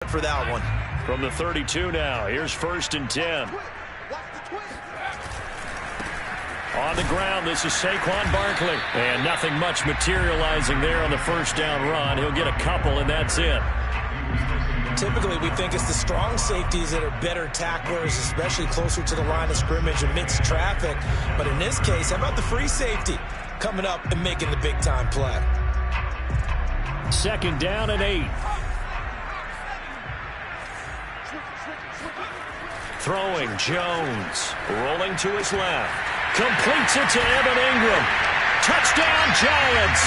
for that one. From the 32 now, here's 1st and 10. On the ground, this is Saquon Barkley. And nothing much materializing there on the first down run. He'll get a couple, and that's it. Typically, we think it's the strong safeties that are better tacklers, especially closer to the line of scrimmage amidst traffic. But in this case, how about the free safety coming up and making the big-time play? 2nd down and 8. Throwing, Jones. Rolling to his left. Completes it to Evan Ingram. Touchdown, Giants.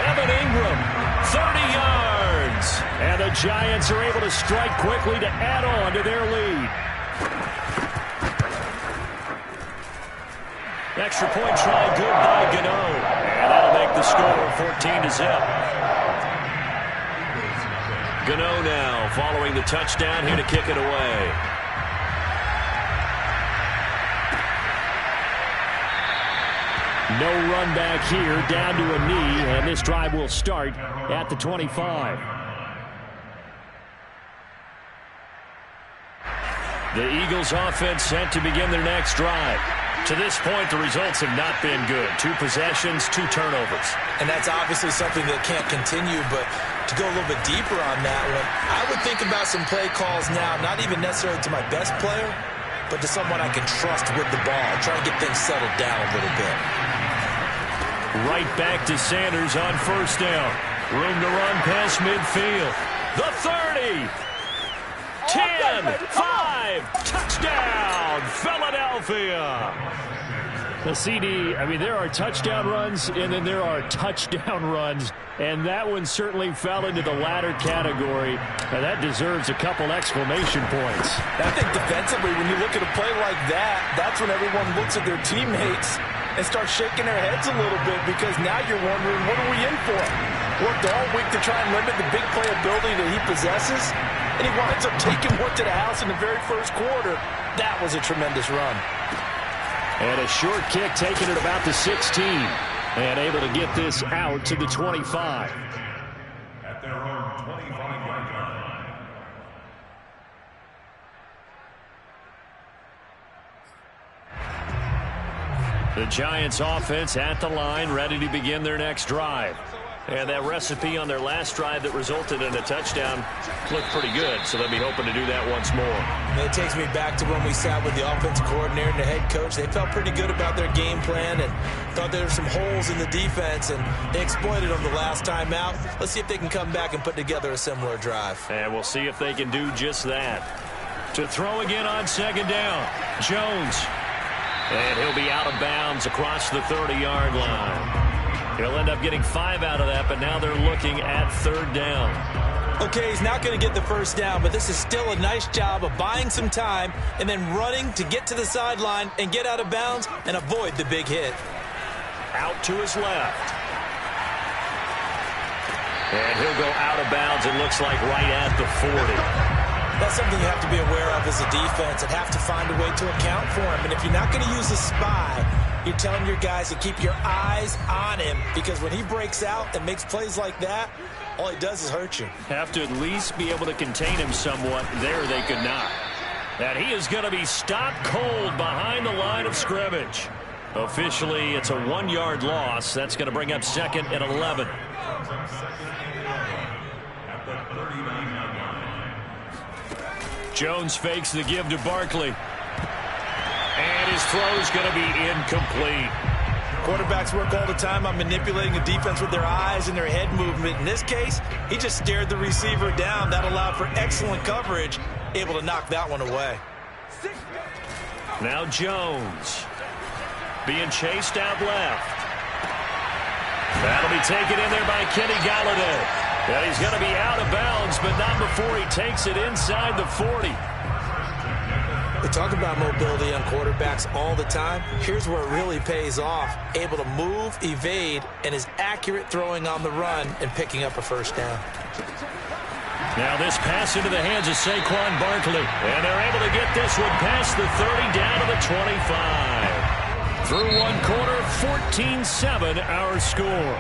Evan Ingram, 30 yards. And the Giants are able to strike quickly to add on to their lead. Extra point try good by Gano. And that'll make the score 14-0. Gano now following the touchdown here to kick it away. No run back here, down to a knee, and this drive will start at the 25. The Eagles offense set to begin their next drive. To this point, the results have not been good. 2 possessions, 2 turnovers. And that's obviously something that can't continue, but to go a little bit deeper on that one, I would think about some play calls now, not even necessarily to my best player, but to someone I can trust with the ball, try to get things settled down a little bit. Right back to Sanders on 1st down. Room to run past midfield. The 30. 10, 5, touchdown, Philadelphia. The CD, I mean, there are touchdown runs, and then there are touchdown runs, and that one certainly fell into the latter category, and that deserves a couple exclamation points. I think defensively, when you look at a play like that, that's when everyone looks at their teammates and starts shaking their heads a little bit, because now you're wondering, what are we in for? Worked all week to try and limit the big playability that he possesses, and he winds up taking one to the house in the very first quarter. That was a tremendous run. And a short kick taken at about the 16. And able to get this out to the 25. At their own 25-yard line. The Giants offense at the line, ready to begin their next drive. And that recipe on their last drive that resulted in a touchdown looked pretty good, so they'll be hoping to do that once more. It takes me back to when we sat with the offensive coordinator and the head coach. They felt pretty good about their game plan and thought there were some holes in the defense, and they exploited them the last time out. Let's see if they can come back and put together a similar drive. And we'll see if they can do just that. To throw again on 2nd down, Jones. And he'll be out of bounds across the 30-yard line. He'll end up getting 5 out of that, but now they're looking at 3rd down. Okay, he's not going to get the first down, but this is still a nice job of buying some time and then running to get to the sideline and get out of bounds and avoid the big hit. Out to his left. And he'll go out of bounds, it looks like right at the 40. That's something you have to be aware of as a defense and have to find a way to account for him. And if you're not going to use a spy, you're telling your guys to keep your eyes on him, because when he breaks out and makes plays like that, all he does is hurt you. Have to at least be able to contain him somewhat. There they could not. And he is going to be stopped cold behind the line of scrimmage. Officially, it's a 1-yard loss. That's going to bring up 2nd and 11. Jones fakes the give to Barkley. And his throw is going to be incomplete. Quarterbacks work all the time on manipulating a defense with their eyes and their head movement. In this case, he just stared the receiver down. That allowed for excellent coverage, able to knock that one away. Now Jones being chased out left. That'll be taken in there by Kenny Galladay. And he's going to be out of bounds, but not before he takes it inside the 40. We talk about mobility on quarterbacks all the time. Here's where it really pays off. Able to move, evade, and is accurate throwing on the run and picking up a first down. Now this pass into the hands of Saquon Barkley. And they're able to get this one past the 30 down to the 25. Through one quarter, 14-7 our score.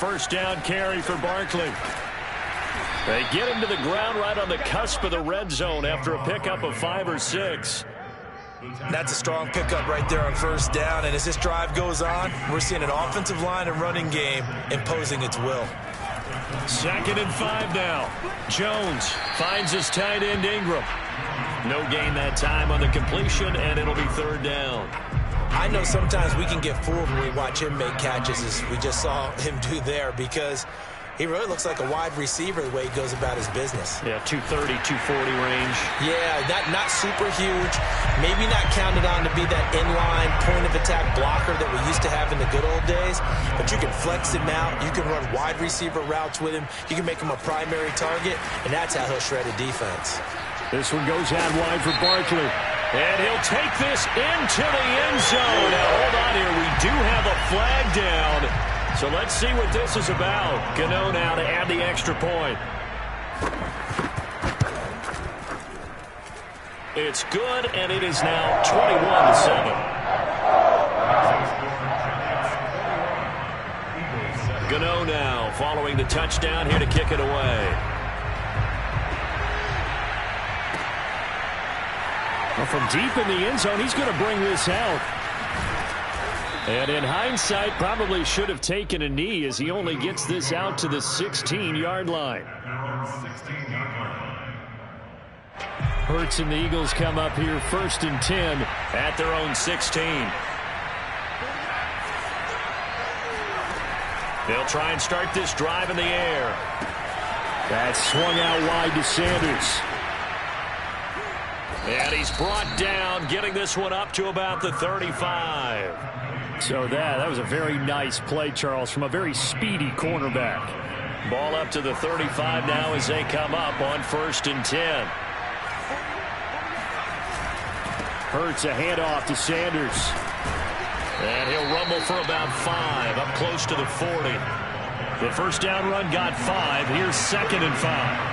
first down carry for Barkley. They get him to the ground right on the cusp of the red zone after a pickup of 5 or 6. That's a strong pickup right there on first down, and as this drive goes on, we're seeing an offensive line and running game imposing its will. 2nd and 5 now. Jones finds his tight end Ingram. No gain that time on the completion, and it'll be 3rd down. I know sometimes we can get fooled when we watch him make catches, as we just saw him do there, because he really looks like a wide receiver the way he goes about his business. Yeah, 230, 240 range. Yeah, not super huge. Maybe not counted on to be that inline point-of-attack blocker that we used to have in the good old days. But you can flex him out. You can run wide receiver routes with him. You can make him a primary target, and that's how he'll shred a defense. This one goes out wide for Barkley. And he'll take this into the end zone. Now, hold on here. We do have a flag down. So let's see what this is about. Gano now to add the extra point. It's good, and it is now 21-7. Gano now following the touchdown here to kick it away. Well, from deep in the end zone, he's going to bring this out. And in hindsight, probably should have taken a knee as he only gets this out to the 16-yard line. Hurts and the Eagles come up here 1st and 10 at their own 16. They'll try and start this drive in the air. That's swung out wide to Sanders. And he's brought down, getting this one up to about the 35. So that was a very nice play, Charles, from a very speedy cornerback. Ball up to the 35 now as they come up on 1st and 10. Hurts a handoff to Sanders. And he'll rumble for about 5, up close to the 40. The first down run got 5. Here's 2nd and 5.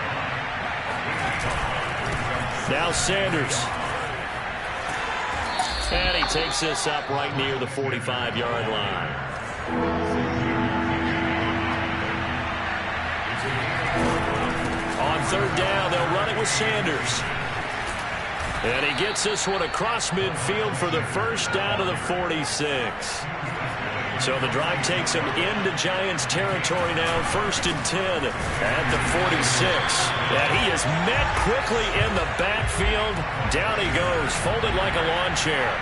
Now Sanders. And he takes this up right near the 45-yard line. On 3rd down, they'll run it with Sanders. And he gets this one across midfield for the first down to the 46. So the drive takes him into Giants territory now, 1st and 10 at the 46. And he is met quickly in the backfield. Down he goes, folded like a lawn chair.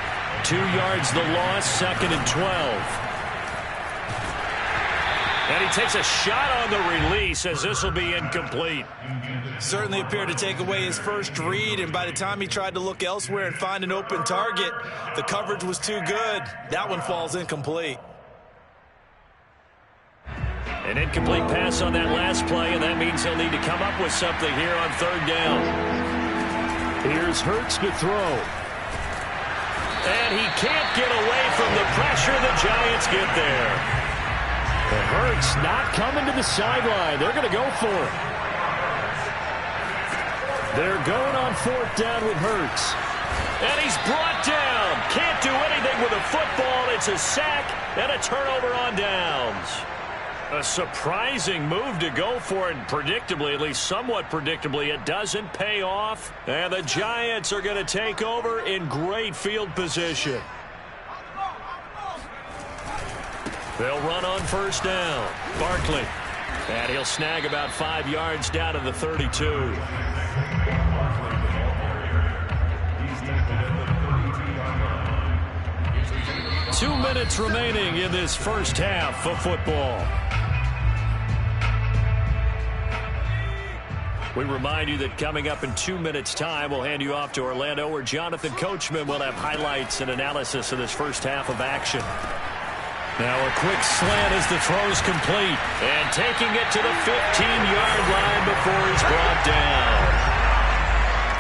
2 yards the loss, 2nd and 12. And he takes a shot on the release as this will be incomplete. Certainly appeared to take away his first read, and by the time he tried to look elsewhere and find an open target, the coverage was too good. That one falls incomplete. An incomplete pass on that last play, and that means he'll need to come up with something here on 3rd down. Here's Hurts to throw. And he can't get away from the pressure. The Giants get there. The Hurts not coming to the sideline. They're going to go for it. They're going on 4th down with Hurts. And he's brought down. Can't do anything with a football. It's a sack and a turnover on downs. A surprising move to go for it, and predictably, at least somewhat predictably, it doesn't pay off. And the Giants are going to take over in great field position. They'll run on 1st down. Barkley. And he'll snag about 5 yards down to the 32. Two minutes remaining in this first half of football. We remind you that coming up in 2 minutes' time, we'll hand you off to Orlando, where Jonathan Coachman will have highlights and analysis of this first half of action. Now a quick slant as the throw's complete. And taking it to the 15-yard line before he's brought down.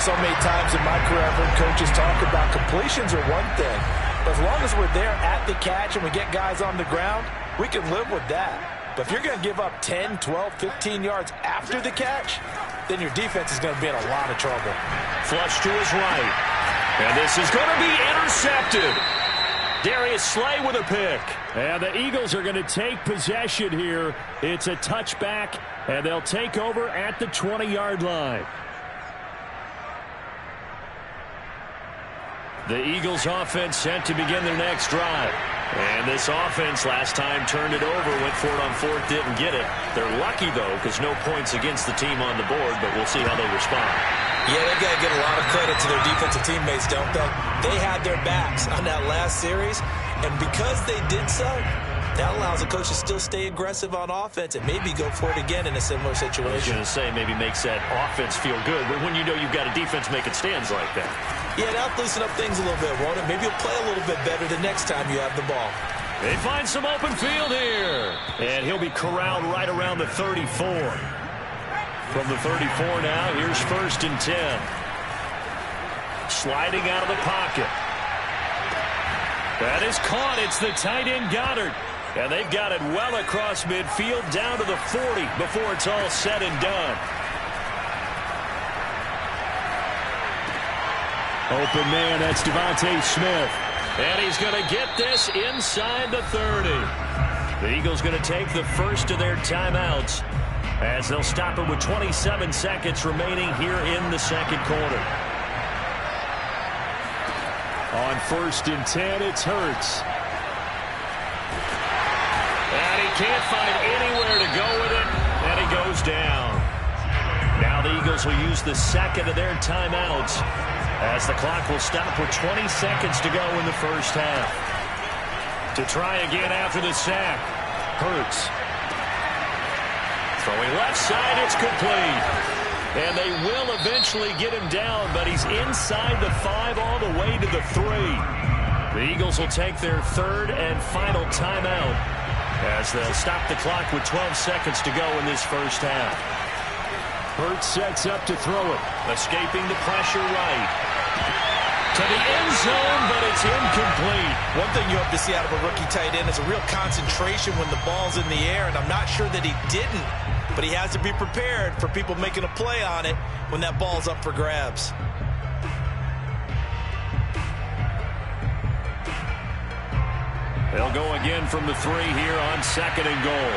So many times in my career, I've heard coaches talk about completions are one thing. But as long as we're there at the catch and we get guys on the ground, we can live with that. But if you're going to give up 10, 12, 15 yards after the catch, then your defense is going to be in a lot of trouble. Flush to his right. And this is going to be intercepted. Darius Slay with a pick. And the Eagles are going to take possession here. It's a touchback, and they'll take over at the 20-yard line. The Eagles offense set to begin their next drive. And this offense last time turned it over, went for it on fourth, didn't get it. They're lucky, though, because no points against the team on the board, but we'll see how they respond. Yeah, they've got to give a lot of credit to their defensive teammates, don't they? They had their backs on that last series, and because they did so, that allows the coach to still stay aggressive on offense and maybe go for it again in a similar situation. I was going to say maybe makes that offense feel good, but when you know you've got a defense making stands like that. Yeah, that'll loosen up things a little bit, won't it? Maybe you'll play a little bit better the next time you have the ball. They find some open field here. And he'll be corralled right around the 34. From the 34 now, here's 1st and 10. Sliding out of the pocket. That is caught. It's the tight end Goddard. And they've got it well across midfield down to the 40 before it's all said and done. Open man, that's Devontae Smith. And he's going to get this inside the 30. The Eagles going to take the first of their timeouts as they'll stop it with 27 seconds remaining here in the second quarter. On 1st and 10, it's Hurts. And he can't find anywhere to go with it, and he goes down. Now the Eagles will use the second of their timeouts as the clock will stop with 20 seconds to go in the first half. To try again after the sack, Hurts. Throwing left side, it's complete. And they will eventually get him down, but he's inside the 5 all the way to the 3. The Eagles will take their third and final timeout as they'll stop the clock with 12 seconds to go in this first half. Hurts sets up to throw it. Escaping the pressure right. To the end zone, but it's incomplete. One thing you hope to see out of a rookie tight end is a real concentration when the ball's in the air, and I'm not sure that he didn't, but he has to be prepared for people making a play on it when that ball's up for grabs. They'll go again from the 3 here on 2nd and goal.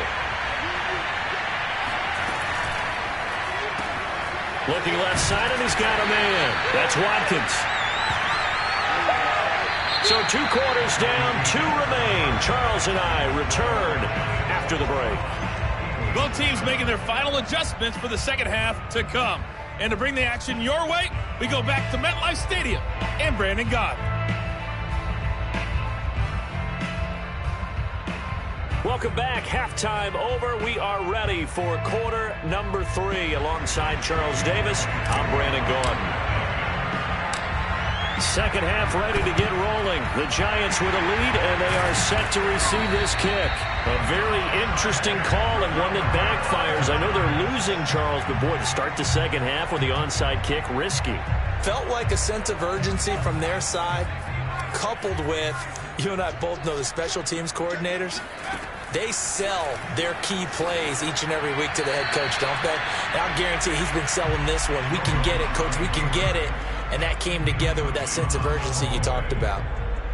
Looking left side, and he's got a man. That's Watkins. So 2 quarters down, 2 remain. Charles and I return after the break. Both teams making their final adjustments for the second half to come. And to bring the action your way, we go back to MetLife Stadium and Brandon Gott. Welcome back. Halftime over. We are ready for quarter number 3. Alongside Charles Davis, I'm Brandon Gaudin. Second half ready to get rolling. The Giants with a lead, and they are set to receive this kick. A very interesting call and one that backfires. I know they're losing, Charles, but boy, to start the second half with the onside kick, risky. Felt like a sense of urgency from their side, coupled with, you and I both know the special teams coordinators. They sell their key plays each and every week to the head coach, don't they? And I'll guarantee he's been selling this one. We can get it, coach. We can get it. And that came together with that sense of urgency you talked about.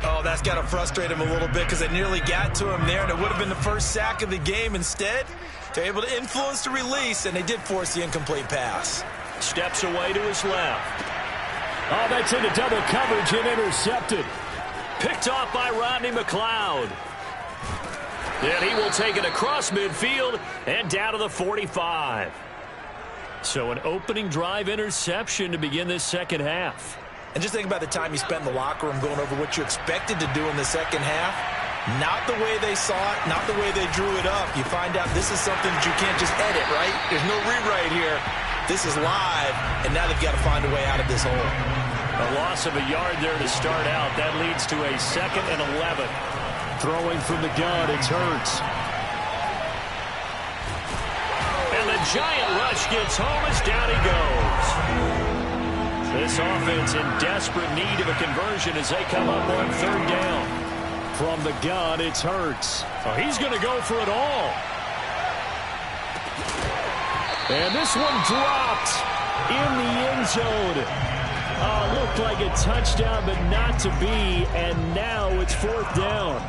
Oh, that's got to frustrate him a little bit because they nearly got to him there, and it would have been the first sack of the game. Instead, they're able to influence the release, and they did force the incomplete pass. Steps away to his left. Oh, that's into double coverage and intercepted. Picked off by Rodney McLeod. And he will take it across midfield and down to the 45. So an opening drive interception to begin this second half. And just think about the time you spent in the locker room going over what you expected to do in the second half. Not the way they saw it, not the way they drew it up. You find out this is something that you can't just edit, right? There's no rewrite here. This is live, and now they've got to find a way out of this hole. A loss of a yard there to start out. That leads to a 2nd and 11. Throwing from the gun, it's Hurts. And the giant rush gets home as down he goes. This offense in desperate need of a conversion as they come up on 3rd down. From the gun, it's Hurts. Oh, he's going to go for it all. And this one dropped in the end zone. Looked like a touchdown, but not to be, and now it's 4th down.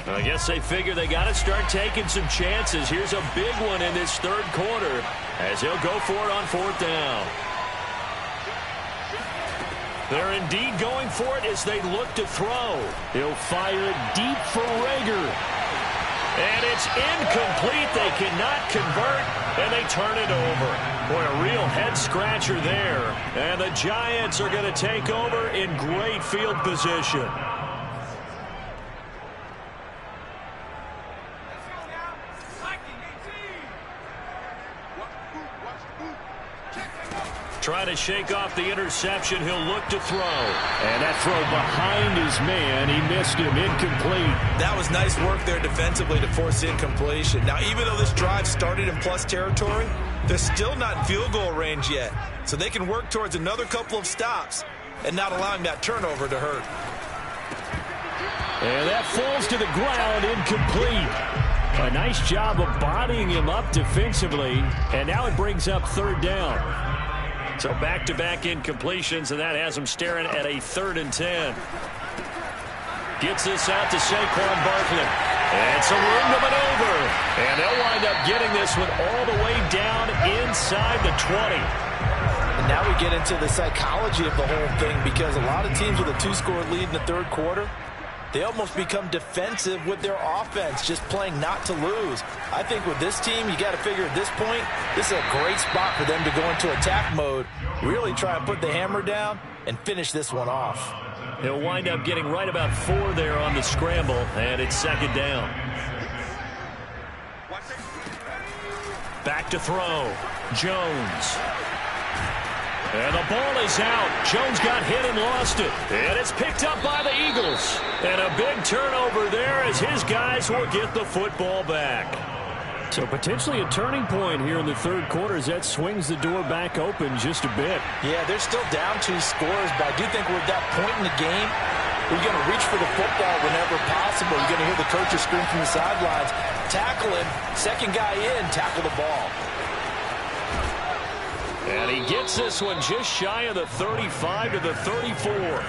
I guess they figure they got to start taking some chances. Here's a big one in this 3rd quarter as he'll go for it on 4th down. They're indeed going for it as they look to throw. He'll fire it deep for Rager. And it's incomplete. They cannot convert, and they turn it over. Boy, a real head-scratcher there. And the Giants are going to take over in great field position. Trying to shake off the interception. He'll look to throw. And that throw behind his man. He missed him. Incomplete. That was nice work there defensively to force incompletion. Now, even though this drive started in plus territory, they're still not in field goal range yet. So they can work towards another couple of stops and not allowing that turnover to hurt. And that falls to the ground. Incomplete. A nice job of bodying him up defensively. And now it brings up 3rd down. So back-to-back incompletions, and that has him staring at a 3rd and 10. Gets this out to Saquon Barkley. And some room to maneuver. And they'll wind up getting this one all the way down inside the 20. And now we get into the psychology of the whole thing, because a lot of teams with a 2-score lead in the 3rd quarter, they almost become defensive with their offense, just playing not to lose. I think with this team, you got to figure at this point, this is a great spot for them to go into attack mode, really try and put the hammer down and finish this one off. He'll wind up getting right about 4 there on the scramble, and it's 2nd down. Back to throw. Jones. And the ball is out. Jones got hit and lost it. And it's picked up by the Eagles. And a big turnover there as his guys will get the football back. So potentially a turning point here in the 3rd quarter as that swings the door back open just a bit. Yeah, they're still down 2 scores, but I do think we're at that point in the game where you're going to reach for the football whenever possible. You're going to hear the coaches scream from the sidelines, tackle him, 2nd guy in, tackle the ball. And he gets this one just shy of the 35 to the 34.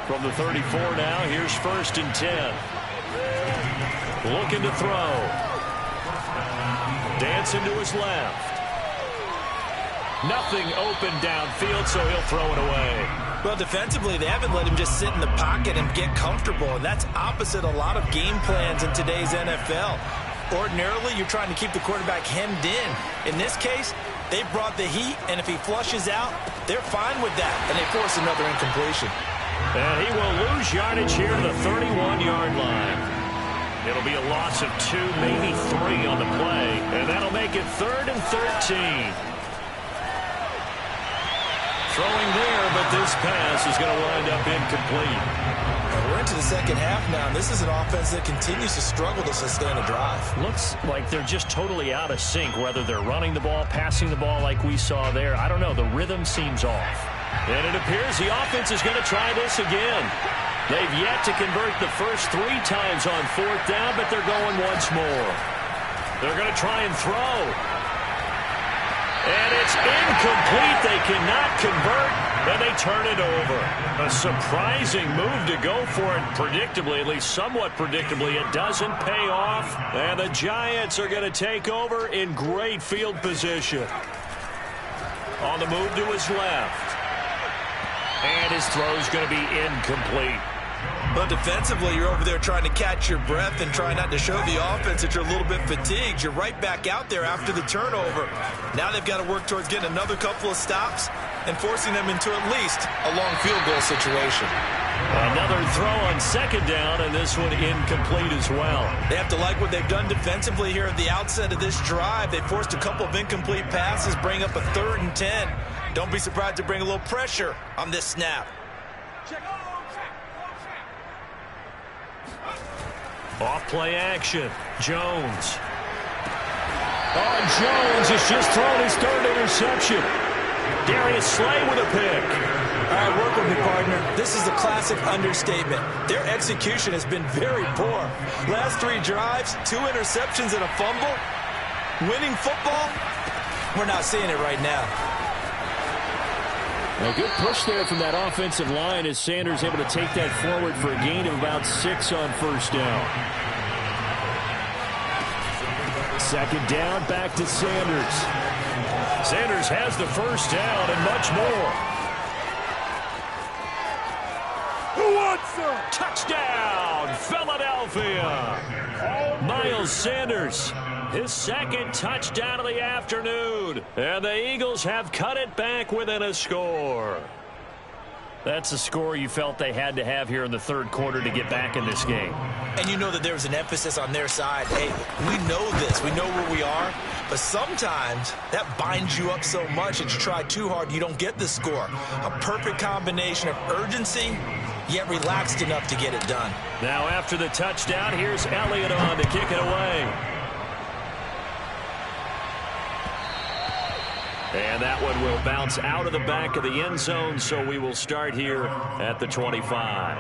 From the 34 now, here's 1st and 10. Looking to throw. Dancing to his left. Nothing open downfield, so he'll throw it away. Well, defensively, they haven't let him just sit in the pocket and get comfortable, and that's opposite a lot of game plans in today's NFL. Ordinarily, you're trying to keep the quarterback hemmed in. In this case, they brought the heat, and if he flushes out, they're fine with that, and they force another incompletion. And he will lose yardage here to the 31-yard line. It'll be a loss of 2, maybe 3 on the play, and that'll make it 3rd and 13. Throwing there, but this pass is going to wind up incomplete. We're into the 2nd half now, and this is an offense that continues to struggle to sustain a drive. Looks like they're just totally out of sync, whether they're running the ball, passing the ball like we saw there. I don't know. The rhythm seems off. And it appears the offense is going to try this again. They've yet to convert the first 3 times on 4th down, but they're going once more. They're going to try and throw. And it's incomplete. They cannot convert, and they turn it over. A surprising move to go for it predictably, at least somewhat predictably. It doesn't pay off, and the Giants are going to take over in great field position. On the move to his left. And his throw's going to be incomplete. But defensively, you're over there trying to catch your breath and try not to show the offense that you're a little bit fatigued. You're right back out there after the turnover. Now they've got to work towards getting another couple of stops and forcing them into at least a long field goal situation. Another throw on 2nd down, and this one incomplete as well. They have to like what they've done defensively here at the outset of this drive. They forced a couple of incomplete passes, bring up a 3rd and 10. Don't be surprised to bring a little pressure on this snap. Off play action. Jones. Oh, Jones has just thrown his 3rd interception. Darius Slay with a pick. All right, work with me, partner. This is a classic understatement. Their execution has been very poor. Last 3 drives, 2 interceptions and a fumble. Winning football, we're not seeing it right now. A good push there from that offensive line as Sanders able to take that forward for a gain of about 6 on first down. Second down, back to Sanders. Sanders has the first down and much more. Who wants some? Touchdown, Philadelphia. Miles Sanders, his second touchdown of the afternoon. And the Eagles have cut it back within a score. That's a score you felt they had to have here in the third quarter to get back in this game. And you know that there was an emphasis on their side. Hey, we know this. We know where we are. But sometimes that binds you up so much that you try too hard, you don't get the score. A perfect combination of urgency, yet relaxed enough to get it done. Now after the touchdown, here's Elliott on to kick it away. And that one will bounce out of the back of the end zone, so we will start here at the 25.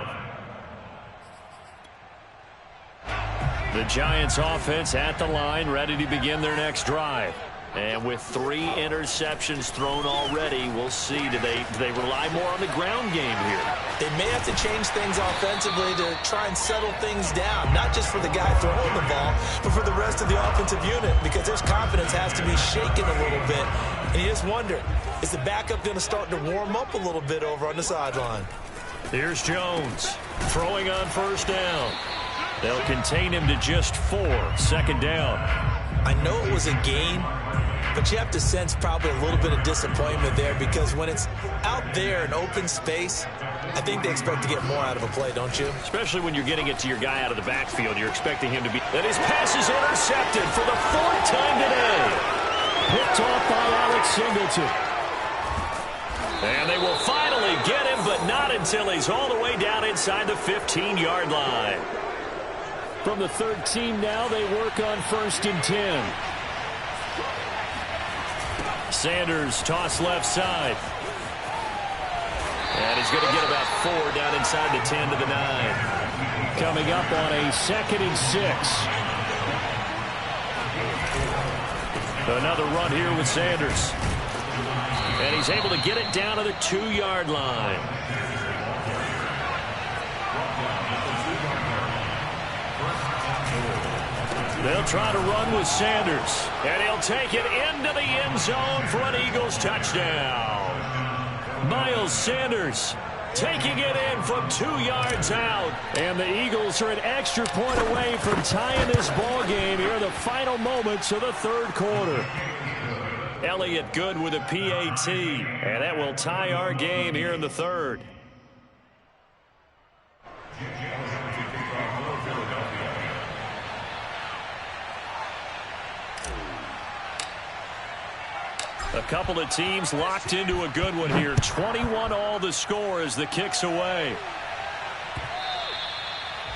The Giants offense at the line, ready to begin their next drive. And with 3 interceptions thrown already, we'll see, do they rely more on the ground game here? They may have to change things offensively to try and settle things down, not just for the guy throwing the ball, but for the rest of the offensive unit, because their confidence has to be shaken a little bit. And you just wonder, is the backup going to start to warm up a little bit over on the sideline? Here's Jones throwing on first down. They'll contain him to just 4. Second down. I know it was a gain, but you have to sense probably a little bit of disappointment there, because when it's out there in open space, I think they expect to get more out of a play, don't you? Especially when you're getting it to your guy out of the backfield. You're expecting him to be... And his pass is intercepted for the 4th time today. Picked off by Alex Singleton. And they will finally get him, but not until he's all the way down inside the 15-yard line. From the 13 now, they work on 1st and 10. Sanders toss left side. And he's going to get about 4 down inside the 10 to the 9. Coming up on a 2nd and 6. Another run here with Sanders. And he's able to get it down to the 2-yard line. They'll try to run with Sanders. And he'll take it into the end zone for an Eagles touchdown. Miles Sanders taking it in from 2 yards out. And the Eagles are an extra point away from tying this ball game here in the final moments of the third quarter. Elliott good with a PAT. And that will tie our game here in the third. A couple of teams locked into a good one here. 21 all the score as the kick's away.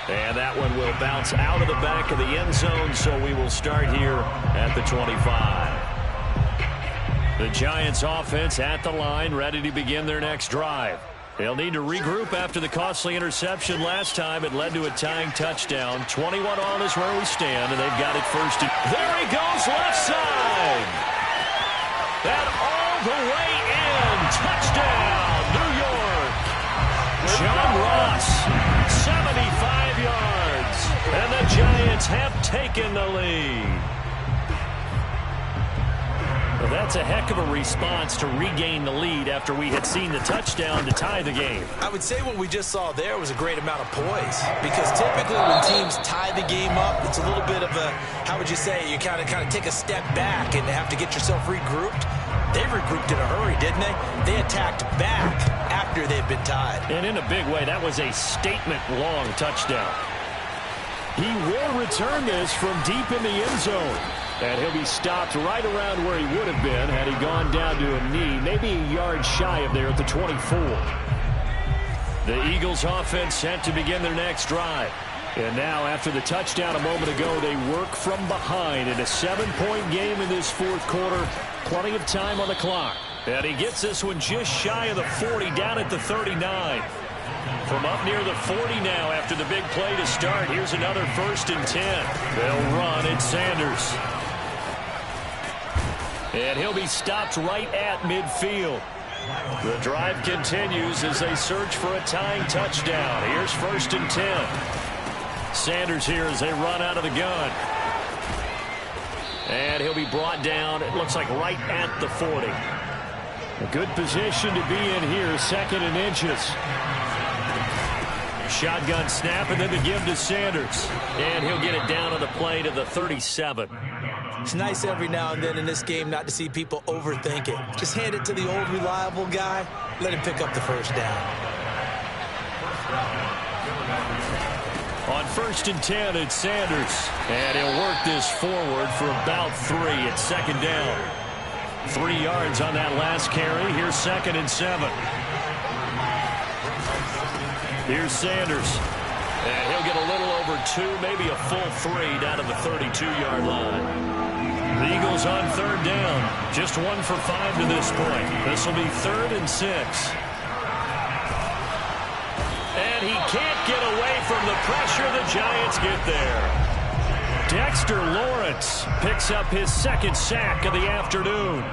And that one will bounce out of the back of the end zone, so we will start here at the 25. The Giants offense at the line, ready to begin their next drive. They'll need to regroup after the costly interception last time. It led to a tying touchdown. 21 all is where we stand, and they've got it first. There he goes, left side. That all the way in. Touchdown, New York. John Ross, 75 yards. And the Giants have taken the lead. Well, that's a heck of a response to regain the lead after we had seen the touchdown to tie the game. I would say what we just saw there was a great amount of poise, because typically when teams tie the game up, it's a little bit of a, how would you say, you kind of take a step back and have to get yourself regrouped. They regrouped in a hurry, didn't they? They attacked back after they'd been tied. And in a big way, that was a statement-long touchdown. He will return this from deep in the end zone. And he'll be stopped right around where he would have been had he gone down to a knee, maybe a yard shy of there at the 24. The Eagles offense set to begin their next drive. And now, after the touchdown a moment ago, they work from behind in a 7-point game in this fourth quarter. Plenty of time on the clock. And he gets this one just shy of the 40, down at the 39. From up near the 40 now after the big play to start. Here's another 1st and 10. They'll run at Sanders. And he'll be stopped right at midfield. The drive continues as they search for a tying touchdown. Here's 1st and 10. Sanders here as they run out of the gun. And he'll be brought down, it looks like right at the 40. A good position to be in here, 2nd and inches. Shotgun snap and then the give to Sanders. And he'll get it down on the play to the 37. It's nice every now and then in this game not to see people overthink it. Just hand it to the old reliable guy. Let him pick up the 1st down. On 1st and 10, it's Sanders. And he'll work this forward for about 3 at 2nd down. 3 yards on that last carry. Here's 2nd and 7. Here's Sanders. And he'll get a little over 2, maybe a full 3 down to the 32-yard line. The Eagles on 3rd down. Just 1 for 5 to this point. This will be 3rd and 6. And he can't get away from the pressure. The Giants get there. Dexter Lawrence picks up his 2nd sack of the afternoon.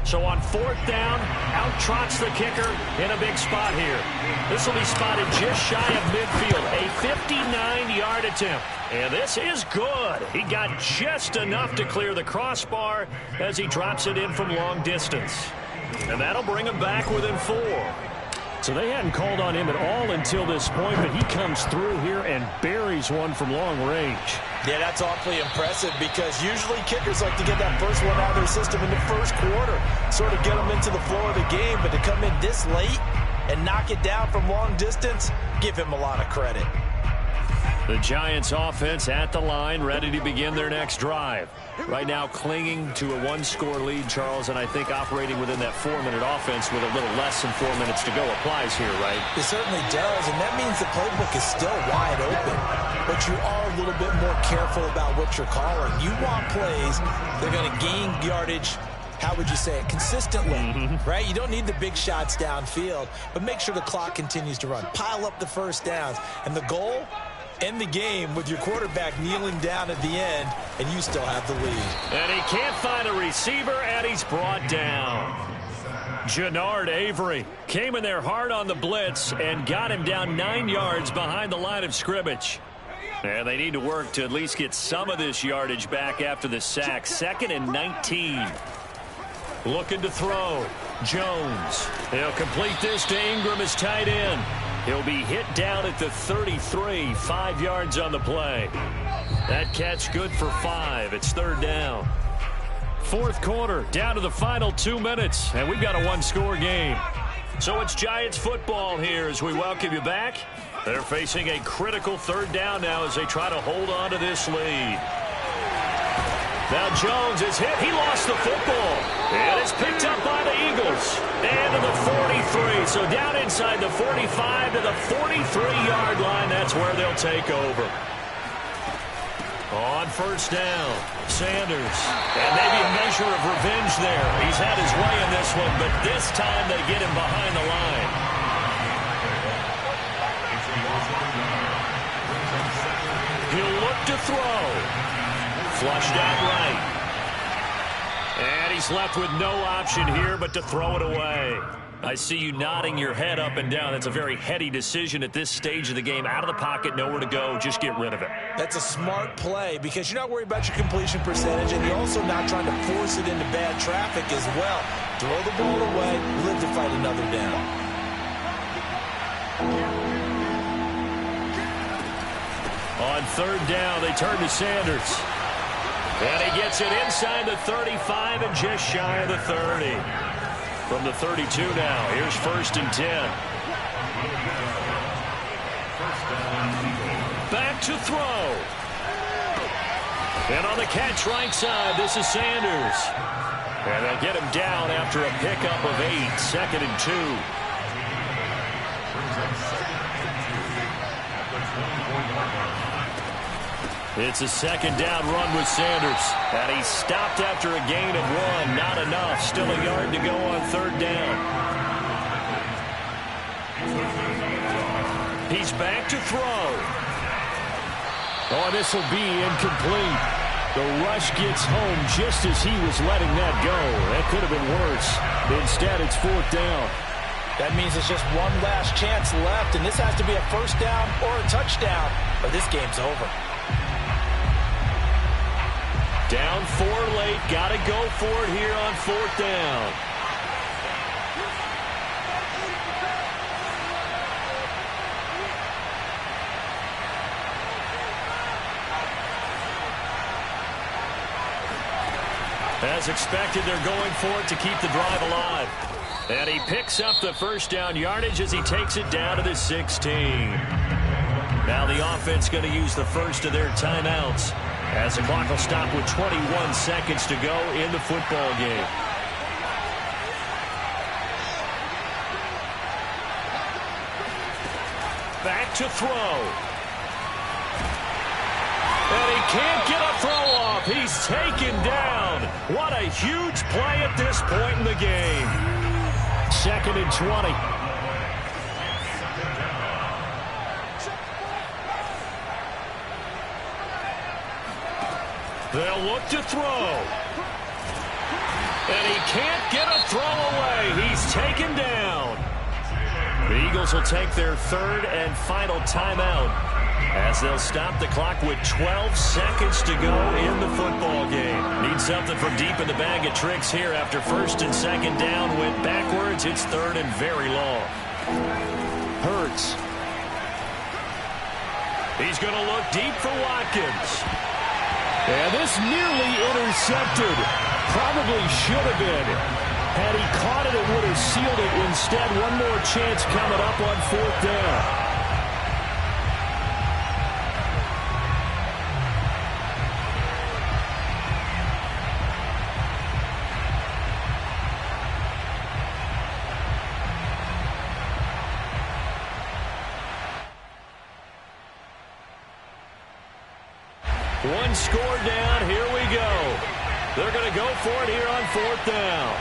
So on 4th down, out trots the kicker in a big spot here. This will be spotted just shy of midfield. A 59-yard attempt. And this is good. He got just enough to clear the crossbar as he drops it in from long distance. And that'll bring him back within 4. So they hadn't called on him at all until this point, but he comes through here and buries one from long range. Yeah, that's awfully impressive because usually kickers like to get that first one out of their system in the first quarter, sort of get them into the flow of the game, but to come in this late and knock it down from long distance, give him a lot of credit. The Giants offense at the line, ready to begin their next drive. Right now clinging to a 1-score lead, Charles, and I think operating within that 4-minute offense with a little less than 4 minutes to go applies here, right? It certainly does, and that means the playbook is still wide open, but you are a little bit more careful about what you're calling. You want plays that are going to gain yardage, how would you say it, consistently, right? You don't need the big shots downfield, but make sure the clock continues to run. Pile up the 1st downs, and the goal, end the game with your quarterback kneeling down at the end, and you still have the lead. And he can't find a receiver, and he's brought down. Jannard Avery came in there hard on the blitz and got him down 9 yards behind the line of scrimmage. And they need to work to at least get some of this yardage back after the sack. 2nd and 19. Looking to throw. Jones. He'll complete this to Ingram as tight end. He'll be hit down at the 33, 5 yards on the play. That catch good for 5. It's 3rd down. 4th quarter, down to the final 2 minutes, and we've got a 1-score game. So it's Giants football here as we welcome you back. They're facing a critical 3rd down now as they try to hold on to this lead. Now Jones is hit. He lost the football. And it's picked up by the Eagles. And to the 43. So down inside the 45 to the 43-yard line. That's where they'll take over. On 1st down, Sanders. And maybe a measure of revenge there. He's had his way in this one, but this time they get him behind the line. He'll look to throw. Flushed out right. And he's left with no option here but to throw it away. I see you nodding your head up and down. That's a very heady decision at this stage of the game. Out of the pocket, nowhere to go. Just get rid of it. That's a smart play because you're not worried about your completion percentage, and you're also not trying to force it into bad traffic as well. Throw the ball away, live to fight another down. On 3rd down, they turn to Sanders. And he gets it inside the 35 and just shy of the 30. From the 32 now, here's 1st and 10. Back to throw. And on the catch right side, this is Sanders. And they'll get him down after a pickup of 8, 2nd and 2. It's a second down run with Sanders. And he stopped after a gain of 1. Not enough. Still a yard to go on third down. He's back to throw. Oh, this will be incomplete. The rush gets home just as he was letting that go. That could have been worse. Instead, it's fourth down. That means it's just one last chance left, and this has to be a first down or a touchdown, or this game's over. Down 4 late. Got to go for it here on fourth down. As expected, they're going for it to keep the drive alive. And he picks up the first down yardage as he takes it down to the 16. Now the offense going to use the first of their timeouts as the clock will stop with 21 seconds to go in the football game. Back to throw. And he can't get a throw off. He's taken down. What a huge play at this point in the game. 2nd and 20. They'll look to throw. And he can't get a throw away. He's taken down. The Eagles will take their third and final timeout as they'll stop the clock with 12 seconds to go in the football game. Need something from deep in the bag of tricks here after first and second down went backwards. It's third and very long. Hurts. He's going to look deep for Watkins. And this nearly intercepted. Probably should have been. Had he caught it, it would have sealed it. Instead, one more chance coming up on fourth down. One score down. Here we go. They're going to go for it here on fourth down.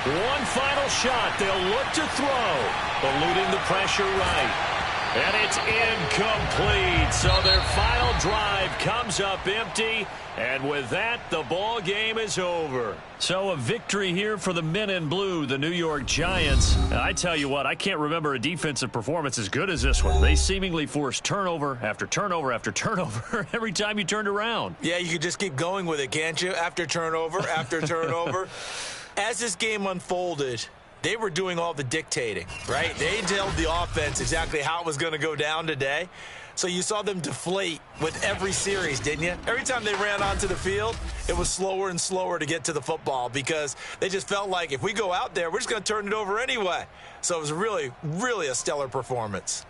One final shot. They'll look to throw. Eluding the pressure right. And it's incomplete. So their final drive comes up empty. And with that, the ball game is over. So a victory here for the men in blue, the New York Giants. I tell you what, I can't remember a defensive performance as good as this one. They seemingly forced turnover after turnover after turnover every time you turned around. Yeah, you could just keep going with it, can't you? After turnover, after turnover. As this game unfolded, they were doing all the dictating, right? They told the offense exactly how it was going to go down today. So you saw them deflate with every series, didn't you? Every time they ran onto the field, it was slower and slower to get to the football because they just felt like if we go out there, we're just going to turn it over anyway. So it was really, really a stellar performance.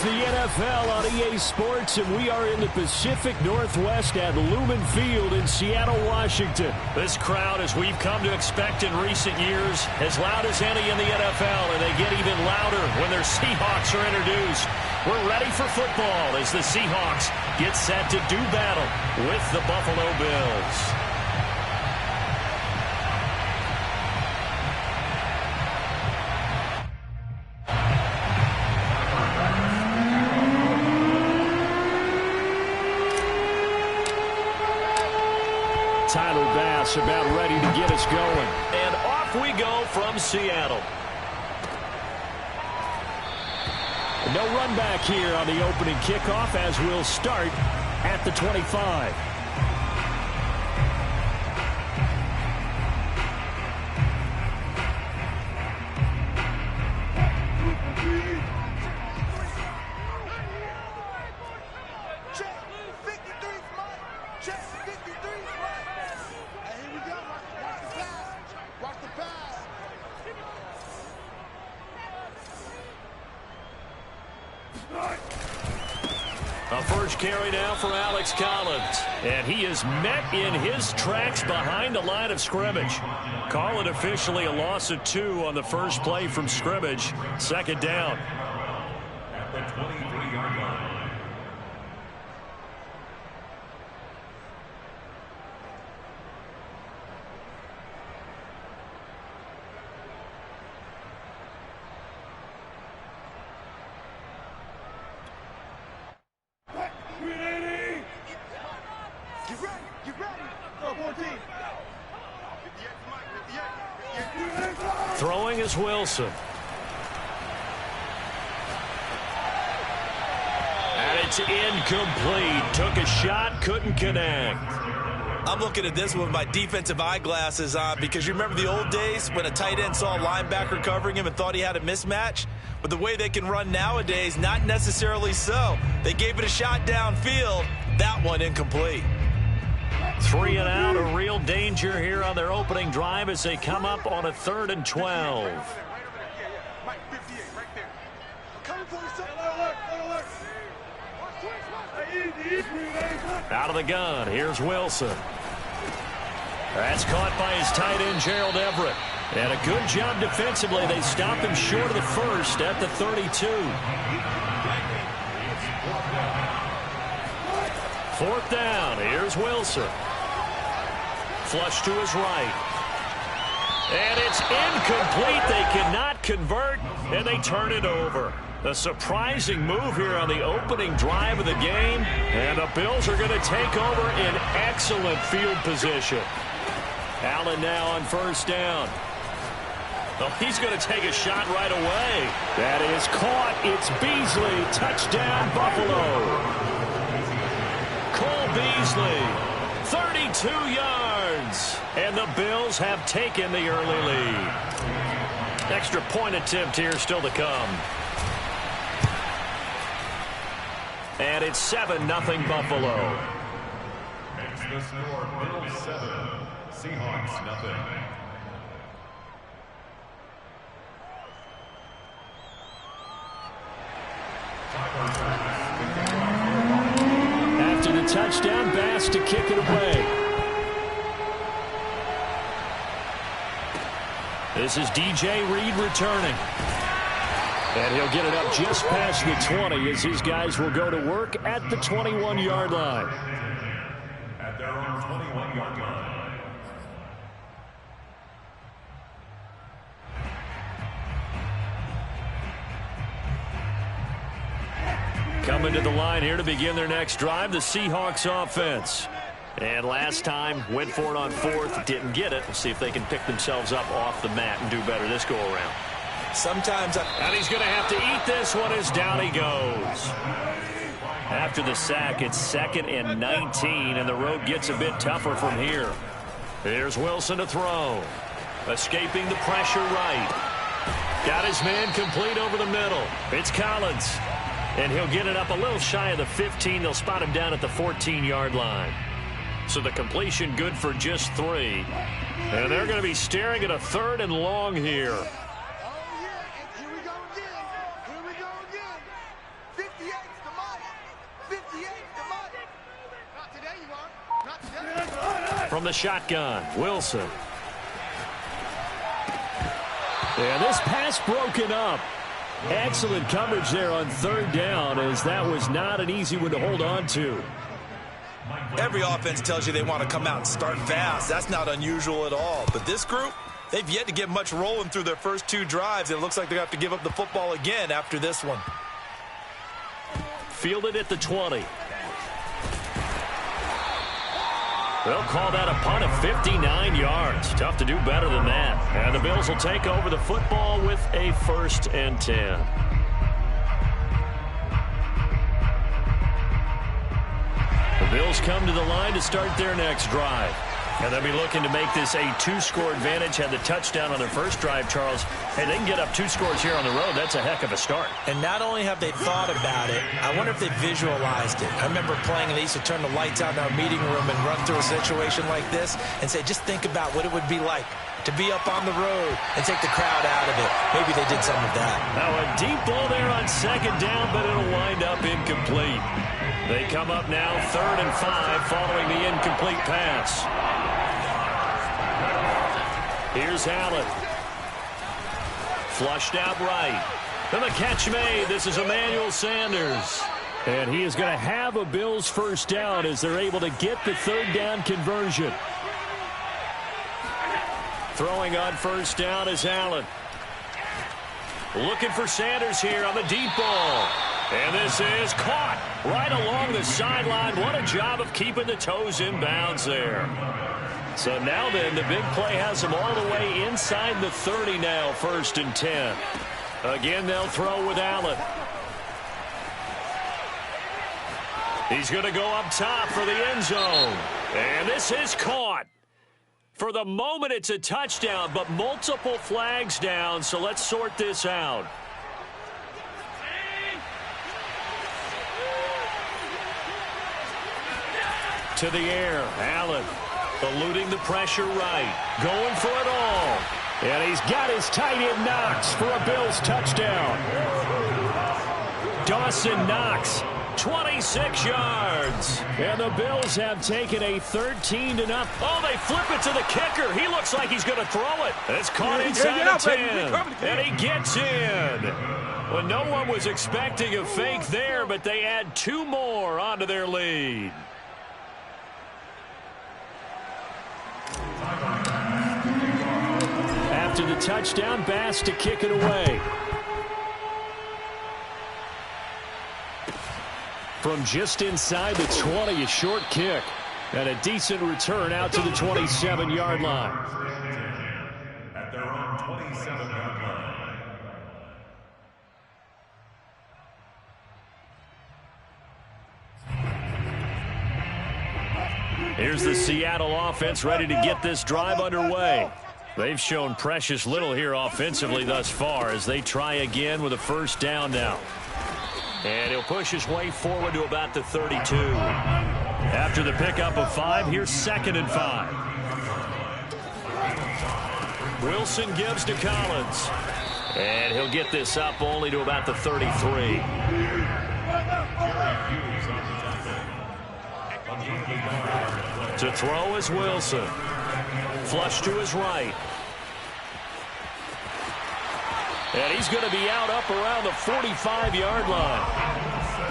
the NFL on EA Sports, and we are in the Pacific Northwest at Lumen Field in Seattle, Washington. This crowd, as we've come to expect in recent years, as loud as any in the NFL, and they get even louder when their Seahawks are introduced. We're ready for football as the Seahawks get set to do battle with the Buffalo Bills. Tyler Bass about ready to get us going. And off we go from Seattle. No run back here on the opening kickoff as we'll start at the 25. A first carry now for Alex Collins. And he is met in his tracks behind the line of scrimmage. Call it officially a loss of 2 on the first play from scrimmage. Second down. At the 23-yard line. Throwing is Wilson. And it's incomplete. Took a shot, couldn't connect. I'm looking at this with my defensive eyeglasses on because you remember the old days when a tight end saw a linebacker covering him and thought he had a mismatch? But the way they can run nowadays, not necessarily so. They gave it a shot downfield. That one incomplete. 3 and out, a real danger here on their opening drive as they come up on a 3rd and 12. Out of the gun, here's Wilson. That's caught by his tight end, Gerald Everett. And a good job defensively. They stop him short of the first at the 32. 4th down, here's Wilson. Flush to his right. And it's incomplete. They cannot convert, and they turn it over. A surprising move here on the opening drive of the game, and the Bills are going to take over in excellent field position. Allen now on 1st down. Oh, he's going to take a shot right away. That is caught. It's Beasley. Touchdown, Buffalo. Cole Beasley. 32 yards, and the Bills have taken the early lead. Extra point attempt here still to come. And it's 7-0 Buffalo. Makes the score Bills 7, Seahawks nothing. After the touchdown, Bass to kick it away. This is DJ Reed returning. And he'll get it up just past the 20 as his guys will go to work at the 21-yard line. At their own 21-yard line. Coming to the line here to begin their next drive, the Seahawks offense. And last time, went for it on 4th, didn't get it. We'll see if they can pick themselves up off the mat and do better this go-around. Sometimes, and he's going to have to eat this one as down he goes. After the sack, it's 2nd and 19, and the road gets a bit tougher from here. Here's Wilson to throw. Escaping the pressure right. Got his man complete over the middle. It's Collins. And he'll get it up a little shy of the 15. They'll spot him down at the 14-yard line. So the completion good for just 3. And they're going to be staring at a 3rd and long here. From the shotgun, Wilson. And this pass broken up. Excellent coverage there on third down, as that was not an easy one to hold on to. Every offense tells you they want to come out and start fast. That's not unusual at all. But this group, they've yet to get much rolling through their first 2 drives. It looks like they have to give up the football again after this one. Fielded at the 20. They'll call that a punt of 59 yards. Tough to do better than that. And the Bills will take over the football with a 1st and 10. The Bills come to the line to start their next drive. And they'll be looking to make this a 2-score advantage. Had the touchdown on their first drive, Charles. Hey, they can get up 2 scores here on the road. That's a heck of a start. And not only have they thought about it, I wonder if they visualized it. I remember playing, and they used to turn the lights out in our meeting room and run through a situation like this and say, just think about what it would be like to be up on the road and take the crowd out of it. Maybe they did some of that. Now a deep ball there on 2nd down, but it'll wind up incomplete. They come up now 3rd and 5 following the incomplete pass. Here's Allen. Flushed out right. And the catch made. This is Emmanuel Sanders. And he is going to have a Bills 1st down as they're able to get the 3rd down conversion. Throwing on 1st down is Allen. Looking for Sanders here on the deep ball. And this is caught right along the sideline. What a job of keeping the toes in bounds there. So now then, the big play has them all the way inside the 30 now, 1st and 10. Again, they'll throw with Allen. He's going to go up top for the end zone. And this is caught. For the moment, it's a touchdown, but multiple flags down, so let's sort this out. To the air, Allen. Eluding the pressure right. Going for it all. And he's got his tight end Knox for a Bills touchdown. Dawson Knox, 26 yards. And the Bills have taken a 13-0. Oh, they flip it to the kicker. He looks like he's going to throw it. It's caught inside the 10. And he gets in. Well, no one was expecting a fake there, but they add 2 more onto their lead. After the touchdown, Bass to kick it away. From just inside the 20, a short kick. And a decent return out to the 27-yard line. At their own 27-yard line. Here's the Seattle offense ready to get this drive underway. They've shown precious little here offensively thus far as they try again with a 1st down now. And he'll push his way forward to about the 32. After the pickup of 5, here's 2nd and 5. Wilson gives to Collins. And he'll get this up only to about the 33. To throw is Wilson. Flush to his right. And he's going to be out up around the 45-yard line.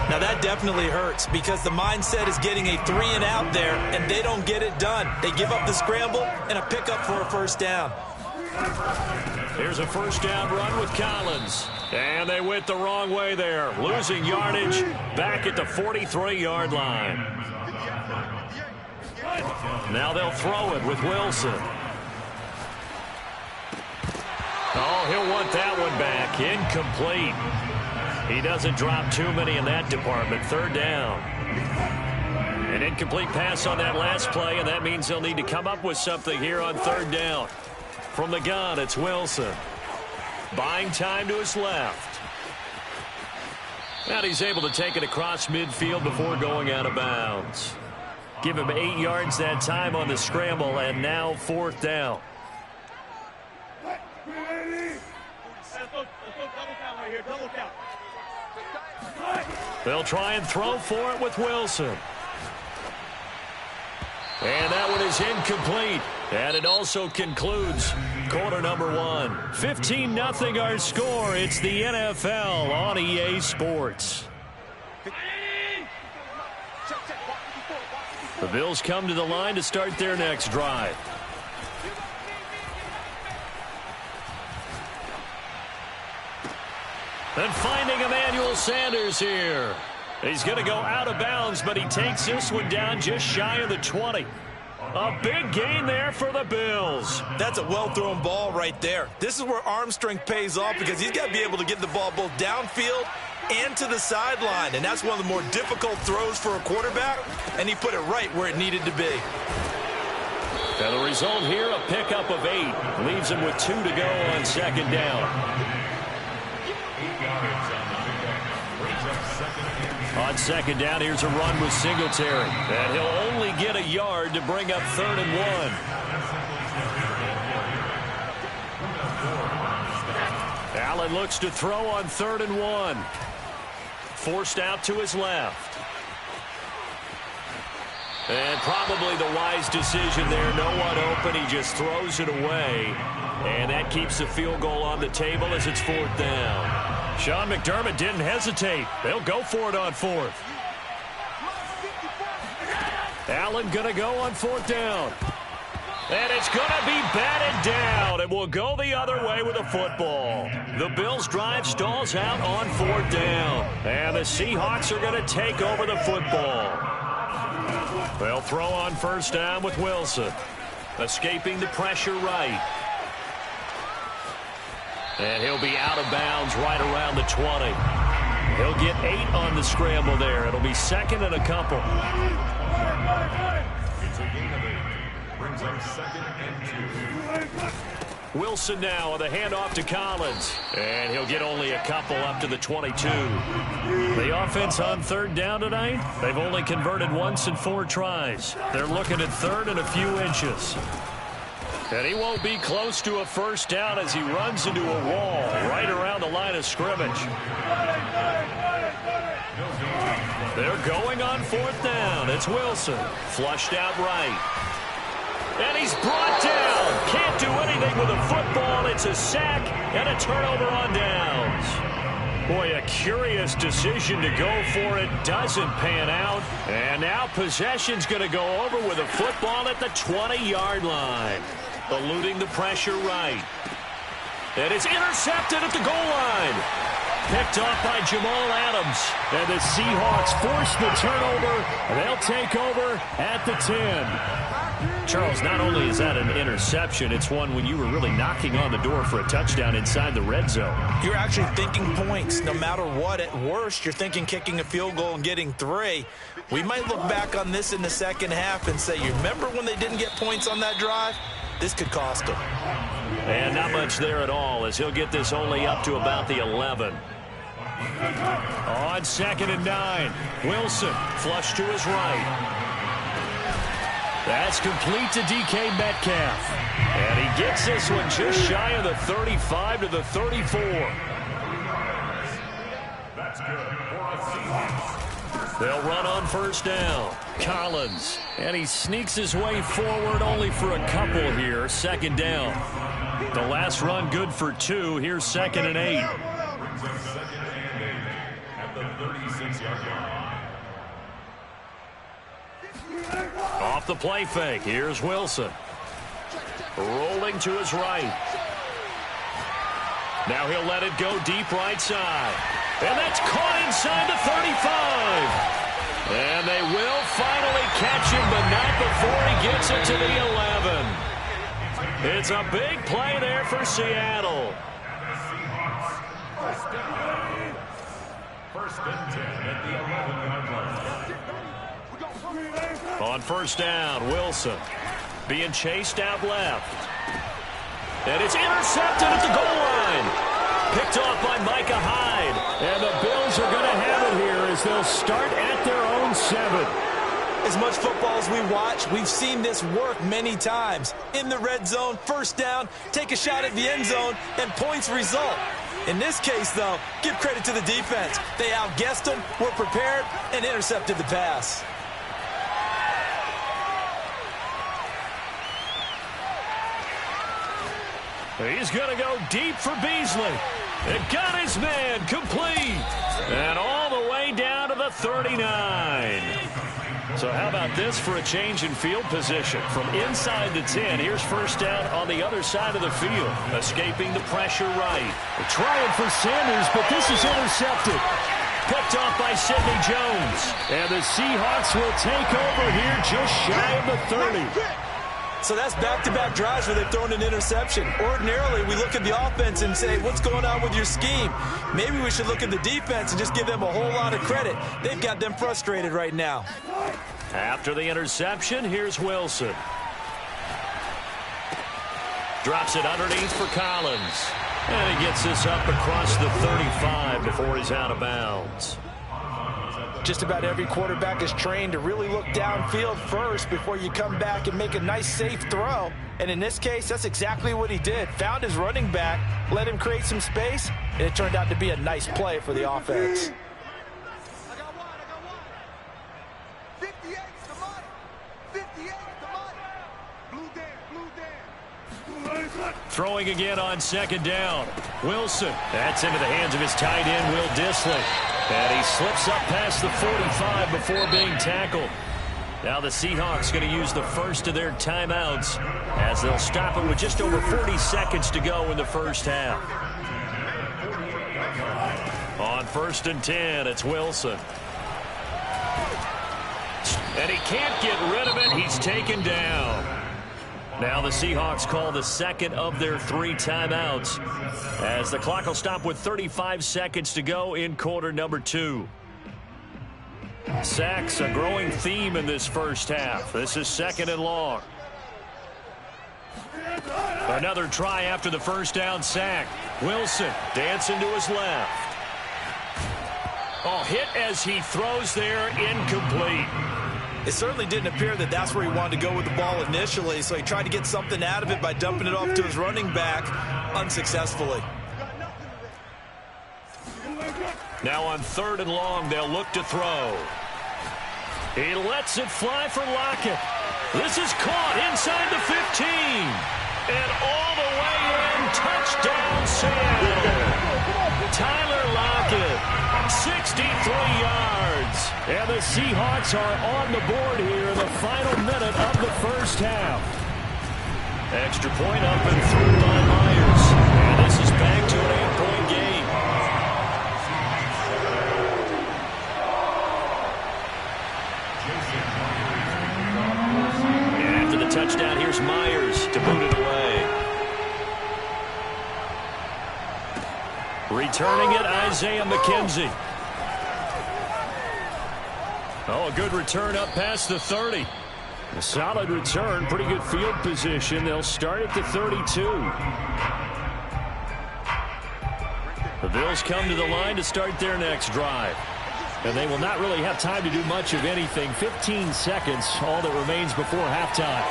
Now that definitely hurts because the mindset is getting a 3-and-out there, and they don't get it done. They give up the scramble and a pickup for a 1st down. Here's a 1st down run with Collins. And they went the wrong way there. Losing yardage back at the 43-yard line. Now they'll throw it with Wilson. Oh, he'll want that one back. Incomplete. He doesn't drop too many in that department. 3rd down. An incomplete pass on that last play, and that means they'll need to come up with something here on 3rd down. From the gun, it's Wilson. Buying time to his left. And he's able to take it across midfield before going out of bounds. Give him 8 yards that time on the scramble, and now 4th down. They'll try and throw for it with Wilson. And that one is incomplete. And it also concludes quarter number one. 15-0 our score. It's the NFL on EA Sports. The Bills come to the line to start their next drive. And finding Emmanuel Sanders here. He's going to go out of bounds, but he takes this one down just shy of the 20. A big gain there for the Bills. That's a well-thrown ball right there. This is where arm strength pays off because he's got to be able to get the ball both downfield and to the sideline. And that's one of the more difficult throws for a quarterback, and he put it right where it needed to be. And the result here, a pickup of 8. Leaves him with 2 to go on second down. On second down, here's a run with Singletary. And he'll only get a yard to bring up 3rd and 1. Allen looks to throw on 3rd and 1. Forced out to his left. And probably the wise decision there. No one open. He just throws it away. And that keeps the field goal on the table as it's 4th down. Sean McDermott didn't hesitate. They'll go for it on 4th. Allen going to go on 4th down. And it's going to be batted down. It will go the other way with a football. The Bills' drive stalls out on 4th down. And the Seahawks are going to take over the football. They'll throw on 1st down with Wilson. Escaping the pressure right. And he'll be out of bounds right around the 20. He'll get 8 on the scramble there. It'll be 2nd and a couple. It's a gain of 8. Brings up 2nd and 2. Wilson now on the handoff to Collins. And he'll get only a couple up to the 22. The offense on 3rd down tonight, they've only converted once in 4 tries. They're looking at 3rd and a few inches. And he won't be close to a 1st down as he runs into a wall right around the line of scrimmage. They're going on 4th down. It's Wilson. Flushed out right. And he's brought down. Can't do anything with a football. It's a sack and a turnover on downs. Boy, a curious decision to go for it. Doesn't pan out. And now possession's going to go over with a football at the 20-yard line. Eluding the pressure right. And it's intercepted at the goal line. Picked off by Jamal Adams. And the Seahawks force the turnover. They'll take over at the 10. Charles, not only is that an interception, it's one when you were really knocking on the door for a touchdown inside the red zone. You're actually thinking points no matter what. At worst, you're thinking kicking a field goal and getting 3. We might look back on this in the second half and say, you remember when they didn't get points on that drive? This could cost him. And not much there at all as he'll get this only up to about the 11. On 2nd and 9, Wilson flush to his right. That's complete to DK Metcalf. And he gets this one just shy of the 35 to the 34. That's good for a Seahawks. They'll run on 1st down. Collins. And he sneaks his way forward only for a couple here. 2nd down. The last run good for 2. Here's 2nd and 8. Brings up 2nd and 8 at the 36-yard line. Off the play fake. Here's Wilson. Rolling to his right. Now he'll let it go deep right side. And that's caught inside the 35. And they will finally catch him, but not before he gets it to the 11. It's a big play there for Seattle. First and 10 at the 11-yard line. On 1st down, Wilson being chased out left. And it's intercepted at the goal line. Picked off by Micah Hyde. And the Bills are going to have it here as they'll start at their own 7. As much football as we watch, we've seen this work many times. In the red zone, 1st down, take a shot at the end zone, and points result. In this case, though, give credit to the defense. They outguessed them, were prepared, and intercepted the pass. He's going to go deep for Beasley. It got his man complete. And all the way down to the 39. So how about this for a change in field position? From inside the 10, here's first down on the other side of the field. Escaping the pressure right. Trying for Sanders, but this is intercepted. Picked off by Sidney Jones. And the Seahawks will take over here just shy of the 30. So that's back-to-back drives where they've thrown an interception. Ordinarily, we look at the offense and say, what's going on with your scheme? Maybe we should look at the defense and just give them a whole lot of credit. They've got them frustrated right now. After the interception, here's Wilson. Drops it underneath for Collins. And he gets this up across the 35 before he's out of bounds. Just about every quarterback is trained to really look downfield first before you come back and make a nice, safe throw. And in this case, that's exactly what he did. Found his running back, let him create some space, and it turned out to be a nice play for the offense. I got one. 58's the money. 58's the money. Blue down. Throwing again on second down. Wilson. That's into the hands of his tight end, Will Dissly. And he slips up past the 45 before being tackled. Now the Seahawks going to use the first of their timeouts as they'll stop it with just over 40 seconds to go in the first half. On 1st and 10, it's Wilson. And he can't get rid of it. He's taken down. Now the Seahawks call the second of their 3 timeouts as the clock will stop with 35 seconds to go in quarter number 2. Sacks, a growing theme in this first half. This is 2nd and long. Another try after the first down sack. Wilson dancing to his left. Oh, hit as he throws there, incomplete. It certainly didn't appear that that's where he wanted to go with the ball initially, so he tried to get something out of it by dumping it off to his running back unsuccessfully. Now on 3rd and long, they'll look to throw. He lets it fly for Lockett. This is caught inside the 15. And all the way in, touchdown Seattle. Tyler Lockett, 63 yards. And the Seahawks are on the board here in the final minute of the first half. Extra point up and through by Myers. And this is back to an 8-point game. And after the touchdown, here's Myers to boot it away. Returning it, Isaiah McKenzie. Oh, a good return up past the 30. A solid return, pretty good field position. They'll start at the 32. The Bills come to the line to start their next drive. And they will not really have time to do much of anything. 15 seconds, all that remains before halftime.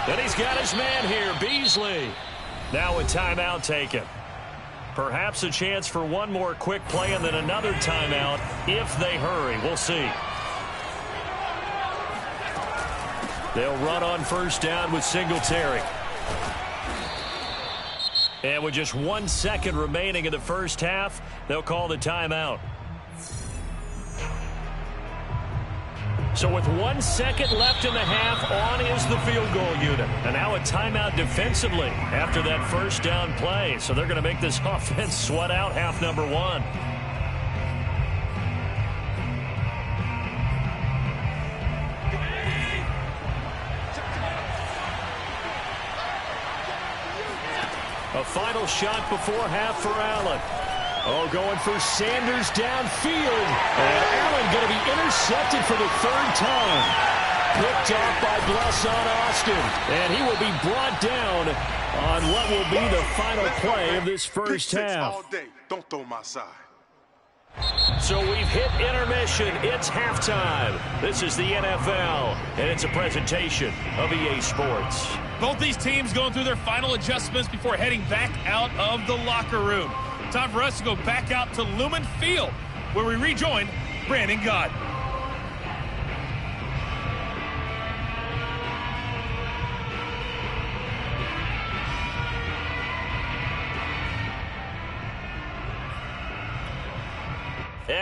Then he's got his man here, Beasley. Now a timeout taken. Perhaps a chance for one more quick play and then another timeout if they hurry. We'll see. They'll run on first down with Singletary. And with just 1 second remaining in the first half, they'll call the timeout. So with 1 second left in the half, on is the field goal unit. And now a timeout defensively after that first down play. So they're going to make this offense sweat out half number 1. A final shot before half for Allen. Oh, going for Sanders downfield. And Allen going to be intercepted for the 3rd time. Picked off by Blesson Austin. And he will be brought down on what will be the final play of this first half. All day. Don't throw my side. So we've hit intermission. It's halftime. This is the NFL, and it's a presentation of EA Sports. Both these teams going through their final adjustments before heading back out of the locker room. Time for us to go back out to Lumen Field, where we rejoin Brandon Gott.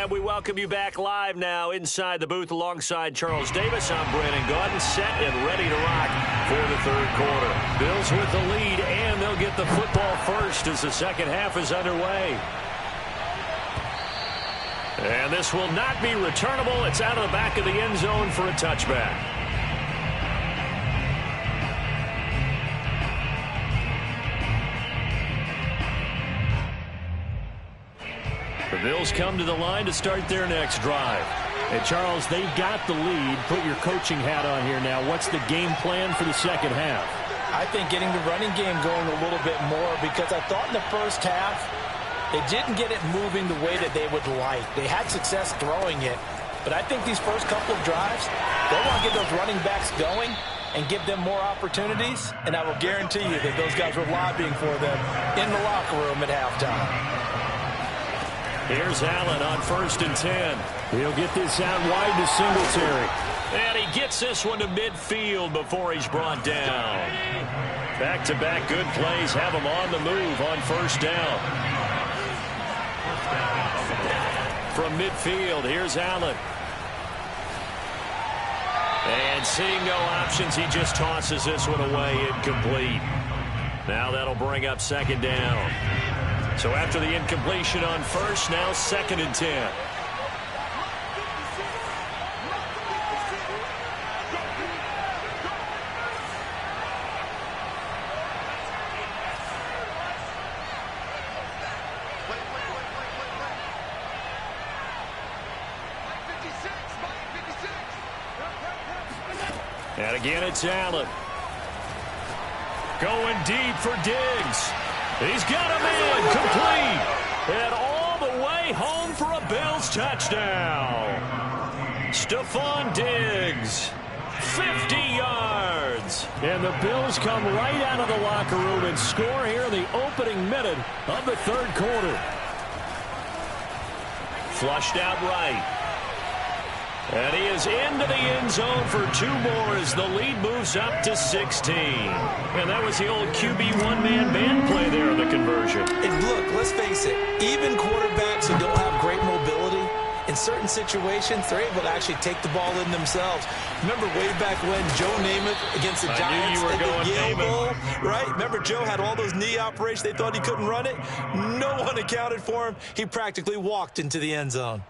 And we welcome you back live now inside the booth alongside Charles Davis. I'm Brandon Gaudin, set and ready to rock for the third quarter. Bills with the lead, and they'll get the football first as the second half is underway. And this will not be returnable. It's out of the back of the end zone for a touchback. The Bills come to the line to start their next drive. And, Charles, they've got the lead. Put your coaching hat on here now. What's the game plan for the second half? I think getting the running game going a little bit more, because I thought in the first half they didn't get it moving the way that they would like. They had success throwing it, but I think these first couple of drives, they want to get those running backs going and give them more opportunities, and I will guarantee you that those guys were lobbying for them in the locker room at halftime. Here's Allen on 1st and 10. He'll get this out wide to Singletary. And he gets this one to midfield before he's brought down. Back-to-back good plays have him on the move on 1st down. From midfield, here's Allen. And seeing no options, he just tosses this one away incomplete. Now that'll bring up 2nd down. So after the incompletion on 1st, now 2nd and 10. And again, it's Allen. Going deep for Diggs. He's got him in, complete, and all the way home for a Bills touchdown. Stephon Diggs, 50 yards. And the Bills come right out of the locker room and score here in the opening minute of the third quarter. Flushed out right. And he is into the end zone for 2 more as the lead moves up to 16. And that was the old QB one-man band play there, the conversion. And look, let's face it, even quarterbacks who don't have great mobility, in certain situations, they're able to actually take the ball in themselves. Remember way back when Joe Namath against the Giants at the Yale Bowl, right? Remember Joe had all those knee operations. They thought he couldn't run it. No one accounted for him. He practically walked into the end zone.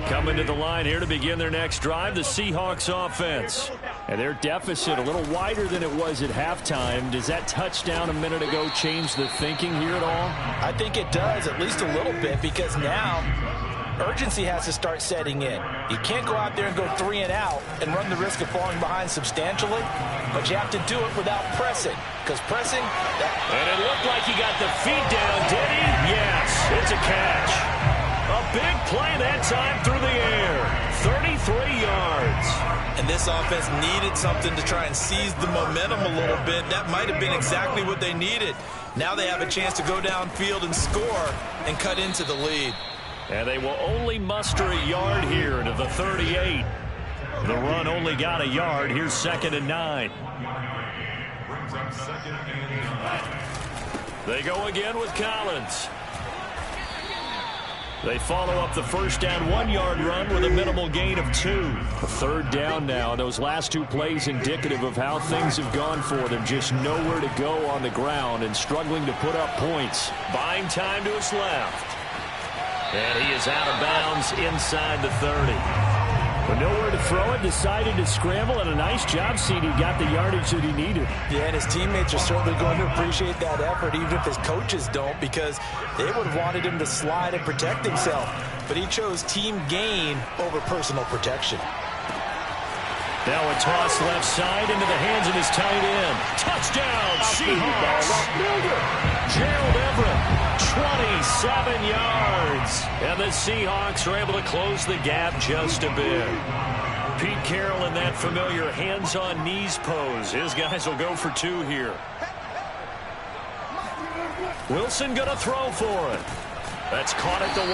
Coming to the line here to begin their next drive, the Seahawks offense. And their deficit a little wider than it was at halftime. Does that touchdown a minute ago change the thinking here at all? I think it does, at least a little bit, because now urgency has to start setting in. You can't go out there and go 3 and out and run the risk of falling behind substantially, but you have to do it without pressing, because pressing... And it looked like he got the feet down, did he? Yes, it's a catch. A big play that time through the air. 33 yards. And this offense needed something to try and seize the momentum a little bit. That might have been exactly what they needed. Now they have a chance to go downfield and score and cut into the lead. And they will only muster a yard here to the 38. The run only got a yard. Here's 2nd and 9. Brings up 2nd and 9. They go again with Collins. They follow up the first down 1-yard run with a minimal gain of 2. A 3rd down now. Those last 2 plays indicative of how things have gone for them. Just nowhere to go on the ground and struggling to put up points. Buying time to his left. And he is out of bounds inside the 30. But nowhere to throw it, decided to scramble, and a nice job, CD. Got the yardage that he needed. Yeah, and his teammates are certainly going to appreciate that effort, even if his coaches don't, because they would have wanted him to slide and protect himself. But he chose team gain over personal protection. Now a toss left side into the hands of his tight end. Touchdown, Seahawks. Gerald Everett, 27 yards. And the Seahawks are able to close the gap just a bit. Pete Carroll in that familiar hands-on knees pose. His guys will go for 2 here. Wilson going to throw for it. That's caught at the 1.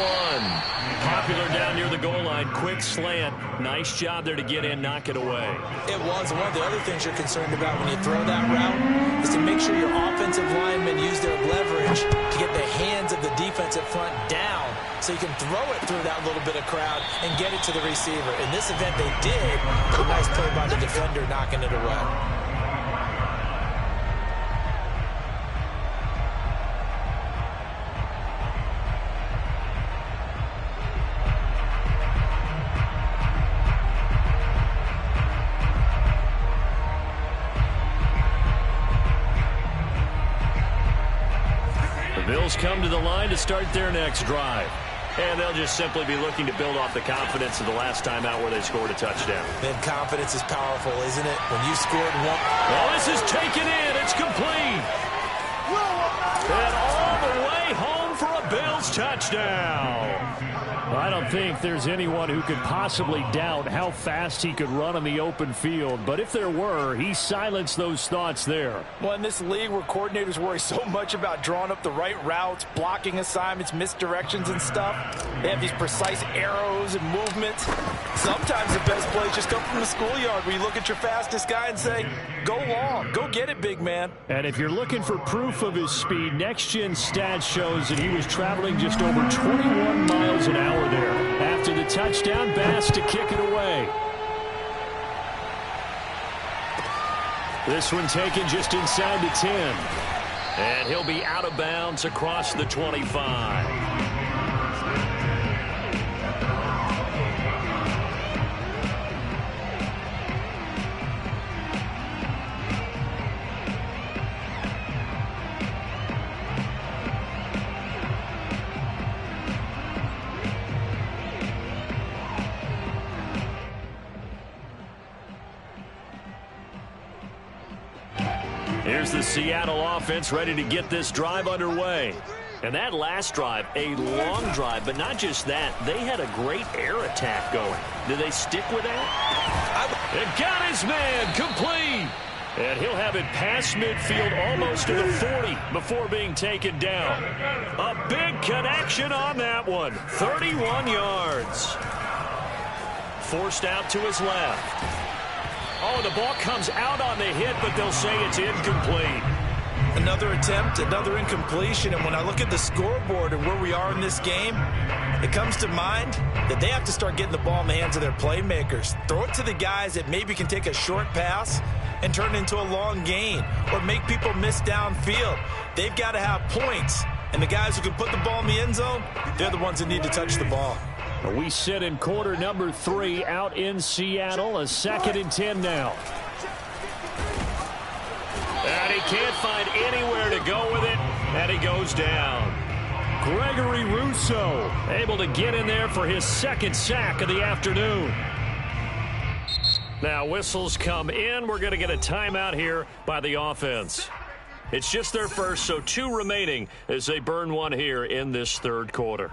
Popular down near the goal line. Quick slant. Nice job there to get in, knock it away. It was. One of the other things you're concerned about when you throw that route is to make sure your offensive linemen use their leverage to get the hands of the defensive front down so you can throw it through that little bit of crowd and get it to the receiver. In this event, they did. A nice play by the defender knocking it away. Bills come to the line to start their next drive. And they'll just simply be looking to build off the confidence of the last time out where they scored a touchdown. Then confidence is powerful, isn't it? When you scored one. Oh, this is taken in. It's complete. And all the way home for a Bills touchdown. I don't think there's anyone who could possibly doubt how fast he could run on the open field. But if there were, he silenced those thoughts there. Well, in this league where coordinators worry so much about drawing up the right routes, blocking assignments, misdirections and stuff, they have these precise arrows and movements. Sometimes the best plays just come from the schoolyard where you look at your fastest guy and say, go long, go get it, big man. And if you're looking for proof of his speed, Next Gen Stats shows that he was traveling just over 21 miles an hour there. After the touchdown, Bass to kick it away. This one taken just inside the 10. And he'll be out of bounds across the 25. Here's the Seattle offense ready to get this drive underway. And that last drive, a long drive, but not just that. They had a great air attack going. Did they stick with that? And got his man complete. And he'll have it past midfield almost to the 40 before being taken down. A big connection on that one. 31 yards. Forced out to his left. Oh, the ball comes out on the hit, but they'll say it's incomplete. Another attempt, another incompletion, and when I look at the scoreboard and where we are in this game, it comes to mind that they have to start getting the ball in the hands of their playmakers. Throw it to the guys that maybe can take a short pass and turn it into a long gain or make people miss downfield. They've got to have points, and the guys who can put the ball in the end zone, they're the ones that need to touch the ball. We sit in quarter number 3 out in Seattle. A 2nd and 10 now. And he can't find anywhere to go with it, and he goes down. Gregory Rousseau able to get in there for his 2nd sack of the afternoon. Now whistles come in. We're going to get a timeout here by the offense. It's just their first, so 2 remaining as they burn one here in this 3rd quarter.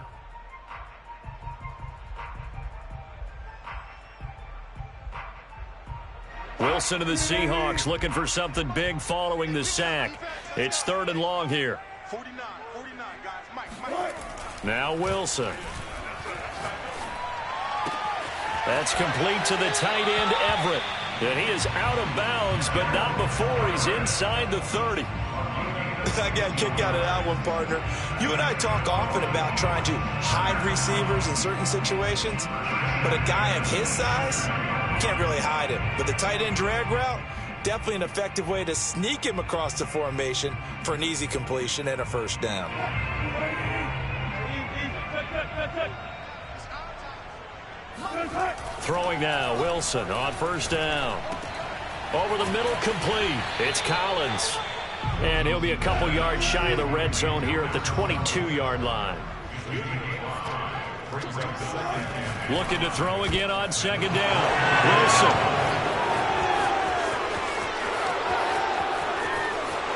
Wilson of the Seahawks looking for something big following the sack. It's 3rd and long here. 49, guys. Mike. Now Wilson. That's complete to the tight end, Everett. And he is out of bounds, but not before he's inside the 30. I got a kick out of that one, partner. You and I talk often about trying to hide receivers in certain situations, but a guy of his size, can't really hide him. But the tight end drag route, definitely an effective way to sneak him across the formation for an easy completion and a 1st down. Throwing now, Wilson on 1st down. Over the middle, complete. It's Collins. And he'll be a couple yards shy of the red zone here at the 22-yard line. Looking to throw again on 2nd down. Wilson.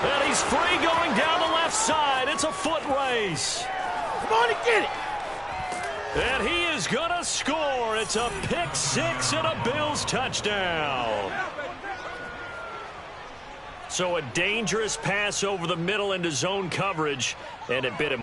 And he's free going down the left side. It's a foot race. Come on and get it. And he is going to score. It's a pick 6 and a Bills touchdown. So a dangerous pass over the middle into zone coverage, and it bit him.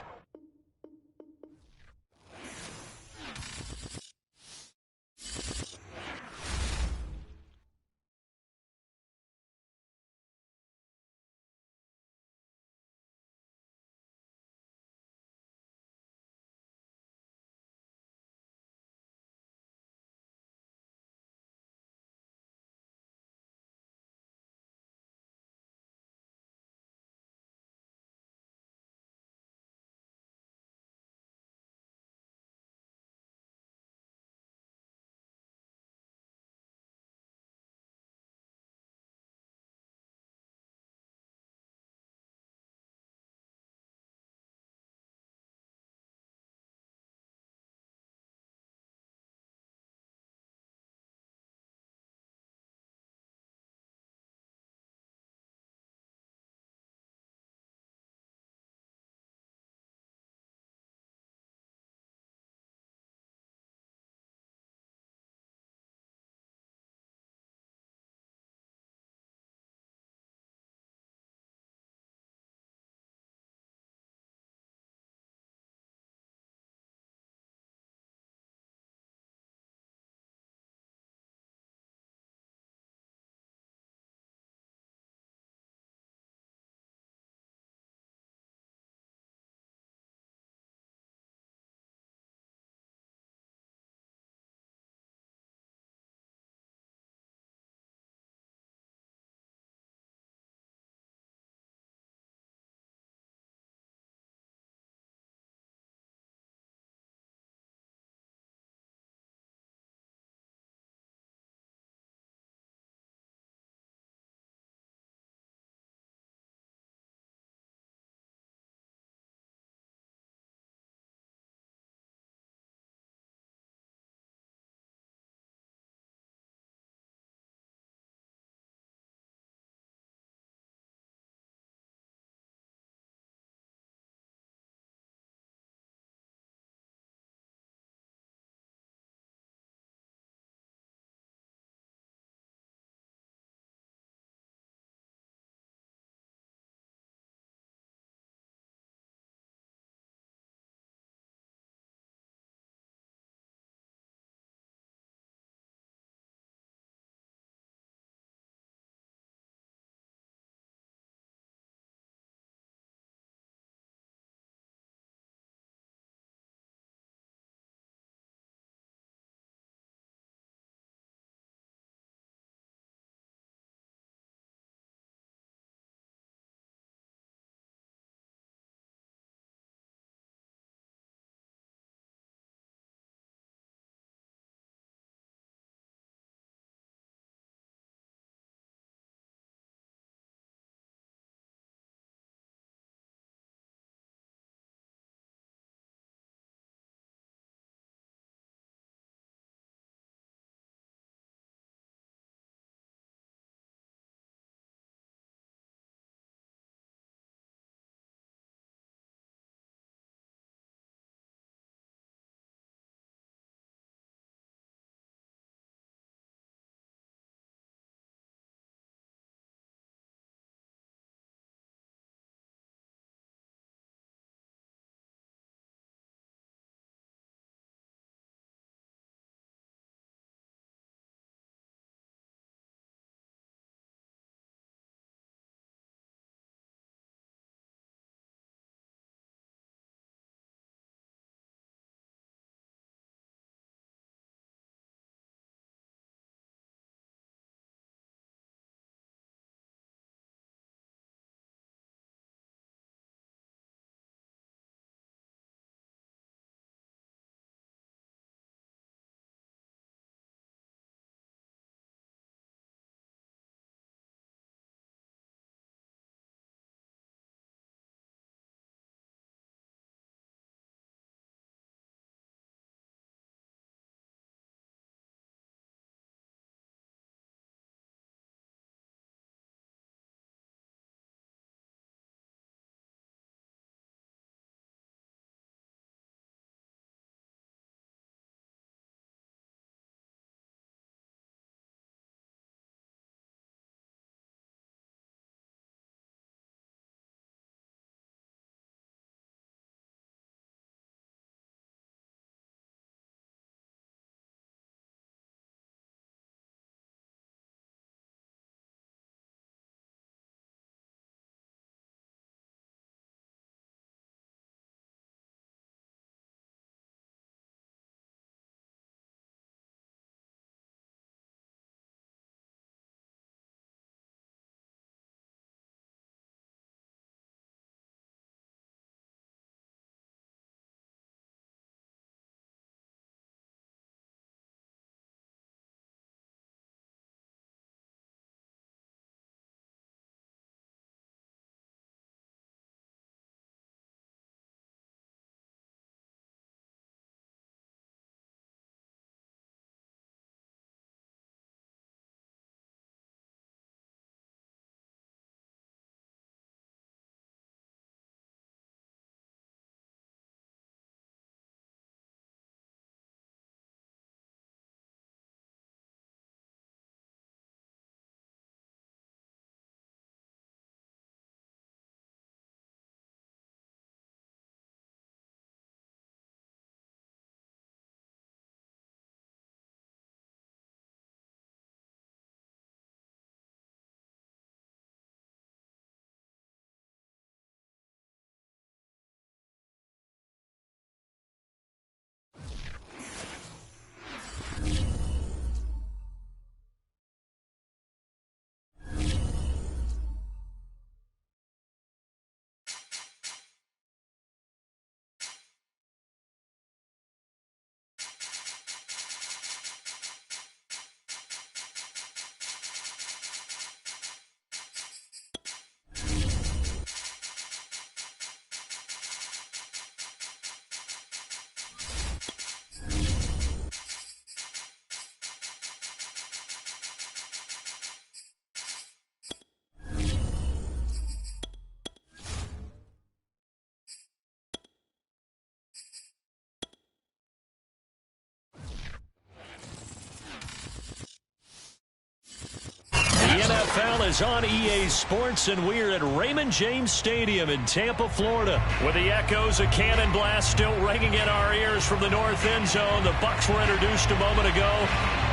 is on EA Sports, and we're at Raymond James Stadium in Tampa, Florida, with the echoes of cannon blast still ringing in our ears from the north end zone. The Bucs were introduced a moment ago,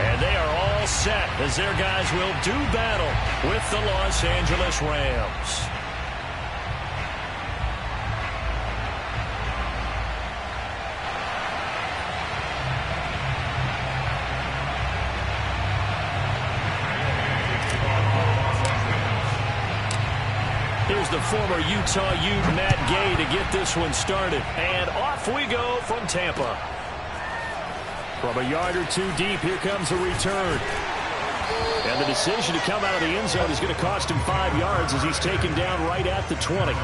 and they are all set as their guys will do battle with the Los Angeles Rams. Here's the former Utah Ute, Matt Gay, to get this one started. And off we go from Tampa. From a yard or two deep, here comes a return. And the decision to come out of the end zone is going to cost him 5 yards as he's taken down right at the 20.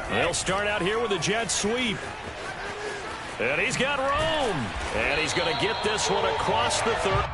They'll start out here with a jet sweep. And he's got room. And he's going to get this one across the 30.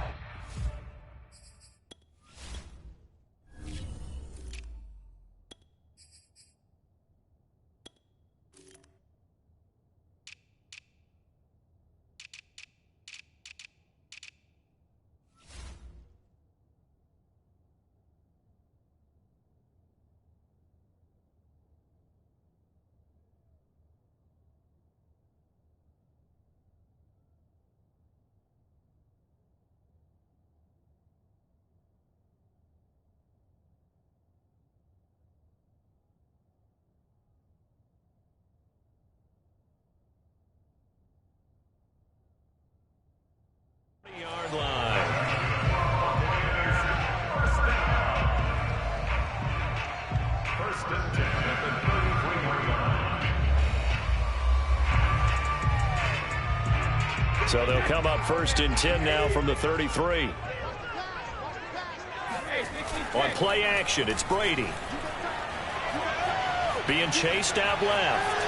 Yard line. First and 10 at the 33-yard line. So they'll come up first and 10 now from the 33. On play action, it's Brady. Being chased out left.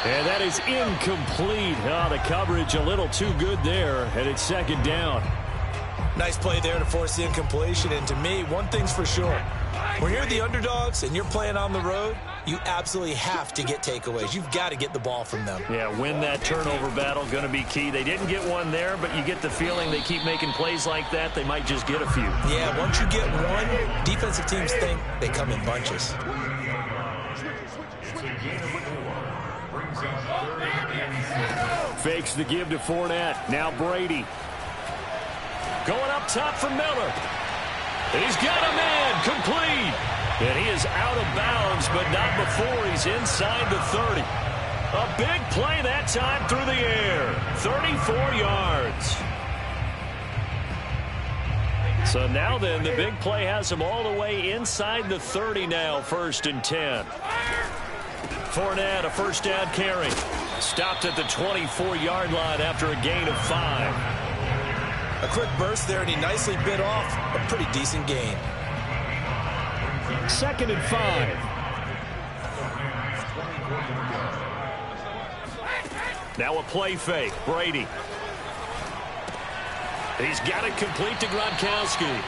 And that is incomplete. Oh, the coverage a little too good there, and it's second down. Nice play there to force the incompletion. And to me, one thing's for sure. When you're the underdogs and you're playing on the road, you absolutely have to get takeaways. You've got to get the ball from them. Yeah, win that turnover battle, going to be key. They didn't get one there, but you get the feeling they keep making plays like that, they might just get a few. Yeah, once you get one, defensive teams think they come in bunches. Fakes the give to Fournette. Now Brady. Going up top for Miller. And he's got a man complete. And he is out of bounds, but not before he's inside the 30. A big play that time through the air. 34 yards. So now then, the big play has him all the way inside the 30 now, first and 10. Fournette, a first down carry. Stopped at the 24-yard line after a gain of 5. A quick burst there, and he nicely bit off a pretty decent gain. Second and 5. Now a play fake. Brady. He's got it complete to Gronkowski.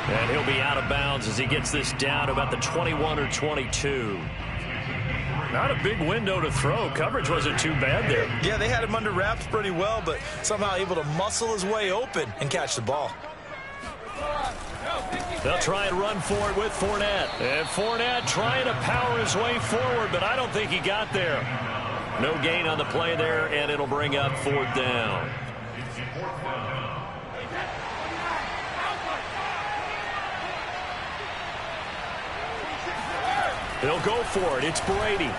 And he'll be out of bounds as he gets this down about the 21 or 22. Not a big window to throw. Coverage wasn't too bad there. Yeah, they had him under wraps pretty well, but somehow able to muscle his way open and catch the ball. They'll try and run for it with Fournette. And Fournette trying to power his way forward, but I don't think he got there. No gain on the play there, and it'll bring up fourth down. They'll go for it. It's Brady.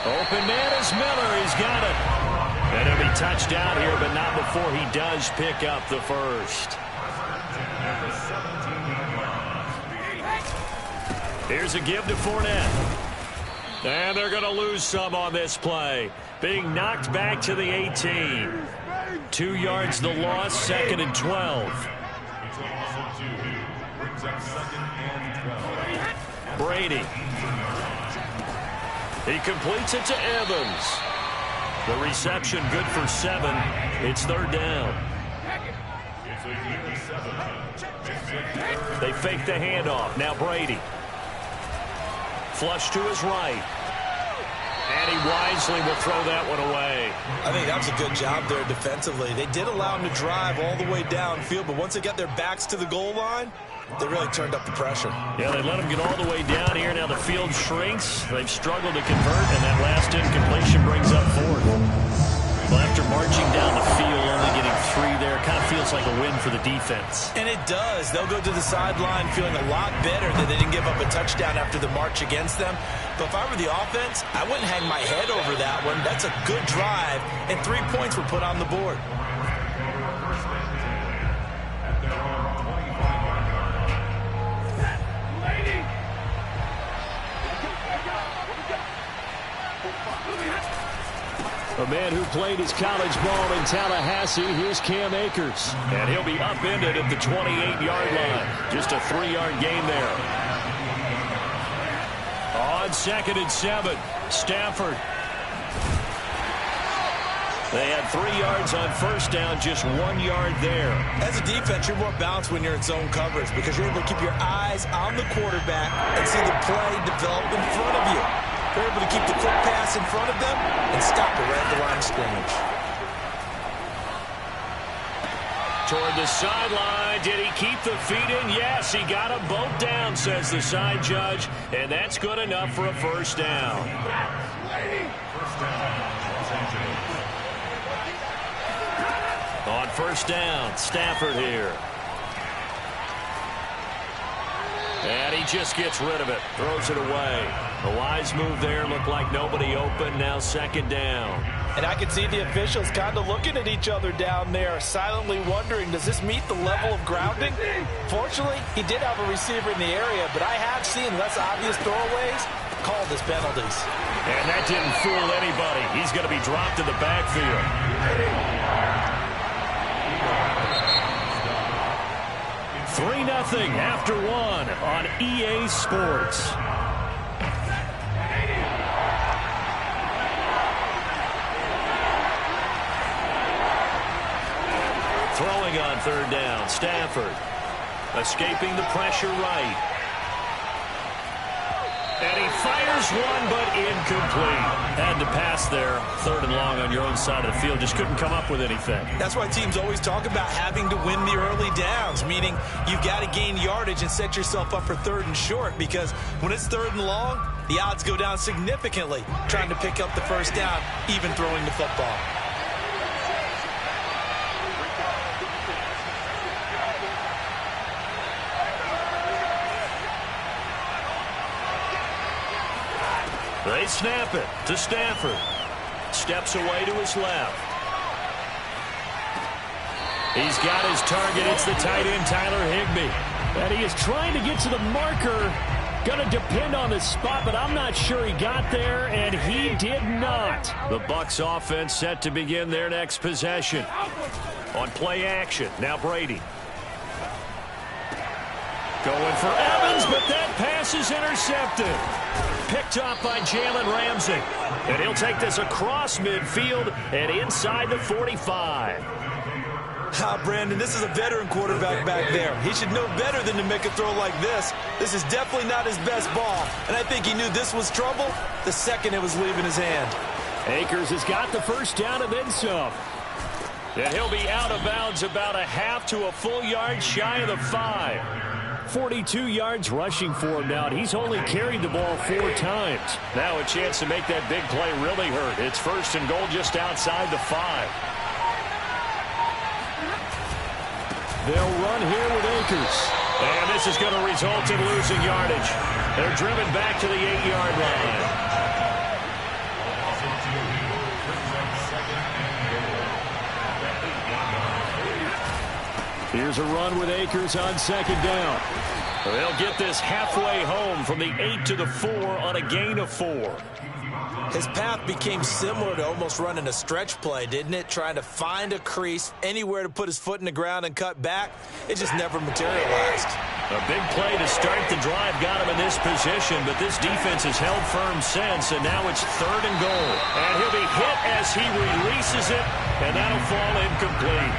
Open man is Miller. He's got it. And he'll be touchdown here, but not before he does pick up the first. Here's a give to Fournette. And they're going to lose some on this play. Being knocked back to the 18. 2 yards the loss, second and 12. Brady. He completes it to Evans. The reception good for 7. It's 3rd down. They fake the handoff. Now Brady. Flush to his right. And he wisely will throw that one away. I think that was a good job there defensively. They did allow him to drive all the way downfield, but once they got their backs to the goal line, they really turned up the pressure. Yeah, they let him get all the way down here. Now the field shrinks. They've struggled to convert, and that last incompletion brings up 4th. Well, after marching down the field, only getting 3 there, kind of feels like a win for the defense. And it does. They'll go to the sideline feeling a lot better that they didn't give up a touchdown after the march against them. But if I were the offense, I wouldn't hang my head over that one. That's a good drive, and 3 points were put on the board. A man who played his college ball in Tallahassee, here's Cam Akers. And he'll be upended at the 28-yard line. Just a 3-yard gain there. On 2nd and 7, Stafford. They had 3 yards on 1st down, just 1 yard there. As a defense, you're more balanced when you're in zone coverage because you're able to keep your eyes on the quarterback and see the play develop in front of you. They're able to keep the quick pass in front of them and stop it right at the line of scrimmage. Toward the sideline. Did he keep the feet in? Yes, he got them both down, says the side judge. And that's good enough for a 1st down. On 1st down, Stafford here. And he just gets rid of it. Throws it away. A wise move there. Looked like nobody open. Now 2nd down. And I could see the officials kind of looking at each other down there, silently wondering, does this meet the level of grounding? Fortunately, he did have a receiver in the area, but I have seen less obvious throwaways called as penalties. And that didn't fool anybody. He's going to be dropped in the backfield. 3-0 after 1 on EA Sports. Throwing on 3rd down, Stafford. Escaping the pressure right. And he fires one, but incomplete. Had to pass there. 3rd and long on your own side of the field. Just couldn't come up with anything. That's why teams always talk about having to win the early downs, meaning you've got to gain yardage and set yourself up for 3rd and short, because when it's 3rd and long, the odds go down significantly trying to pick up the 1st down, even throwing the football. They snap it to Stafford. Steps away to his left. He's got his target. It's the tight end, Tyler Higbee. And he is trying to get to the marker. Going to depend on the spot, but I'm not sure he got there, and he did not. The Bucs offense set to begin their next possession. On play action, now Brady. Going for Evans, but that pass is intercepted. Picked off by Jalen Ramsey. And he'll take this across midfield and inside the 45. Brandon, this is a veteran quarterback back there. He should know better than to make a throw like this. This is definitely not his best ball. And I think he knew this was trouble the second it was leaving his hand. Akers has got the 1st down and then some. And he'll be out of bounds about a half to a full yard shy of the 5. 42 yards rushing for him now. He's only carried the ball 4 times. Now a chance to make that big play really hurt. It's 1st and goal just outside the 5. They'll run here with Akers. And this is going to result in losing yardage. They're driven back to the 8-yard line. Here's a run with Akers on 2nd down. They'll get this halfway home from the 8 to the 4 on a gain of 4. His path became similar to almost running a stretch play, didn't it? Trying to find a crease, anywhere to put his foot in the ground and cut back. It just never materialized. A big play to start the drive got him in this position, but this defense has held firm since, and now it's 3rd and goal. And he'll be hit as he releases it, and that'll fall incomplete.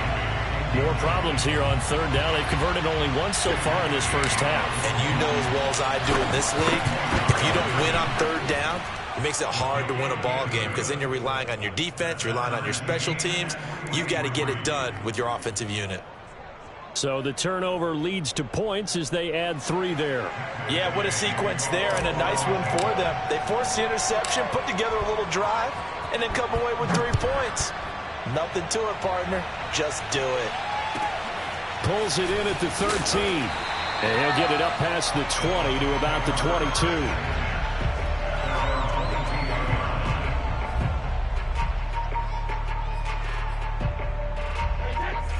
More problems here on 3rd down. They've converted only once so far in this first half. And you know as well as I do in this league, if you don't win on 3rd down, it makes it hard to win a ball game because then you're relying on your defense, you're relying on your special teams. You've got to get it done with your offensive unit. So the turnover leads to points as they add 3 there. Yeah, what a sequence there, and a nice one for them. They forced the interception, put together a little drive, and then come away with 3 points. Nothing to it, partner. Just do it. Pulls it in at the 13. And he'll get it up past the 20 to about the 22.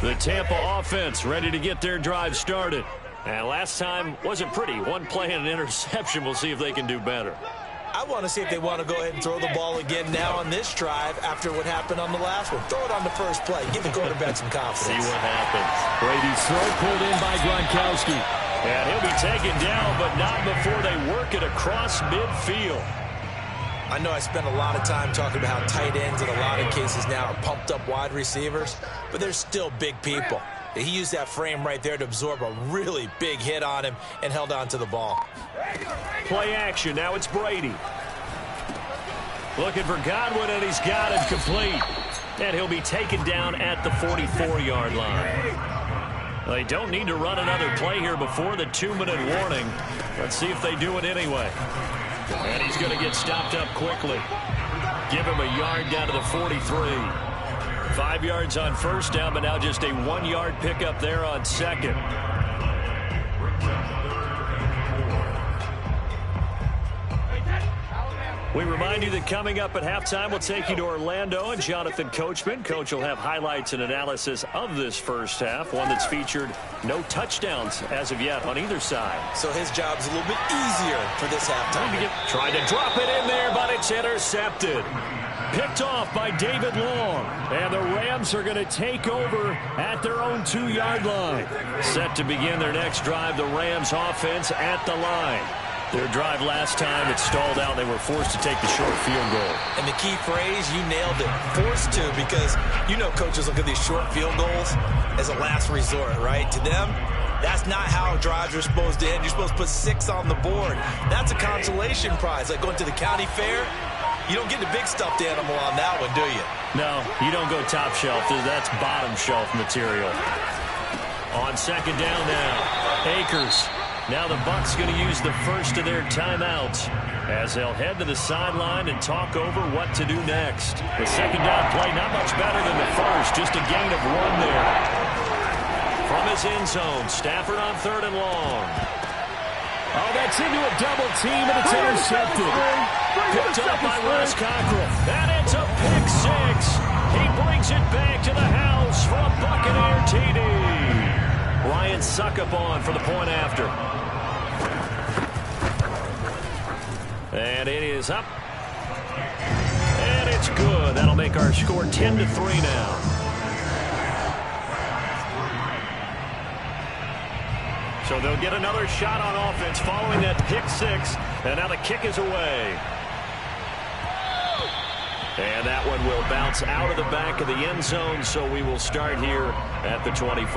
The Tampa offense ready to get their drive started. And last time wasn't pretty. One play and an interception. We'll see if they can do better. I want to see if they want to go ahead and throw the ball again now on this drive after what happened on the last one. Throw it on the first play. Give the quarterback some confidence. See what happens. Brady's throw pulled in by Gronkowski. And he'll be taken down, but not before they work it across midfield. I know I spent a lot of time talking about how tight ends in a lot of cases now are pumped up wide receivers, but they're still big people. He used that frame right there to absorb a really big hit on him and held on to the ball. Play action. Now it's Brady. Looking for Godwin, and he's got it complete. And he'll be taken down at the 44-yard line. They don't need to run another play here before the 2-minute warning. Let's see if they do it anyway. And he's going to get stopped up quickly. Give him a yard down to the 43. 5 yards on first down, but now just a 1-yard pickup there on 2nd. We remind you that coming up at halftime, we'll take you to Orlando and Jonathan Coachman. Coach will have highlights and analysis of this first half, one that's featured no touchdowns as of yet on either side. So his job's a little bit easier for this halftime. Trying to drop it in there, but it's intercepted. Picked off by David Long. And the Rams are going to take over at their own 2-yard line. Set to begin their next drive, the Rams offense at the line. Their drive last time, it stalled out. They were forced to take the short field goal. And the key phrase, you nailed it, forced to, because you know coaches look at these short field goals as a last resort, right? To them, that's not how drives are supposed to end. You're supposed to put 6 on the board. That's a consolation prize, like going to the county fair. You don't get the big stuffed animal on that one, do you? No, you don't go top shelf. That's bottom shelf material. On 2nd down now, Akers. Now the Bucs going to use the first of their timeouts as they'll head to the sideline and talk over what to do next. The 2nd down play not much better than the first, just a gain of 1 there. From his end zone, Stafford on 3rd and long. Oh, that's into a double team, and it's intercepted. Picked up by Ross Cockrell. And it's a pick 6. He brings it back to the house for a Buccaneer TD. Ryan Succop for the point after. And it is up. And it's good. That'll make our score 10-3 now. So they'll get another shot on offense following that pick 6. And now the kick is away. And that one will bounce out of the back of the end zone, so we will start here at the 25.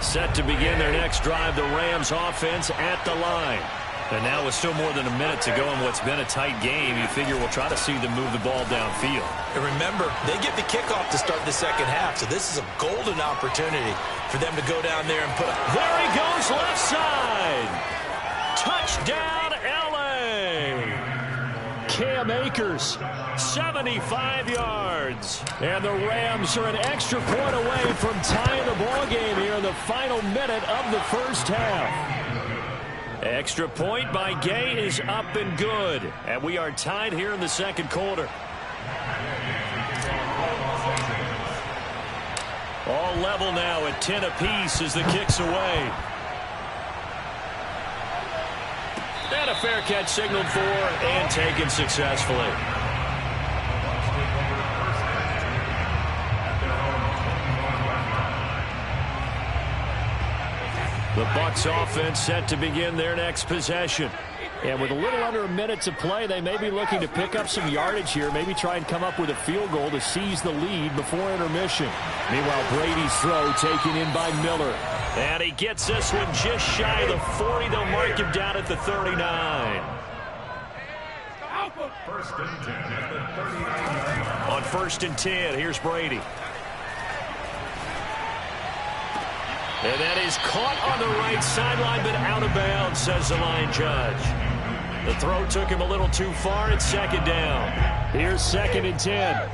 Set to begin their next drive, the Rams offense at the line. And now with still more than a minute to go in what's been a tight game, you figure we'll try to see them move the ball downfield. And remember, they get the kickoff to start the second half, so this is a golden opportunity for them to go down there and put up. There he goes, left side. Touchdown, L.A. Cam Akers, 75 yards. And the Rams are an extra point away from tying the ball game here in the final minute of the first half. Extra point by Gay is up and good. And we are tied here in the second quarter. All level now at 10 apiece as the kick's away. And a fair catch signaled for and taken successfully. The Bucs offense set to begin their next possession. And with a little under a minute to play, they may be looking to pick up some yardage here, maybe try and come up with a field goal to seize the lead before intermission. Meanwhile, Brady's throw taken in by Miller. And he gets this one just shy of the 40. They'll mark him down at the 39. First and 10 at the 39. On 1st and 10, here's Brady. And that is caught on the right sideline, but out of bounds, says the line judge. The throw took him a little too far. It's 2nd down. Here's 2nd and 10.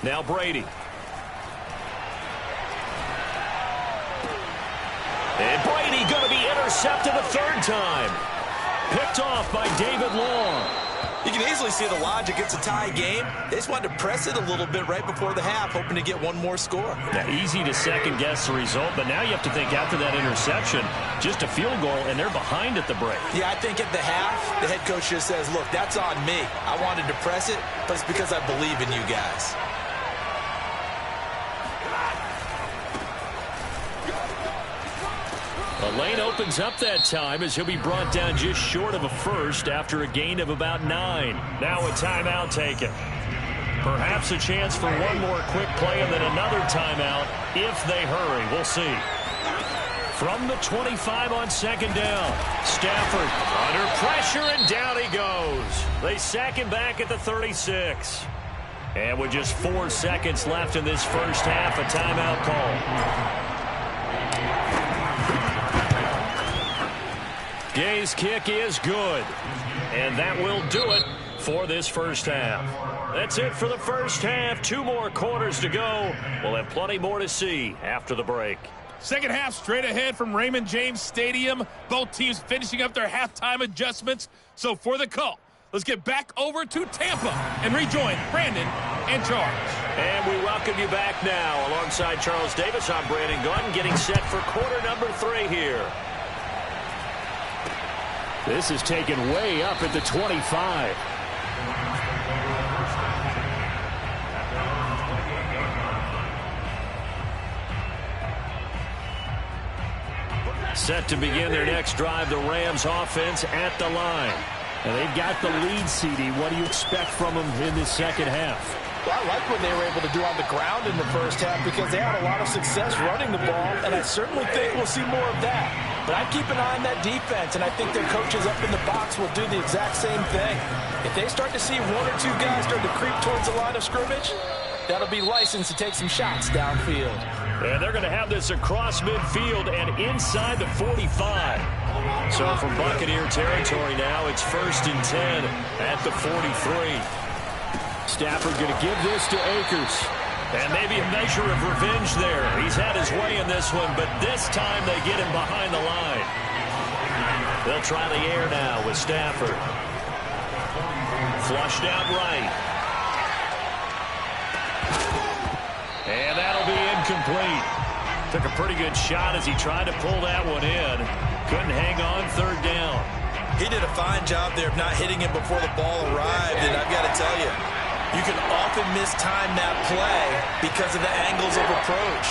Now Brady. And Brady going to be intercepted a 3rd time. Picked off by David Long. You can easily see the logic. It's a tie game. They just wanted to press it a little bit right before the half, hoping to get one more score. Now, easy to second-guess the result, but now you have to think after that interception, just a field goal, and they're behind at the break. Yeah, I think at the half, the head coach just says, look, that's on me. I wanted to press it, but it's because I believe in you guys. The lane opens up that time as he'll be brought down just short of a first after a gain of about 9. Now a timeout taken. Perhaps a chance for one more quick play and then another timeout if they hurry. We'll see. From the 25 on 2nd down. Stafford under pressure, and down he goes. They sack him back at the 36. And with just 4 seconds left in this first half, a timeout call. Gay's kick is good. And that will do it for this first half. That's it for the first half. 2 more quarters to go. We'll have plenty more to see after the break. Second half straight ahead from Raymond James Stadium. Both teams finishing up their halftime adjustments. So for the call, let's get back over to Tampa and rejoin Brandon and Charles. And we welcome you back now. Alongside Charles Davis, I'm Brandon Gunn, getting set for quarter number 3 here. This is taken way up at the 25. Set to begin their next drive, the Rams offense at the line. And they've got the lead, CD. What do you expect from them in this second half? Well, I like what they were able to do on the ground in the first half because they had a lot of success running the ball, and I certainly think we'll see more of that. But I keep an eye on that defense, and I think their coaches up in the box will do the exact same thing. If they start to see 1 or 2 guys start to creep towards the line of scrimmage, that'll be licensed to take some shots downfield. And they're going to have this across midfield and inside the 45. So from Buccaneer territory now, it's 1st and 10 at the 43. Stafford going to give this to Akers. And maybe a measure of revenge there. He's had his way in this one, but this time they get him behind the line. They'll try the air now with Stafford. Flushed out right. And that'll be incomplete. Took a pretty good shot as he tried to pull that one in. Couldn't hang on 3rd down. He did a fine job there of not hitting him before the ball arrived, and I've got to tell you, you can often mistime that play because of the angles of approach.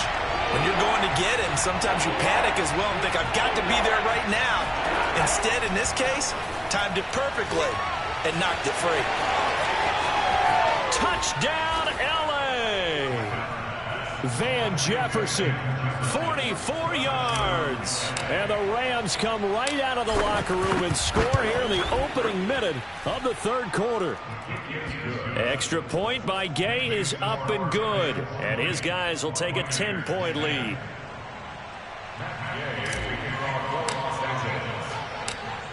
When you're going to get him, sometimes you panic as well and think, I've got to be there right now. Instead, in this case, timed it perfectly and knocked it free. Touchdown, L.A. Van Jefferson, 44 yards. And the Rams come right out of the locker room and score here in the opening minute of the 3rd quarter. Extra point by Gay is up and good. And his guys will take a 10-point lead.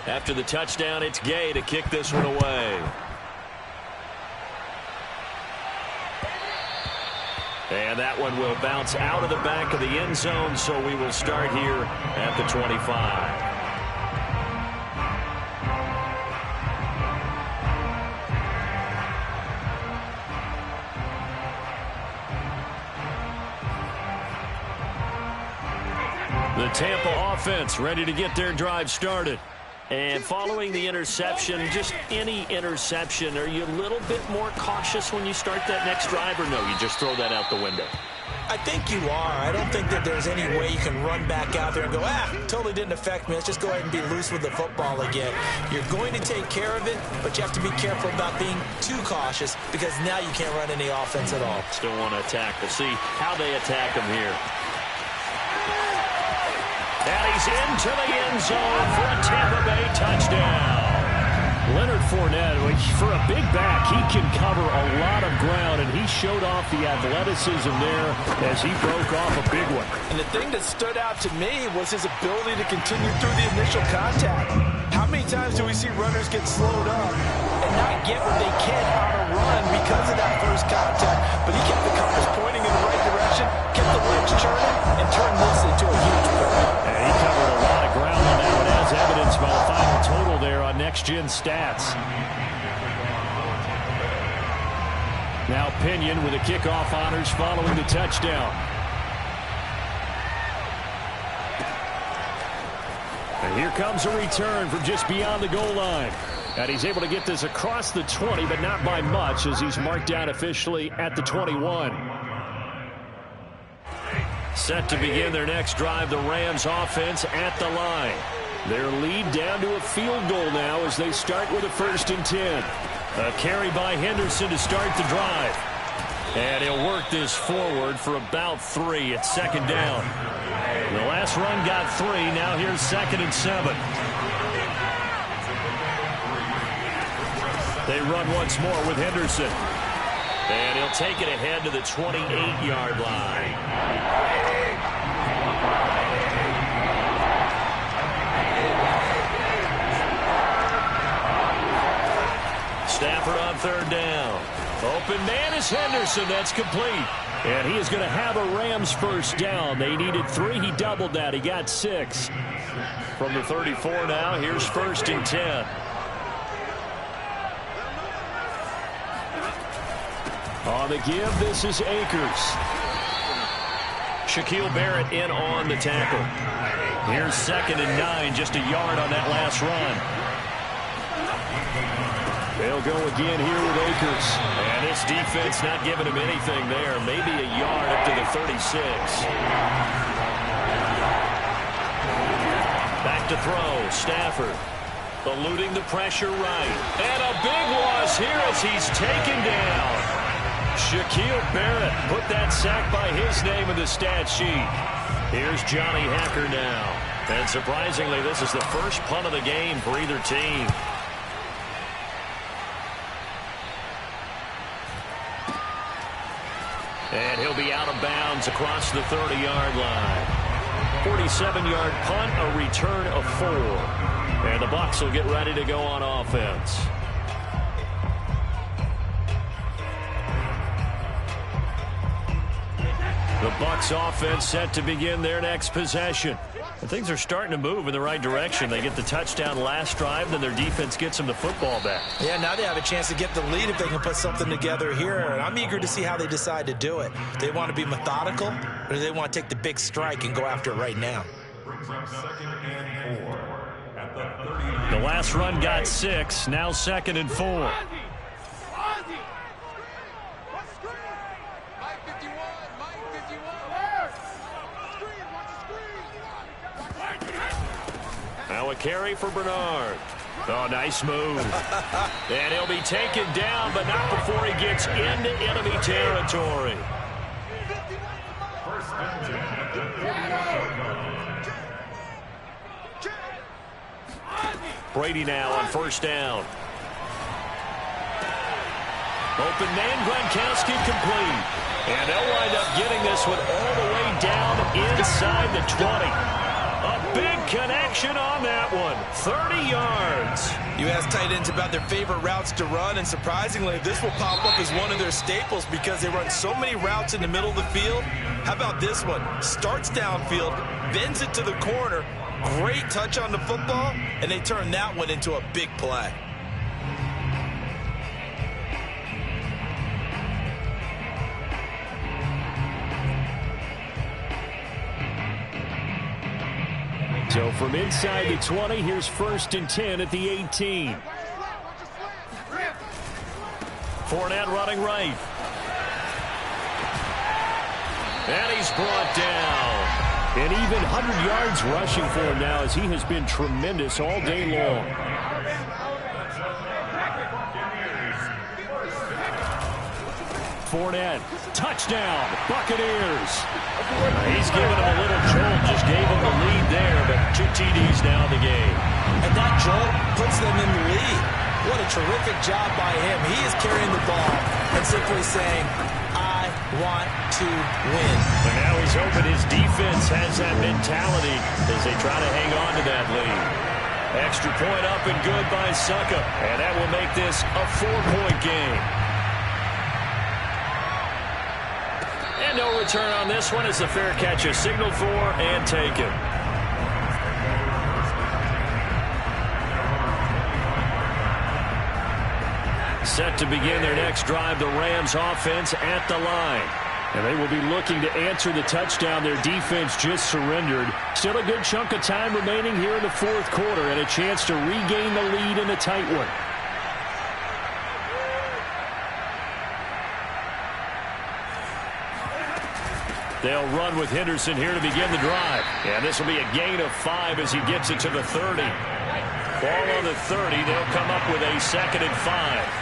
After the touchdown, it's Gay to kick this one away. And that one will bounce out of the back of the end zone, so we will start here at the 25. The Tampa offense ready to get their drive started. And following the interception, just any interception, are you a little bit more cautious when you start that next drive, or no, you just throw that out the window? I think you are. I don't think that there's any way you can run back out there and go, totally didn't affect me. Let's just go ahead and be loose with the football again. You're going to take care of it, but you have to be careful about being too cautious because now you can't run any offense at all. Still want to attack. We'll see how they attack him here. And he's into the end zone for a Tampa Bay touchdown. Leonard Fournette, for a big back, he can cover a lot of ground, and he showed off the athleticism there as he broke off a big one. And the thing that stood out to me was his ability to continue through the initial contact. How many times do we see runners get slowed up and not get what they can on a run because of that first contact? But he kept the compass pointing in the right direction, kept the legs churning, and turned this into a huge play. And he covered a lot of ground on that one, as evidenced by the final total there on Next Gen Stats. Now Pinion with the kickoff honors following the touchdown. And here comes a return from just beyond the goal line. And he's able to get this across the 20, but not by much, as he's marked down officially at the 21. Set to begin their next drive, the Rams offense at the line. Their lead down to a field goal now as they start with a 1st and 10. A carry by Henderson to start the drive. And he'll work this forward for about 3 at 2nd down. The last run got 3. Now here's 2nd and 7. They run once more with Henderson. And he'll take it ahead to the 28-yard line. Stafford on 3rd down. Open man is Henderson. That's complete. And he is going to have a Rams 1st down. They needed 3. He doubled that. He got 6. From the 34 now, here's 1st and 10. On the give, this is Akers. Shaquille Barrett in on the tackle. Here's 2nd and 9, just a yard on that last run. They'll go again here with Akers. And this defense not giving him anything there. Maybe a yard up to the 36. Back to throw. Stafford eluding the pressure right. And a big loss here as he's taken down. Shaquille Barrett put that sack by his name in the stat sheet. Here's Johnny Hacker now. And surprisingly, this is the first punt of the game for either team. And he'll be out of bounds across the 30-yard line. 47-yard punt, a return of 4. And the Bucs will get ready to go on offense. The Bucs offense set to begin their next possession. And things are starting to move in the right direction. They get the touchdown last drive, then their defense gets them the football back. Yeah, now they have a chance to get the lead if they can put something together here. And I'm eager to see how they decide to do it. Do they want to be methodical, or do they want to take the big strike and go after it right now? Brings up 2nd and 4 at the 30. The last run got 6, now 2nd and 4. Now a carry for Bernard. Oh, nice move. And he'll be taken down, but not before he gets into enemy territory. Brady now on 1st down. Open man, Gronkowski complete. And they'll wind up getting this one all the way down inside the 20. A big connection on that one. 30 yards. You ask tight ends about their favorite routes to run, and surprisingly, this will pop up as one of their staples because they run so many routes in the middle of the field. How about this one? Starts downfield, bends it to the corner, great touch on the football, and they turn that one into a big play. So from inside the 20, here's 1st and 10 at the 18. Fournette running right. And he's brought down. And even 100 yards rushing for him now as he has been tremendous all day long. Fournette, touchdown, Buccaneers. He's giving him a little jolt, just gave him the lead there, but 2 TDs now in the game. And that jolt puts them in the lead. What a terrific job by him. He is carrying the ball and simply saying, I want to win. And now he's hoping his defense has that mentality as they try to hang on to that lead. Extra point up and good by Suckup. And that will make this a 4-point game. And no return on this one as the fair catch is signaled for and taken. Set to begin their next drive, the Rams offense at the line. And they will be looking to answer the touchdown their defense just surrendered. Still a good chunk of time remaining here in the fourth quarter and a chance to regain the lead in a tight one. They'll run with Henderson here to begin the drive. And this will be a gain of 5 as he gets it to the 30. Ball on the 30. They'll come up with a 2nd and 5.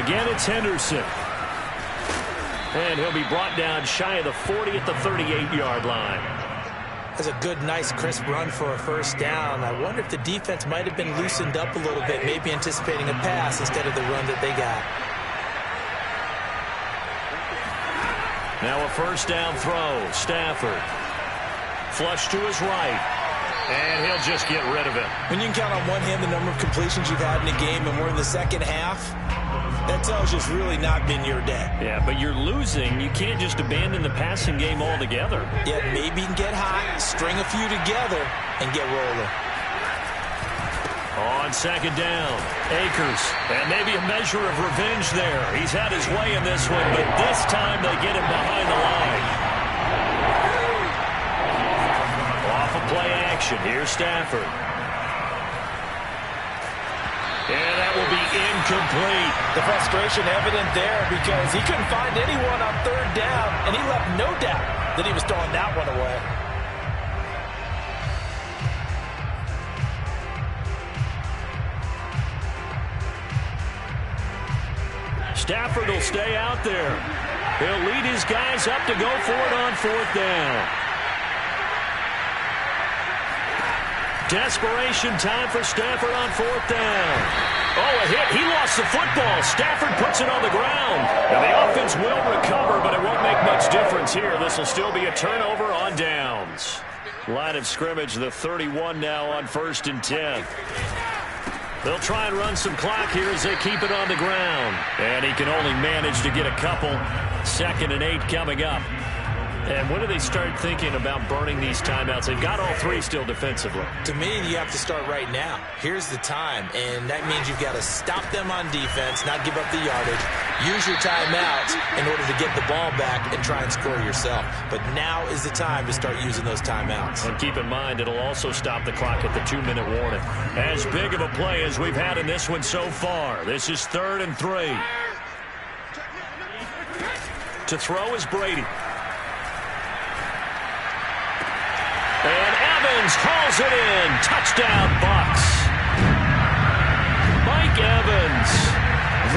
Again, it's Henderson. And he'll be brought down shy of the 40 at the 38-yard line. That's a good, nice, crisp run for a first down. I wonder if the defense might have been loosened up a little bit, maybe anticipating a pass instead of the run that they got. Now a first down throw. Stafford. Flush to his right. And he'll just get rid of it. When you can count on one hand the number of completions you've had in a game and we're in the second half, that tells you it's really not been your day. Yeah, but you're losing. You can't just abandon the passing game altogether. Yeah, maybe you can get hot, string a few together, and get rolling. On 2nd down, Akers. And maybe a measure of revenge there. He's had his way in this one, but this time they get him behind the line. Off of play action. Here's Stafford. And that will be incomplete. The frustration evident there because he couldn't find anyone on 3rd down, and he left no doubt that he was throwing that one away. Stafford will stay out there. He'll lead his guys up to go for it on 4th down. Desperation time for Stafford on 4th down. Oh, a hit. He lost the football. Stafford puts it on the ground. Now the offense will recover, but it won't make much difference here. This will still be a turnover on downs. Line of scrimmage, the 31 now on 1st and 10. They'll try and run some clock here as they keep it on the ground. And he can only manage to get a couple. 2nd and 8 coming up. And when do they start thinking about burning these timeouts? They've got all 3 still defensively. To me, you have to start right now. Here's the time, and that means you've got to stop them on defense, not give up the yardage, use your timeouts in order to get the ball back and try and score yourself. But now is the time to start using those timeouts. And keep in mind, it'll also stop the clock at the 2-minute warning. As big of a play as we've had in this one so far. This is 3rd and 3. To throw is Brady. And Evans hauls it in. Touchdown, Bucs. Mike Evans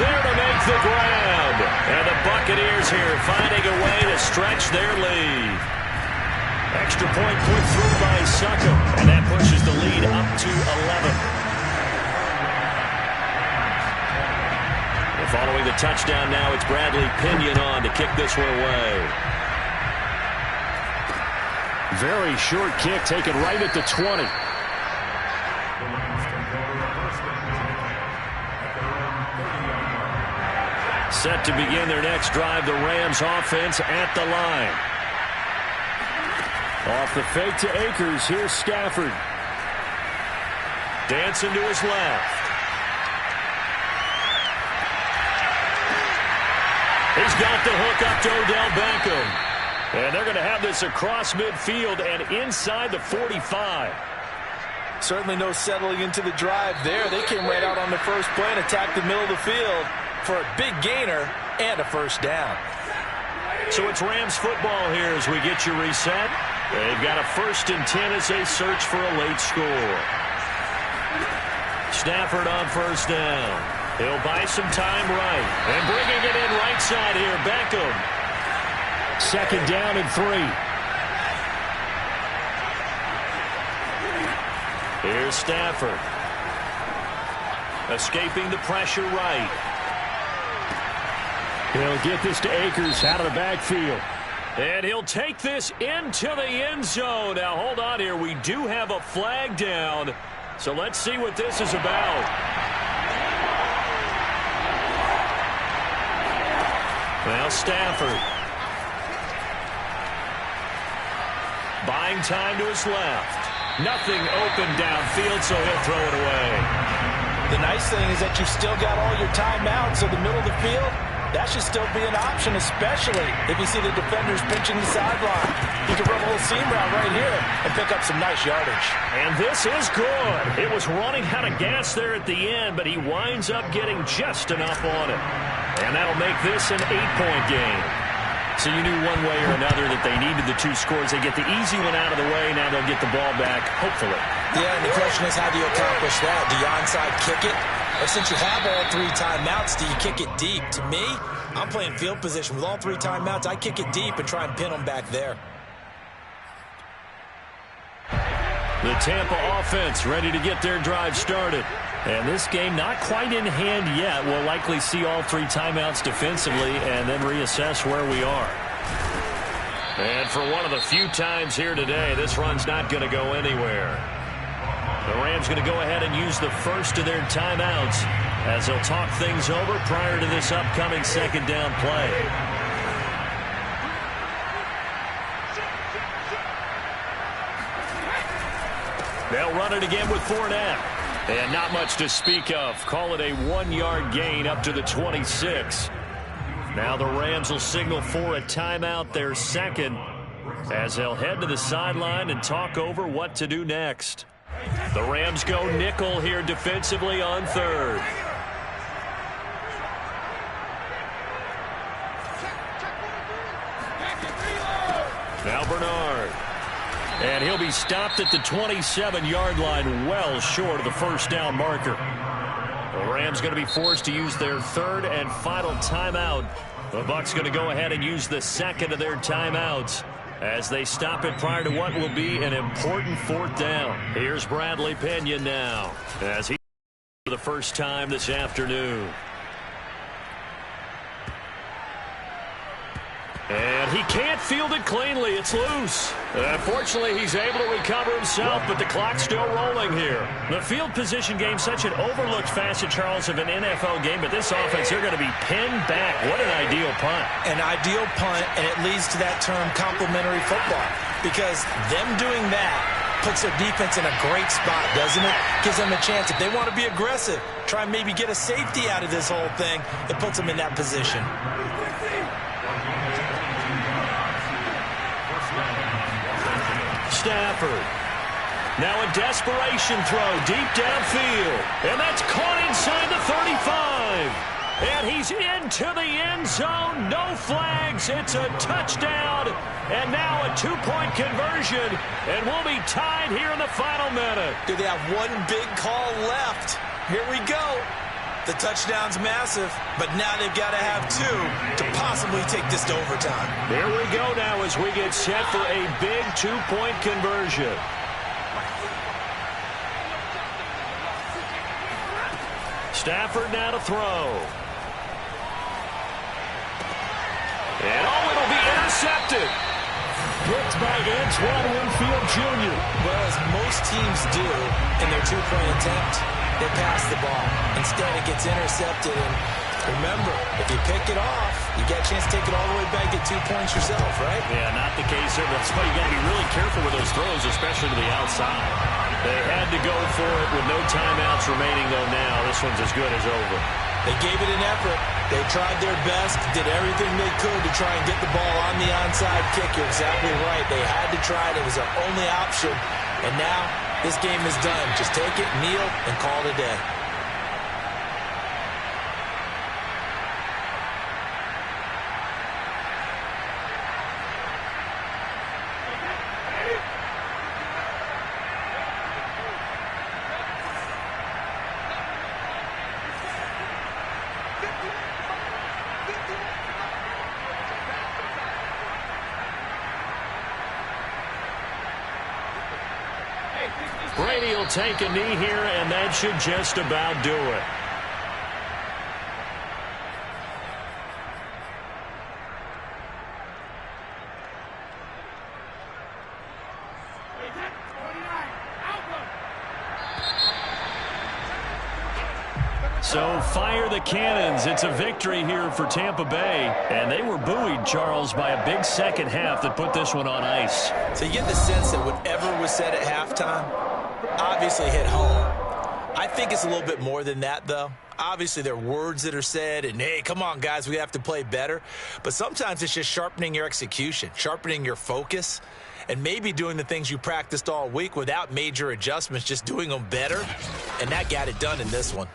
there to make the grab. And the Buccaneers here finding a way to stretch their lead. Extra point put through by Suckup. And that pushes the lead up to 11. And following the touchdown now, it's Bradley Pinion on to kick this one away. Very short kick taken right at the 20. Set to begin their next drive, the Rams offense at the line. Off the fake to Akers, here's Stafford. Dancing to his left. He's got the hook up to Odell Beckham. And they're going to have this across midfield and inside the 45. Certainly no settling into the drive there. They came right out on the first play and attacked the middle of the field. for a big gainer and a first down. So it's Rams football here as we get you reset. They've got a 1st and 10 as they search for a late score. Stafford on first down. He'll buy some time right. And bringing it in right side here, Beckham. 2nd down and 3. Here's Stafford. Escaping the pressure right. He'll get this to Akers out of the backfield. And he'll take this into the end zone. Now, hold on here. We do have a flag down. So let's see what this is about. Now Stafford. Buying time to his left. Nothing open downfield, so he'll throw it away. The nice thing is that you've still got all your timeouts, so the middle of the field, that should still be an option, especially if you see the defenders pinching the sideline. You can run a little seam route right here and pick up some nice yardage. And this is good. It was running out of gas there at the end, but he winds up getting just enough on it. And that'll make this an 8-point game. So you knew one way or another that they needed the 2 scores. They get the easy one out of the way. Now they'll get the ball back, hopefully. Yeah, and the question is, how do you accomplish that? Do you onside kick it? Or since you have all 3 timeouts, do you kick it deep? To me, I'm playing field position. With all 3 timeouts, I kick it deep and try and pin them back there. The Tampa offense ready to get their drive started. And this game not quite in hand yet. We'll likely see all 3 timeouts defensively and then reassess where we are. And for one of the few times here today, this run's not going to go anywhere. The Rams going to go ahead and use the first of their timeouts as they'll talk things over prior to this upcoming 2nd down play. They'll run it again with Fournette. And not much to speak of. Call it a 1-yard gain up to the 26. Now the Rams will signal for a timeout, their 2nd, as they'll head to the sideline and talk over what to do next. The Rams go nickel here defensively on 3rd. Now Bernard. And he'll be stopped at the 27-yard line, well short of the first down marker. The Rams going to be forced to use their 3rd and final timeout. The Bucs going to go ahead and use the 2nd of their timeouts as they stop it prior to what will be an important 4th down. Here's Bradley Pena now as he for the first time this afternoon. And he can't field it cleanly. It's loose. Unfortunately, he's able to recover himself, but the clock's still rolling here. The field position game, such an overlooked facet, Charles, of an NFL game, but this offense, they're going to be pinned back. What an ideal punt. An ideal punt, and it leads to that term complementary football, because them doing that puts their defense in a great spot, doesn't it? Gives them a chance. If they want to be aggressive, try and maybe get a safety out of this whole thing, it puts them in that position. Stafford. Now a desperation throw deep downfield. And that's caught inside the 35. And he's into the end zone. No flags. It's a touchdown. And now a 2-point conversion. And we'll be tied here in the final minute. Do they have one big call left? Here we go. The touchdown's massive, but now they've got to have 2 to possibly take this to overtime. Here we go now as we get set for a big 2-point conversion. Stafford now to throw. And it'll be intercepted. Picked by Antoine Winfield Jr. Well, as most teams do in their 2-point attempt, they pass the ball. Instead, it gets intercepted. And remember, if you pick it off, you get a chance to take it all the way back, get 2 points yourself, right? Yeah, not the case there. That's why you got to be really careful with those throws, especially to the outside. They had to go for it with no timeouts remaining, though, now. This one's as good as over. They gave it an effort. They tried their best, did everything they could to try and get the ball on the onside kick. You're exactly right. They had to try it. It was their only option. And now, this game is done. Just take it, kneel, and call it a day. Brady will take a knee here, and that should just about do it. So fire the cannons. It's a victory here for Tampa Bay. And they were buoyed, Charles, by a big second half that put this one on ice. So you get the sense that whatever was said at halftime obviously hit home. I think it's a little bit more than that, though. Obviously, there are words that are said, and, hey, come on, guys, we have to play better. But sometimes it's just sharpening your execution, sharpening your focus, and maybe doing the things you practiced all week without major adjustments, just doing them better. And that got it done in this one.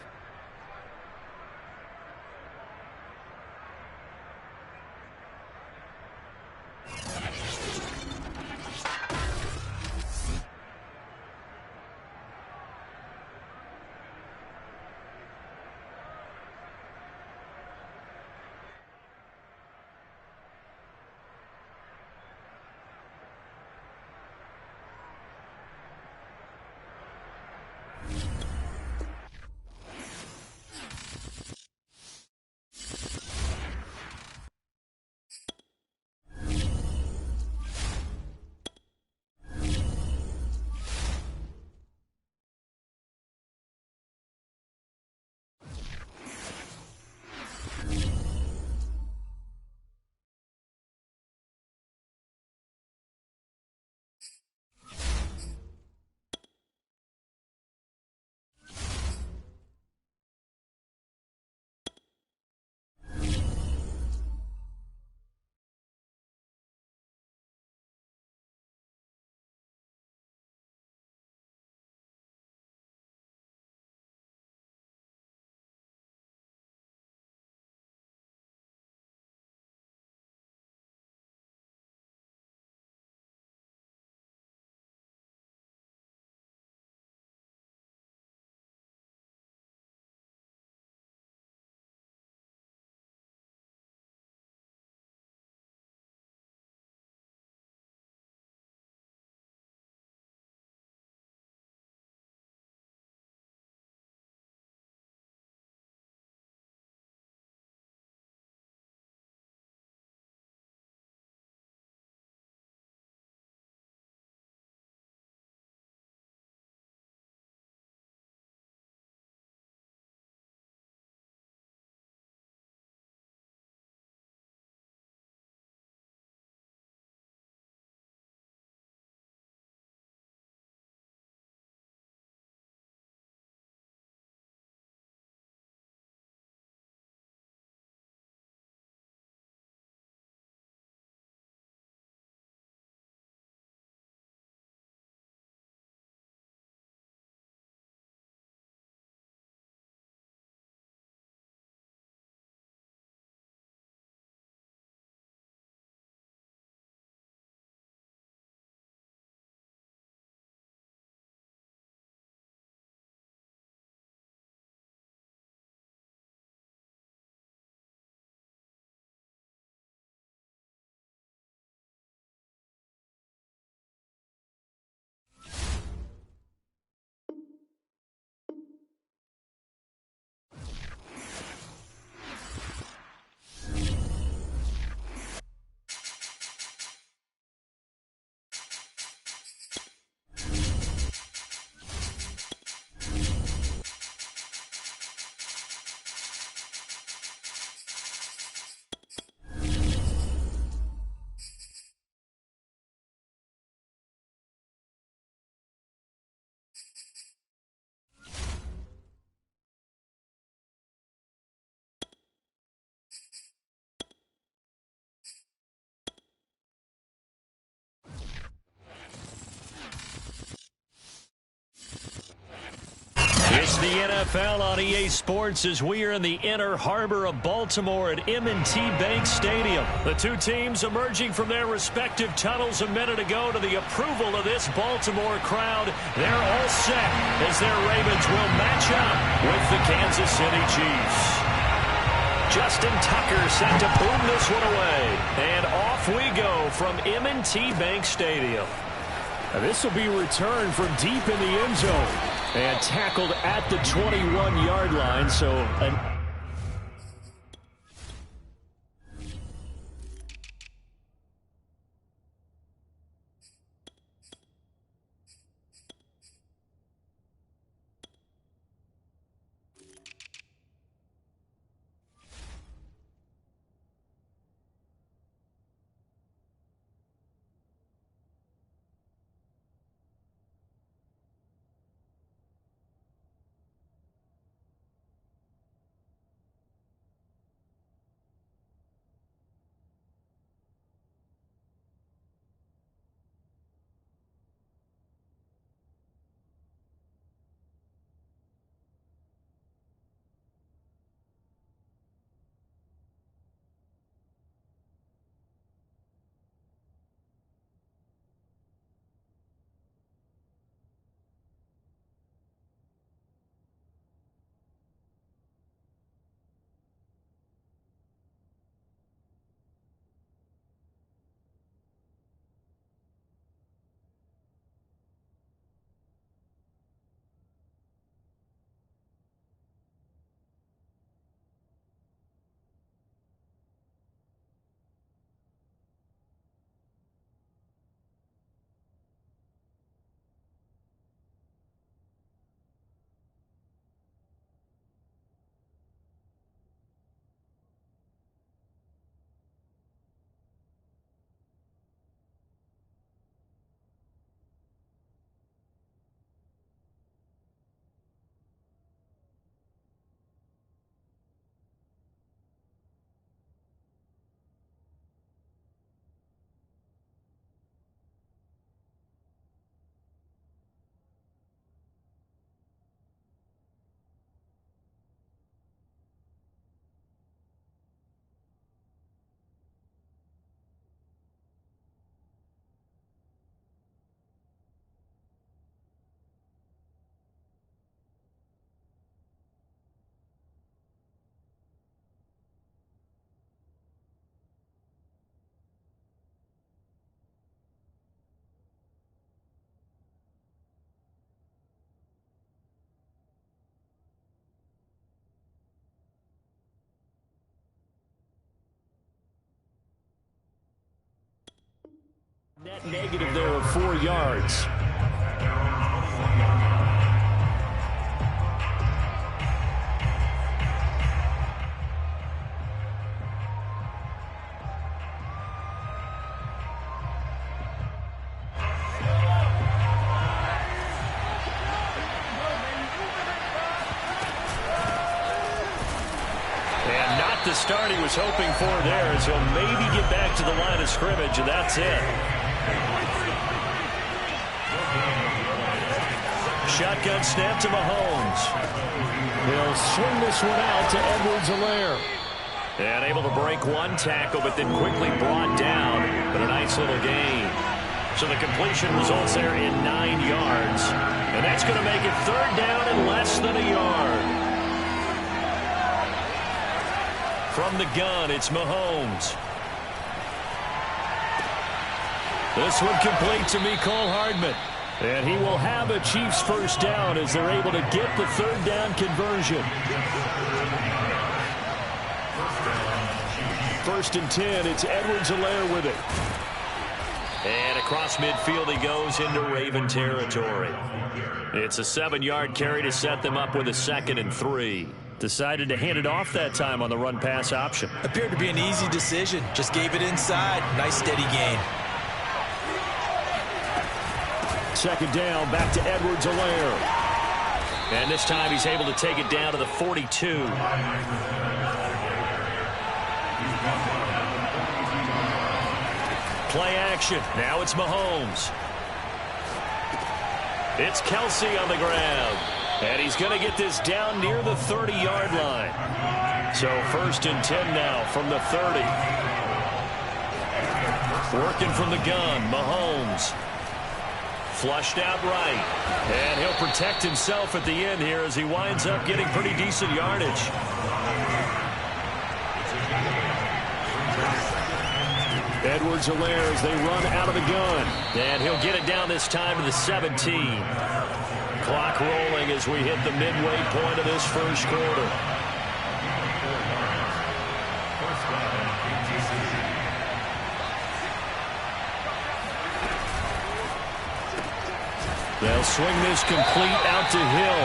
It's the NFL on EA Sports as we are in the inner harbor of Baltimore at M&T Bank Stadium. The two teams emerging from their respective tunnels a minute ago to the approval of this Baltimore crowd. They're all set as their Ravens will match up with the Kansas City Chiefs. Justin Tucker set to boom this one away. And off we go from M&T Bank Stadium. This will be returned from deep in the end zone and tackled at the 21-yard line. So net negative there of 4 yards. And not the start he was hoping for there, as he'll maybe get back to the line of scrimmage, and that's it. Shotgun snap to Mahomes. He'll swing this one out to Edwards-Helaire. And able to break one tackle, but then quickly brought down. But a nice little gain. So the completion results there in 9 yards. And that's going to make it 3rd down and less than a yard. From the gun, it's Mahomes. This one complete to Mecole Hardman. And he will have a Chiefs first down as they're able to get the 3rd down conversion. 1st and 10, it's Edwards-Helaire with it. And across midfield he goes into Raven territory. It's a 7-yard carry to set them up with a 2nd and 3. Decided to hand it off that time on the run-pass option. Appeared to be an easy decision. Just gave it inside. Nice steady gain. 2nd down, back to Edwards-Helaire. And this time he's able to take it down to the 42. Play action. Now it's Mahomes. It's Kelsey on the ground. And he's going to get this down near the 30-yard line. So 1st and 10 now from the 30. Working from the gun, Mahomes. Flushed out right. And he'll protect himself at the end here as he winds up getting pretty decent yardage. Edwards-Helaire as they run out of the gun. And he'll get it down this time to the 17. Clock rolling as we hit the midway point of this first quarter. They'll swing this complete out to Hill.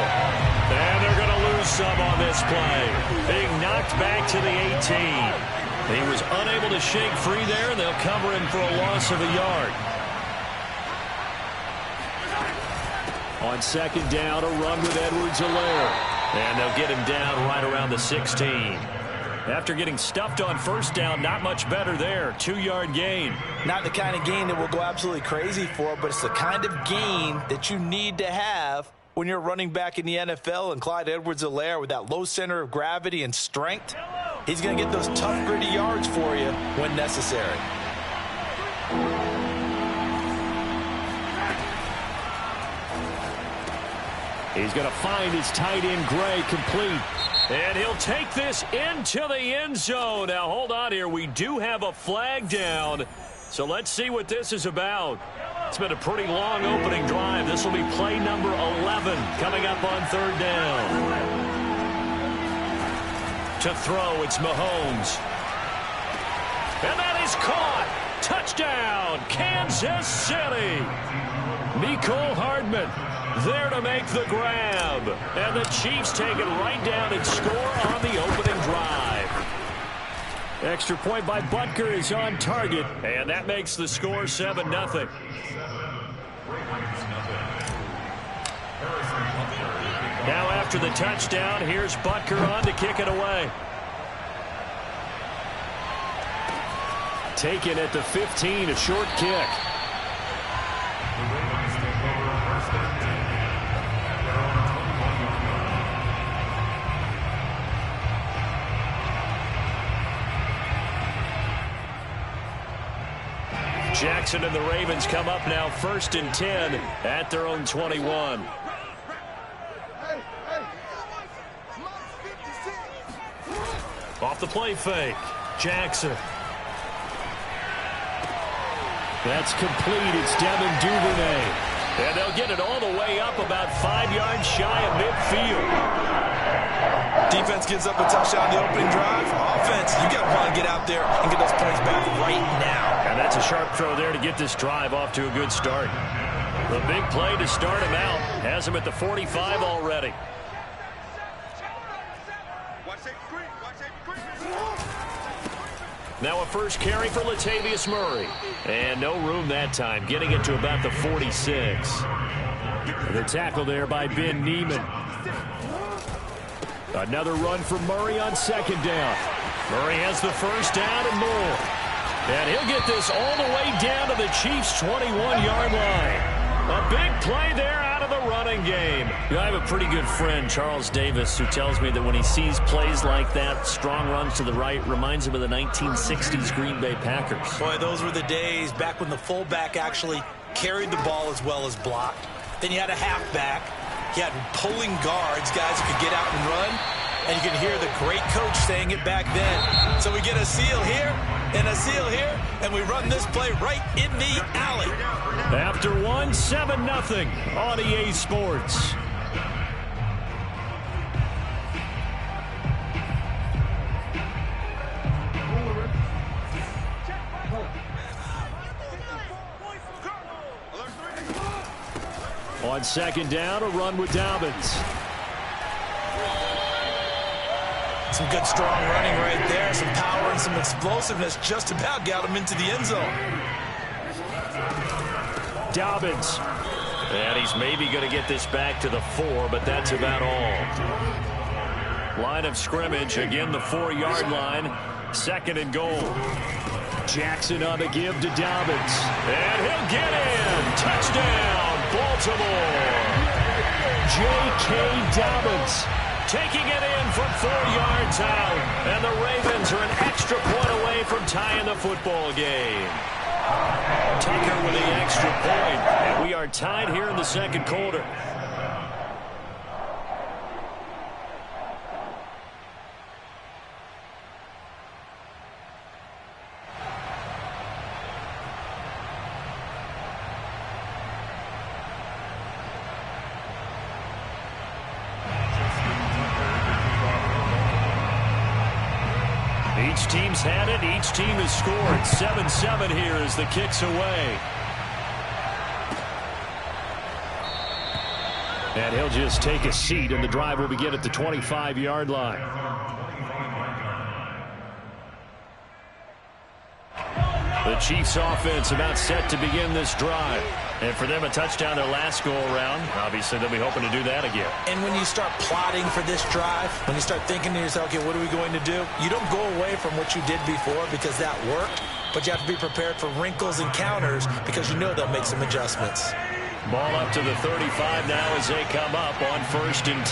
And they're going to lose some on this play. Being knocked back to the 18. He was unable to shake free there, and they'll cover him for a loss of a yard. On second down, a run with Edwards-Helaire. And they'll get him down right around the 16. After getting stuffed on first down, not much better there. 2-yard gain. Not the kind of gain that we'll go absolutely crazy for, but it's the kind of gain that you need to have when you're running back in the NFL. And Clyde Edwards-Helaire, with that low center of gravity and strength, he's going to get those tough, gritty yards for you when necessary. He's going to find his tight end, Gray, complete. And he'll take this into the end zone. Now, hold on here. We do have a flag down. So let's see what this is about. It's been a pretty long opening drive. This will be play number 11 coming up on third down. To throw, it's Mahomes. And that is caught. Touchdown, Kansas City. Mecole Hardman there to make the grab. And the Chiefs take it right down and score on the opening drive. Extra point by Butker is on target. And that makes the score 7-0. Now after the touchdown, here's Butker on to kick it away. Taken at the 15, a short kick. Jackson and the Ravens come up now 1st and 10 at their own 21. Off the play fake. Jackson. That's complete. It's Devin Duvernay. And they'll get it all the way up about 5 yards shy of midfield. Defense gives up a touchdown on the opening drive. Offense, you got to want to get out there and get those points back right now. And that's a sharp throw there to get this drive off to a good start. The big play to start him out. Has him at the 45 already. Now a first carry for Latavius Murray. And no room that time, getting it to about the 46. The tackle there by Ben Neiman. Another run for Murray on second down. Murray has the first down and more. And he'll get this all the way down to the Chiefs' 21-yard line. A big play there out of the running game. I have a pretty good friend, Charles Davis, who tells me that when he sees plays like that, strong runs to the right, reminds him of the 1960s Green Bay Packers. Boy, those were the days back when the fullback actually carried the ball as well as blocked. Then you had a halfback. You had pulling guards, guys who could get out and run. And you can hear the great coach saying it back then. So we get a seal here and a seal here, and we run this play right in the alley. After 7-0 on EA Sports. On second down, a run with Dobbins. Some good, strong running right there. Some power and some explosiveness just about got him into the end zone. Dobbins. And he's maybe going to get this back to the 4, but that's about all. Line of scrimmage, again the 4-yard line. Second and goal. Jackson on the give to Dobbins. And he'll get in. Touchdown, Baltimore. J.K. Dobbins taking it in from 4 yards out. And the Ravens are an extra point away from tying the football game. Tucker with the extra point. And we are tied here in the second quarter. Each team's had it. Each team has scored. 7-7 here as the kick's away. And he'll just take a seat, and the drive will begin at the 25-yard line. The Chiefs offense about set to begin this drive. And for them, a touchdown their last go-around. Obviously, they'll be hoping to do that again. And when you start plotting for this drive, when you start thinking to yourself, okay, what are we going to do? You don't go away from what you did before because that worked, but you have to be prepared for wrinkles and counters because you know they'll make some adjustments. Ball up to the 35 now as they come up on 1st and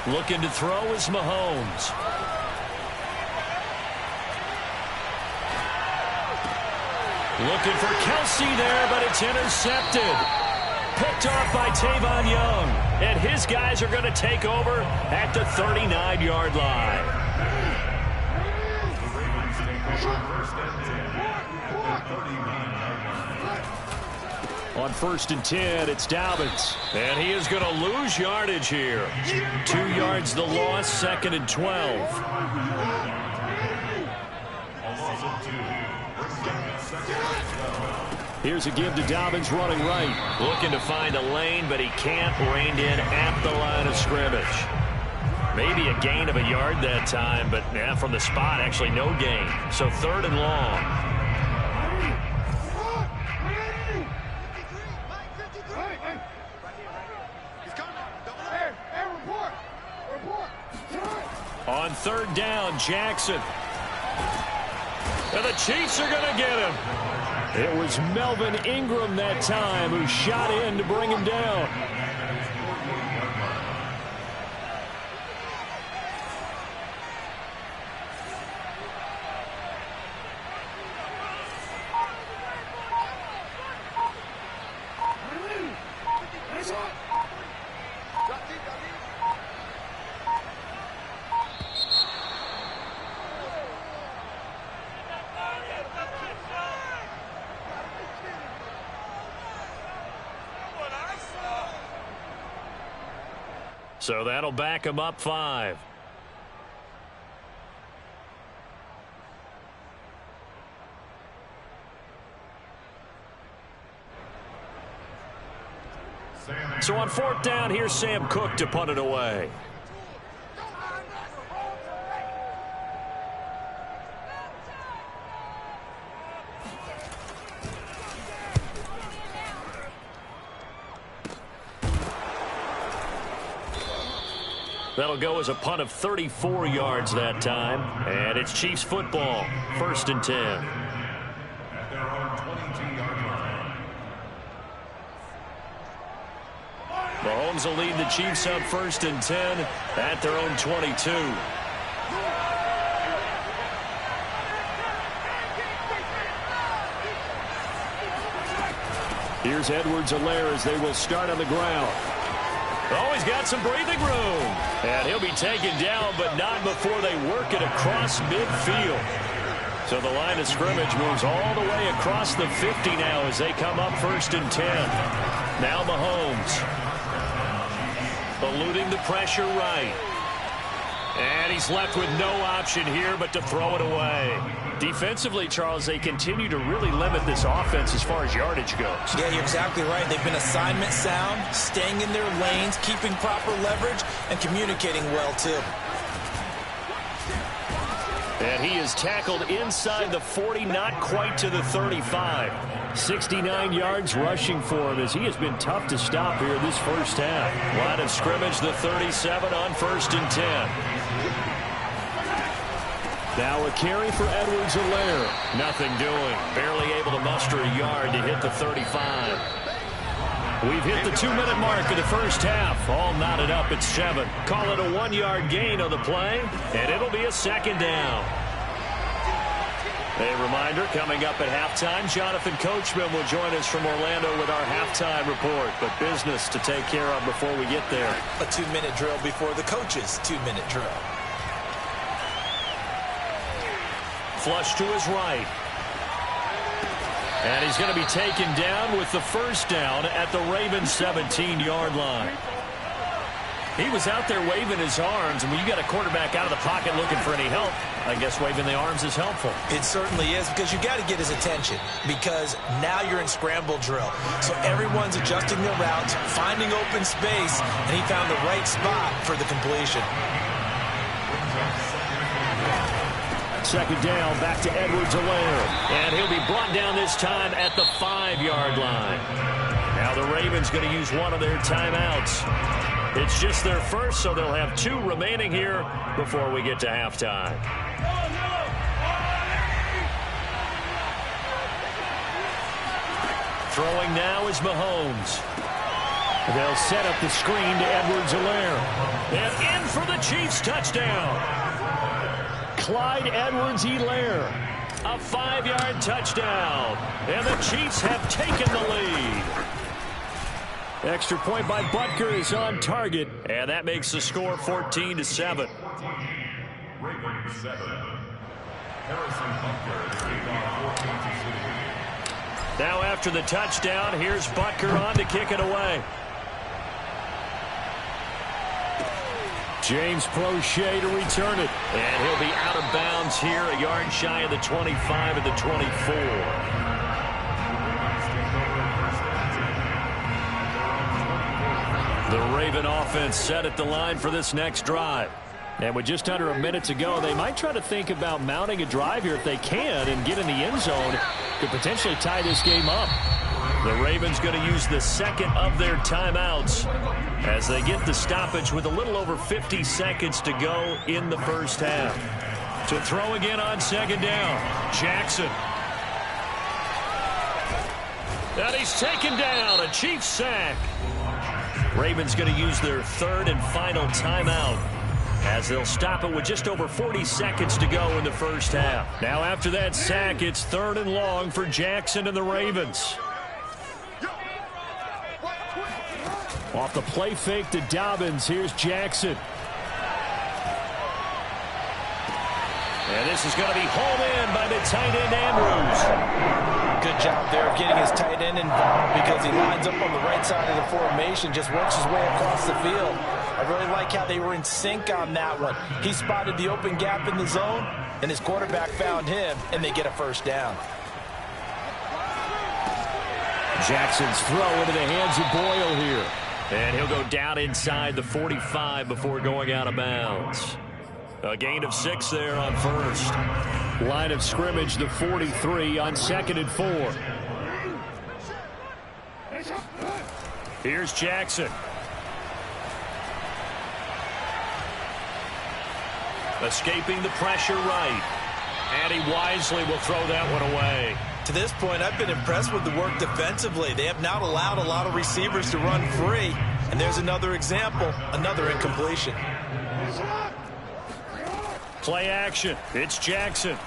10. Looking to throw is Mahomes. Looking for Kelsey there, but it's intercepted. Picked off by Tavon Young. And his guys are going to take over at the 39-yard line. On 1st and 10, it's Dobbins. And he is going to lose yardage here. 2 yards the loss, 2nd and 12. Here's a give to Dobbins running right. Looking to find a lane, but he can't. Reined in at the line of scrimmage. Maybe a gain of a yard that time, but yeah, from the spot, actually no gain. So 3rd and long. On 3rd down, Jackson. And the Chiefs are going to get him. It was Melvin Ingram that time who shot in to bring him down. So that'll back him up 5. So on 4th down, here's Sam Cook to punt it away. That'll go as a punt of 34 yards that time. And it's Chiefs football. 1st and 10. At their own 22-yard line. Mahomes will lead the Chiefs up 1st and 10 at their own 22. Here's Edwards-Helaire as they will start on the ground. Oh, he's got some breathing room. And he'll be taken down, but not before they work it across midfield. So the line of scrimmage moves all the way across the 50 now as they come up 1st and 10. Now Mahomes. Eluding the pressure right. And he's left with no option here but to throw it away. Defensively, Charles, they continue to really limit this offense as far as yardage goes. Yeah, you're exactly right. They've been assignment sound, staying in their lanes, keeping proper leverage, and communicating well, too. And he is tackled inside the 40, not quite to the 35. 69 yards rushing for him as he has been tough to stop here this first half. Line of scrimmage, the 37 on 1st and 10. Now a carry for Edwards-Helaire. Nothing doing. Barely able to muster a yard to hit the 35. We've hit the 2-minute mark of the first half. All knotted up at 7. Call it a 1-yard gain on the play, and it'll be a 2nd down. A reminder, coming up at halftime, Jonathan Coachman will join us from Orlando with our halftime report. But business to take care of before we get there. A 2-minute drill before the coach's 2-minute drill. Flush to his right. And he's going to be taken down with the 1st down at the Ravens' 17-yard line. He was out there waving his arms, and when you got a quarterback out of the pocket looking for any help, I guess waving the arms is helpful. It certainly is, because you got to get his attention, because now you're in scramble drill. So everyone's adjusting their routes, finding open space, and he found the right spot for the completion. Second down, back to Edwards-Helaire. And he'll be brought down this time at the 5-yard line. Now the Ravens going to use one of their timeouts. It's just their first, so they'll have 2 remaining here before we get to halftime. Throwing now is Mahomes. They'll set up the screen to Edwards-Helaire. And in for the Chiefs touchdown. Clyde Edwards-Helaire, a 5-yard touchdown, and the Chiefs have taken the lead. Extra point by Butker is on target, and that makes the score 14-7. Ravens 7. Harrison Butker. Now after the touchdown, here's Butker on to kick it away. James Prochet to return it. And he'll be out of bounds here, a yard shy of the 25 and the 24. The Raven offense set at the line for this next drive. And with just under a minute to go, they might try to think about mounting a drive here if they can and get in the end zone to potentially tie this game up. The Ravens going to use the second of their timeouts as they get the stoppage with a little over 50 seconds to go in the first half. To throw again on second down, Jackson. And he's taken down, a Chiefs sack. Ravens going to use their third and final timeout as they'll stop it with just over 40 seconds to go in the first half. Now after that sack, it's third and long for Jackson and the Ravens. Off the play fake to Dobbins, here's Jackson. And this is going to be hauled in by the tight end Andrews. Good job there of getting his tight end involved, because he lines up on the right side of the formation, just works his way across the field. I really like how they were in sync on that one. He spotted the open gap in the zone, and his quarterback found him, and they get a first down. Jackson's throw into the hands of Boyle here. And he'll go down inside the 45 before going out of bounds. A gain of 6 there on first. Line of scrimmage, the 43 on 2nd and 4. Here's Jackson. Escaping the pressure right. And he wisely will throw that one away. To this point, I've been impressed with the work defensively. They have not allowed a lot of receivers to run free. And there's another example, another incompletion. Play action. It's Jackson.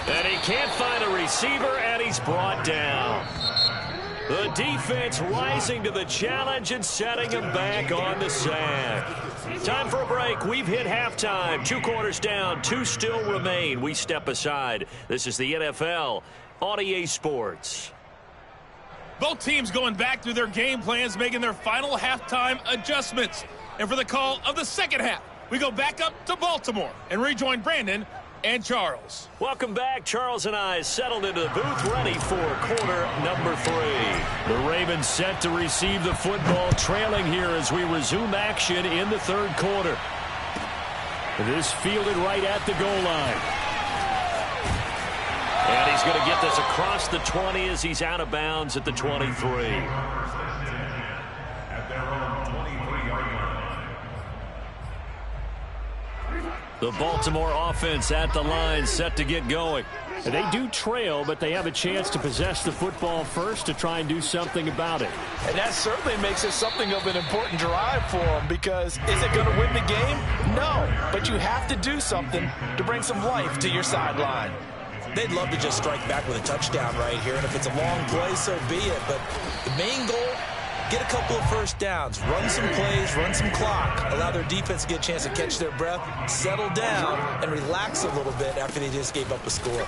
And he can't find a receiver, and he's brought down. The defense rising to the challenge and setting him back on the sack. Time for a break. We've hit halftime. 2 quarters down. 2 still remain. We step aside. This is the NFL on EA Sports. Both teams going back through their game plans, making their final halftime adjustments. And for the call of the second half, we go back up to Baltimore and rejoin Brandon and Charles. Welcome back. Charles and I settled into the booth, ready for quarter number 3. The Ravens set to receive the football, trailing here as we resume action in the third quarter. This fielded right at the goal line. And he's going to get this across the 20 as he's out of bounds at the 23. At their own 23-yard line. The Baltimore offense at the line, set to get going. They do trail, but they have a chance to possess the football first to try and do something about it. And that certainly makes it something of an important drive for them, because is it going to win the game? No, but you have to do something to bring some life to your sideline. They'd love to just strike back with a touchdown right here, and if it's a long play, so be it. But the main goal, get a couple of first downs, run some plays, run some clock, allow their defense to get a chance to catch their breath, settle down, and relax a little bit after they just gave up a score.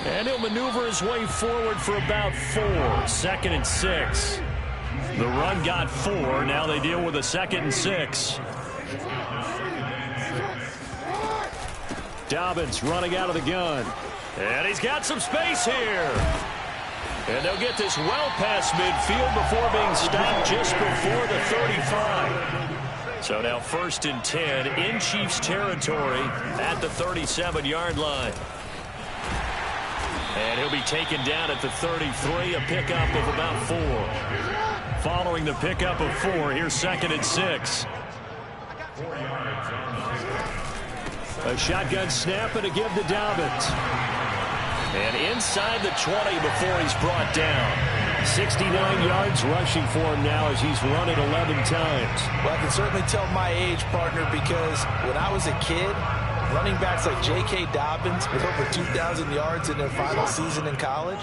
And he'll maneuver his way forward for about 4. 2nd and 6. The run got 4. Now they deal with a 2nd and 6. Dobbins running out of the gun. And he's got some space here. And they'll get this well past midfield before being stopped just before the 35. So now 1st and 10 in Chiefs territory at the 37-yard line. And he'll be taken down at the 33, a pickup of about 4. Following the pickup of 4, here's 2nd and 6. A shotgun snap and a give to Dobbins. And inside the 20 before he's brought down. 69 yards rushing for him now as he's run it 11 times. Well, I can certainly tell my age, partner, because when I was a kid, running backs like J.K. Dobbins with over 2,000 yards in their final season in college,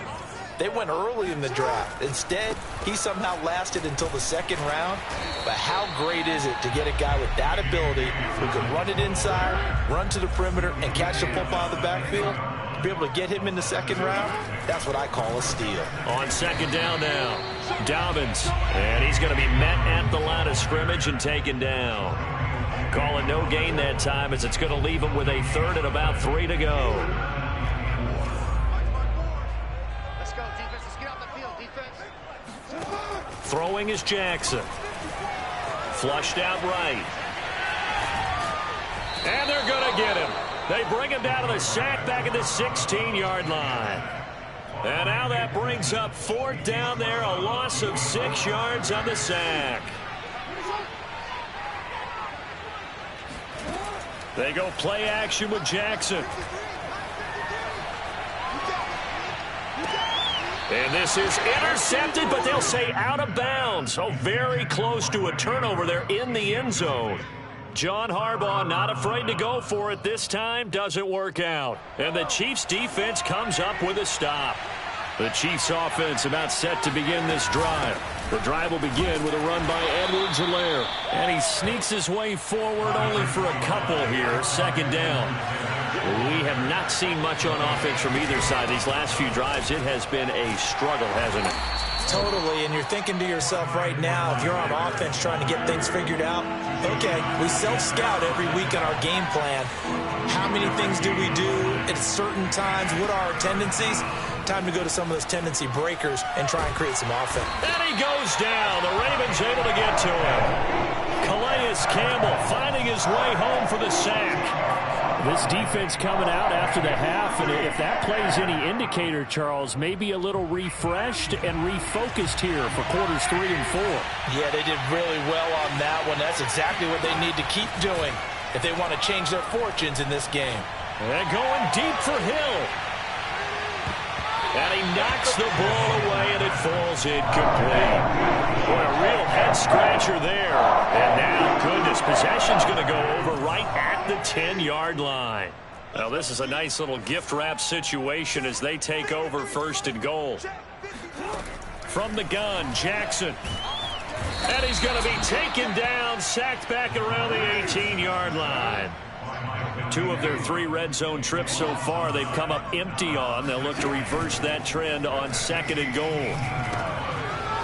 they went early in the draft. Instead, he somehow lasted until the 2nd round. But how great is it to get a guy with that ability who can run it inside, run to the perimeter, and catch the football in the backfield? To be able to get him in the 2nd round, that's what I call a steal. On 2nd down now, Dobbins. And he's going to be met at the line of scrimmage and taken down. Call it no gain that time as it's going to leave him with a 3rd and about 3 to go. Let's go, defense. Let's get off the field, defense. Throwing is Jackson. Flushed out right. And they're going to get him. They bring him down to the sack back at the 16-yard line. And now that brings up 4th down there, a loss of 6 yards on the sack. They go play action with Jackson. And this is intercepted, but they'll say out of bounds. So very close to a turnover there in the end zone. John Harbaugh not afraid to go for it this time. Doesn't work out. And the Chiefs defense comes up with a stop. The Chiefs offense about set to begin this drive. The drive will begin with a run by Edwards-Helaire. And he sneaks his way forward only for a couple here. 2nd down. We have not seen much on offense from either side these last few drives. It has been a struggle, hasn't it? Totally, and you're thinking to yourself right now, if you're on offense trying to get things figured out, okay, we self-scout every week on our game plan. How many things do we do at certain times? What are our tendencies? Time to go to some of those tendency breakers and try and create some offense. And he goes down. The Ravens able to get to him. Calais Campbell finding his way home for the sack. This defense coming out after the half, and if that plays any indicator, Charles, maybe a little refreshed and refocused here for quarters 3 and 4. Yeah, they did really well on that one. That's exactly what they need to keep doing if they want to change their fortunes in this game. And going deep for Hill. And he knocks the ball away, and it falls incomplete. What a real head-scratcher there. And now, goodness, possession's going to go over right at the 10-yard line. Well, this is a nice little gift-wrap situation as they take over 1st and goal. From the gun, Jackson. And he's going to be taken down, sacked back around the 18-yard line. 2 of their 3 red zone trips so far they've come up empty on. They'll look to reverse that trend on 2nd and goal.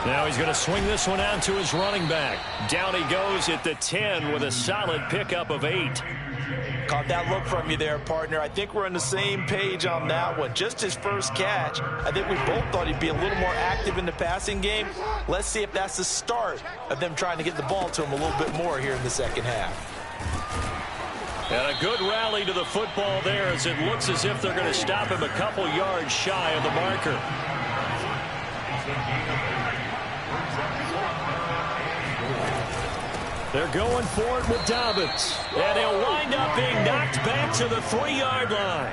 Now he's going to swing this one out to his running back. Down he goes at the 10 with a solid pickup of 8. Caught that look from you there, partner. I think we're on the same page on that one. Just his first catch. I think we both thought he'd be a little more active in the passing game. Let's see if that's the start of them trying to get the ball to him a little bit more here in the 2nd half. And a good rally to the football there as it looks as if they're going to stop him a couple yards shy of the marker. They're going for it with Dobbins. And he'll wind up being knocked back to the 3-yard line.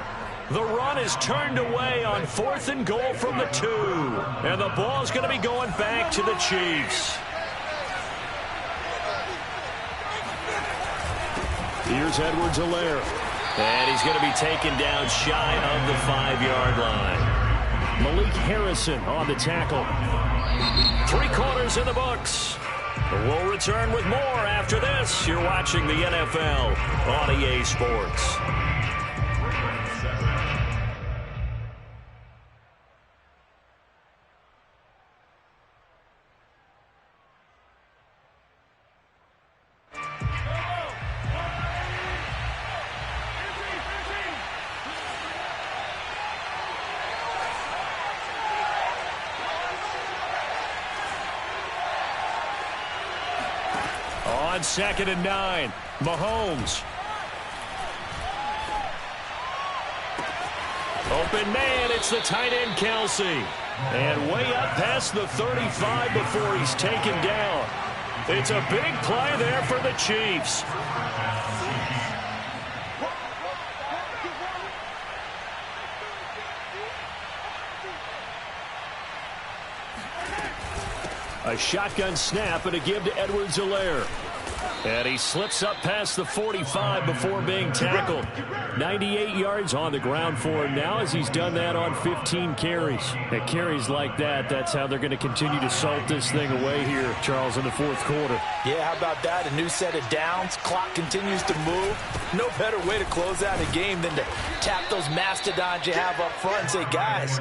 The run is turned away on 4th and goal from the 2. And the ball's going to be going back to the Chiefs. Here's Edwards-Helaire. And he's going to be taken down shy of the 5-yard line. Malik Harrison on the tackle. 3 quarters in the books. We'll return with more after this. You're watching the NFL on EA Sports. On 2nd and 9, Mahomes. Open man, it's the tight end, Kelsey. And way up past the 35 before he's taken down. It's a big play there for the Chiefs. A shotgun snap and a give to Edwards-Helaire. And he slips up past the 45 before being tackled. 98 yards on the ground for him now as he's done that on 15 carries. At carries like that, that's how they're going to continue to salt this thing away here, Charles, in the fourth quarter. Yeah, how about that? A new set of downs. Clock continues to move. No better way to close out a game than to tap those mastodons you have up front and say, guys,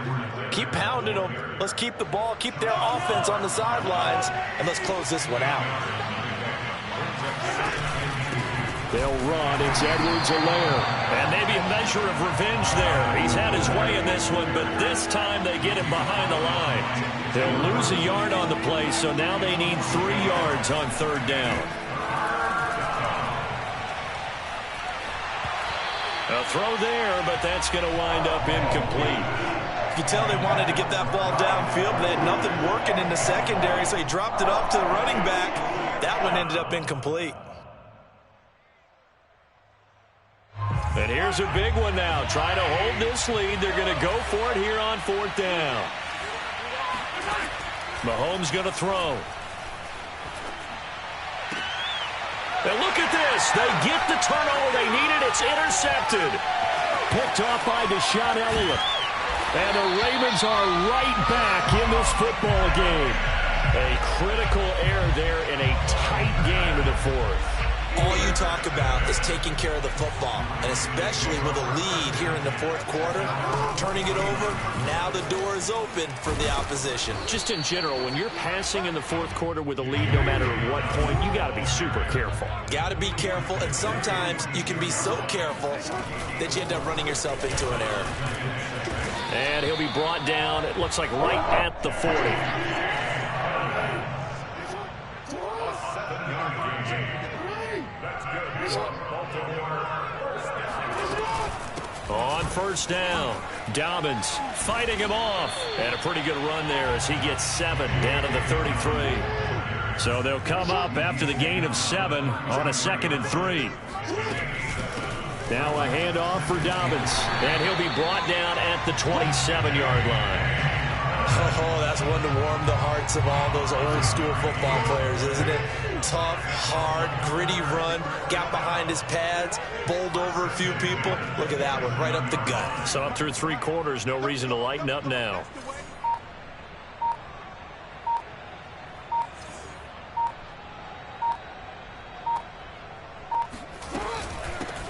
keep pounding them. Let's keep the ball, keep their offense on the sidelines, and let's close this one out. They'll run. It's Edwards-Helaire. And maybe a measure of revenge there. He's had his way in this one, but this time they get him behind the line. They'll lose a yard on the play, so now they need 3 yards on 3rd down. A throw there, but that's going to wind up incomplete. You can tell they wanted to get that ball downfield, but they had nothing working in the secondary, so he dropped it off to the running back. That one ended up incomplete. And here's a big one now. Trying to hold this lead. They're going to go for it here on 4th down. Mahomes going to throw. And look at this. They get the turnover they needed. It's intercepted. Picked off by Deshaun Elliott. And the Ravens are right back in this football game. A critical error there in a tight game in the 4th. All you talk about is taking care of the football, and especially with a lead here in the 4th quarter, turning it over, now the door is open for the opposition. Just in general, when you're passing in the 4th quarter with a lead, no matter at what point, you got to be super careful. Got to be careful, and sometimes you can be so careful that you end up running yourself into an error. And he'll be brought down, it looks like right at the 40. On 1st down, Dobbins fighting him off. And a pretty good run there as he gets 7 down to the 33. So they'll come up after the gain of 7 on a 2nd and 3. Now a handoff for Dobbins. And he'll be brought down at the 27-yard line. Oh, that's one to warm the hearts of all those old-school football players, isn't it? Tough, hard, gritty run, got behind his pads, bowled over a few people. Look at that one, right up the gut. So up through 3 quarters, no reason to lighten up now.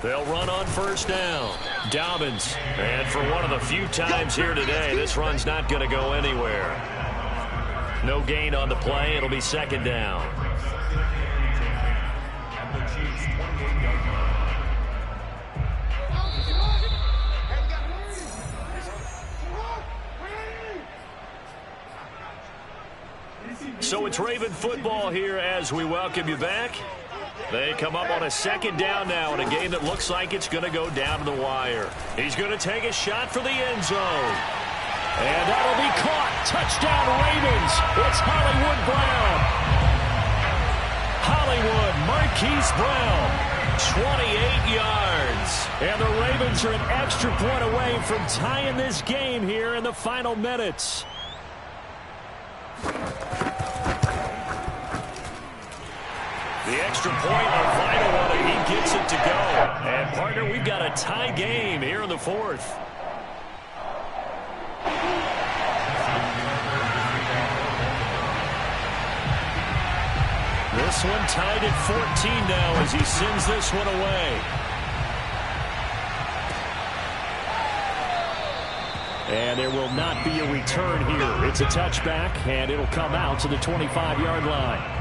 They'll run on 1st down. Dobbins. And for one of the few times here today, this run's not going to go anywhere. No gain on the play. It'll be 2nd down. So it's Raven football here as we welcome you back. They come up on a 2nd down now in a game that looks like it's going to go down to the wire. He's going to take a shot for the end zone. And that'll be caught. Touchdown Ravens. It's Hollywood Brown. Hollywood Marquise Brown. 28 yards. And the Ravens are an extra point away from tying this game here in the final minutes. The extra point, a vital one, and he gets it to go. And, partner, we've got a tie game here in the 4th. This one tied at 14 now as he sends this one away. And there will not be a return here. It's a touchback, and it'll come out to the 25-yard line.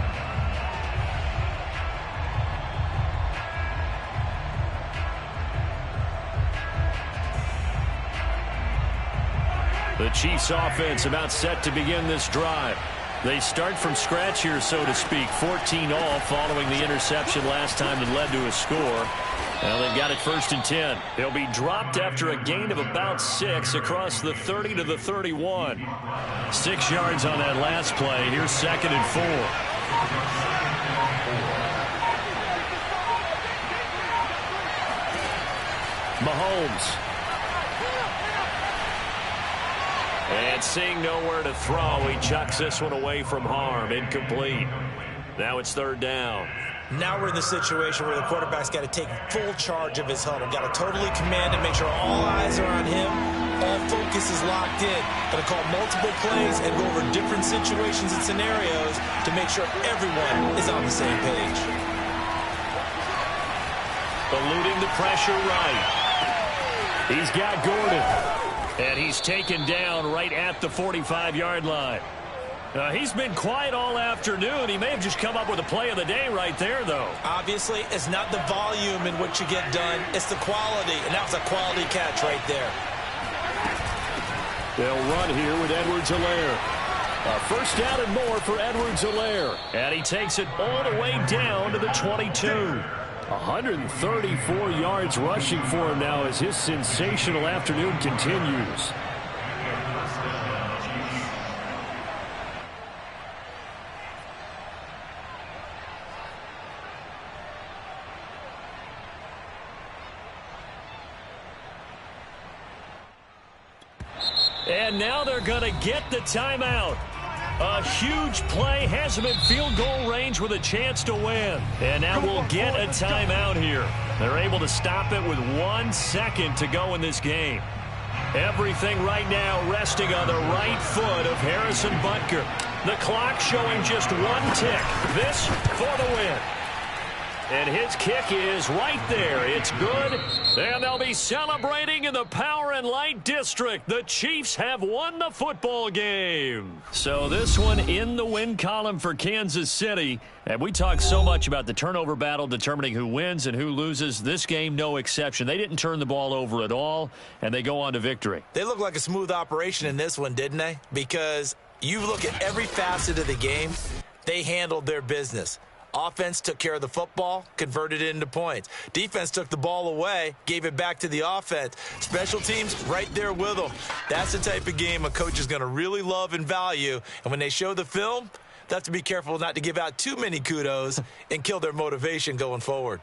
The Chiefs offense about set to begin this drive. They start from scratch here, so to speak. 14 all following the interception last time that led to a score. Well, they've got it 1st and 10. They'll be dropped after a gain of about 6 across the 30 to the 31. 6 yards on that last play. Here's 2nd and 4. Mahomes. And seeing nowhere to throw, he chucks this one away from harm. Incomplete. Now it's 3rd down. Now we're in the situation where the quarterback's got to take full charge of his huddle. Got to totally command it, make sure all eyes are on him. All focus is locked in. Going to call multiple plays and go over different situations and scenarios to make sure everyone is on the same page. Eluding the pressure right. He's got Gordon. And he's taken down right at the 45-yard line. He's been quiet all afternoon. He may have just come up with a play of the day right there, though. Obviously, it's not the volume in which you get done. It's the quality, and that was a quality catch right there. They'll run here with Edwards-Helaire. 1st down and more for Edwards-Helaire. And he takes it all the way down to the 22. 134 yards rushing for him now as his sensational afternoon continues. And now they're going to get the timeout. A huge play has him in field goal range with a chance to win. And now we'll get a timeout here. They're able to stop it with 1 second to go in this game. Everything right now resting on the right foot of Harrison Butker. The clock showing just 1 tick. This for the win. And his kick is right there. It's good. And they'll be celebrating in the Power and Light District. The Chiefs have won the football game. So this one in the win column for Kansas City. And we talk so much about the turnover battle determining who wins and who loses. This game, no exception. They didn't turn the ball over at all, and they go on to victory. They look like a smooth operation in this one, didn't they? Because you look at every facet of the game, they handled their business. Offense took care of the football, converted it into points. Defense took the ball away, gave it back to the offense. Special teams right there with them. That's the type of game a coach is going to really love and value. And when they show the film, they have to be careful not to give out too many kudos and kill their motivation going forward.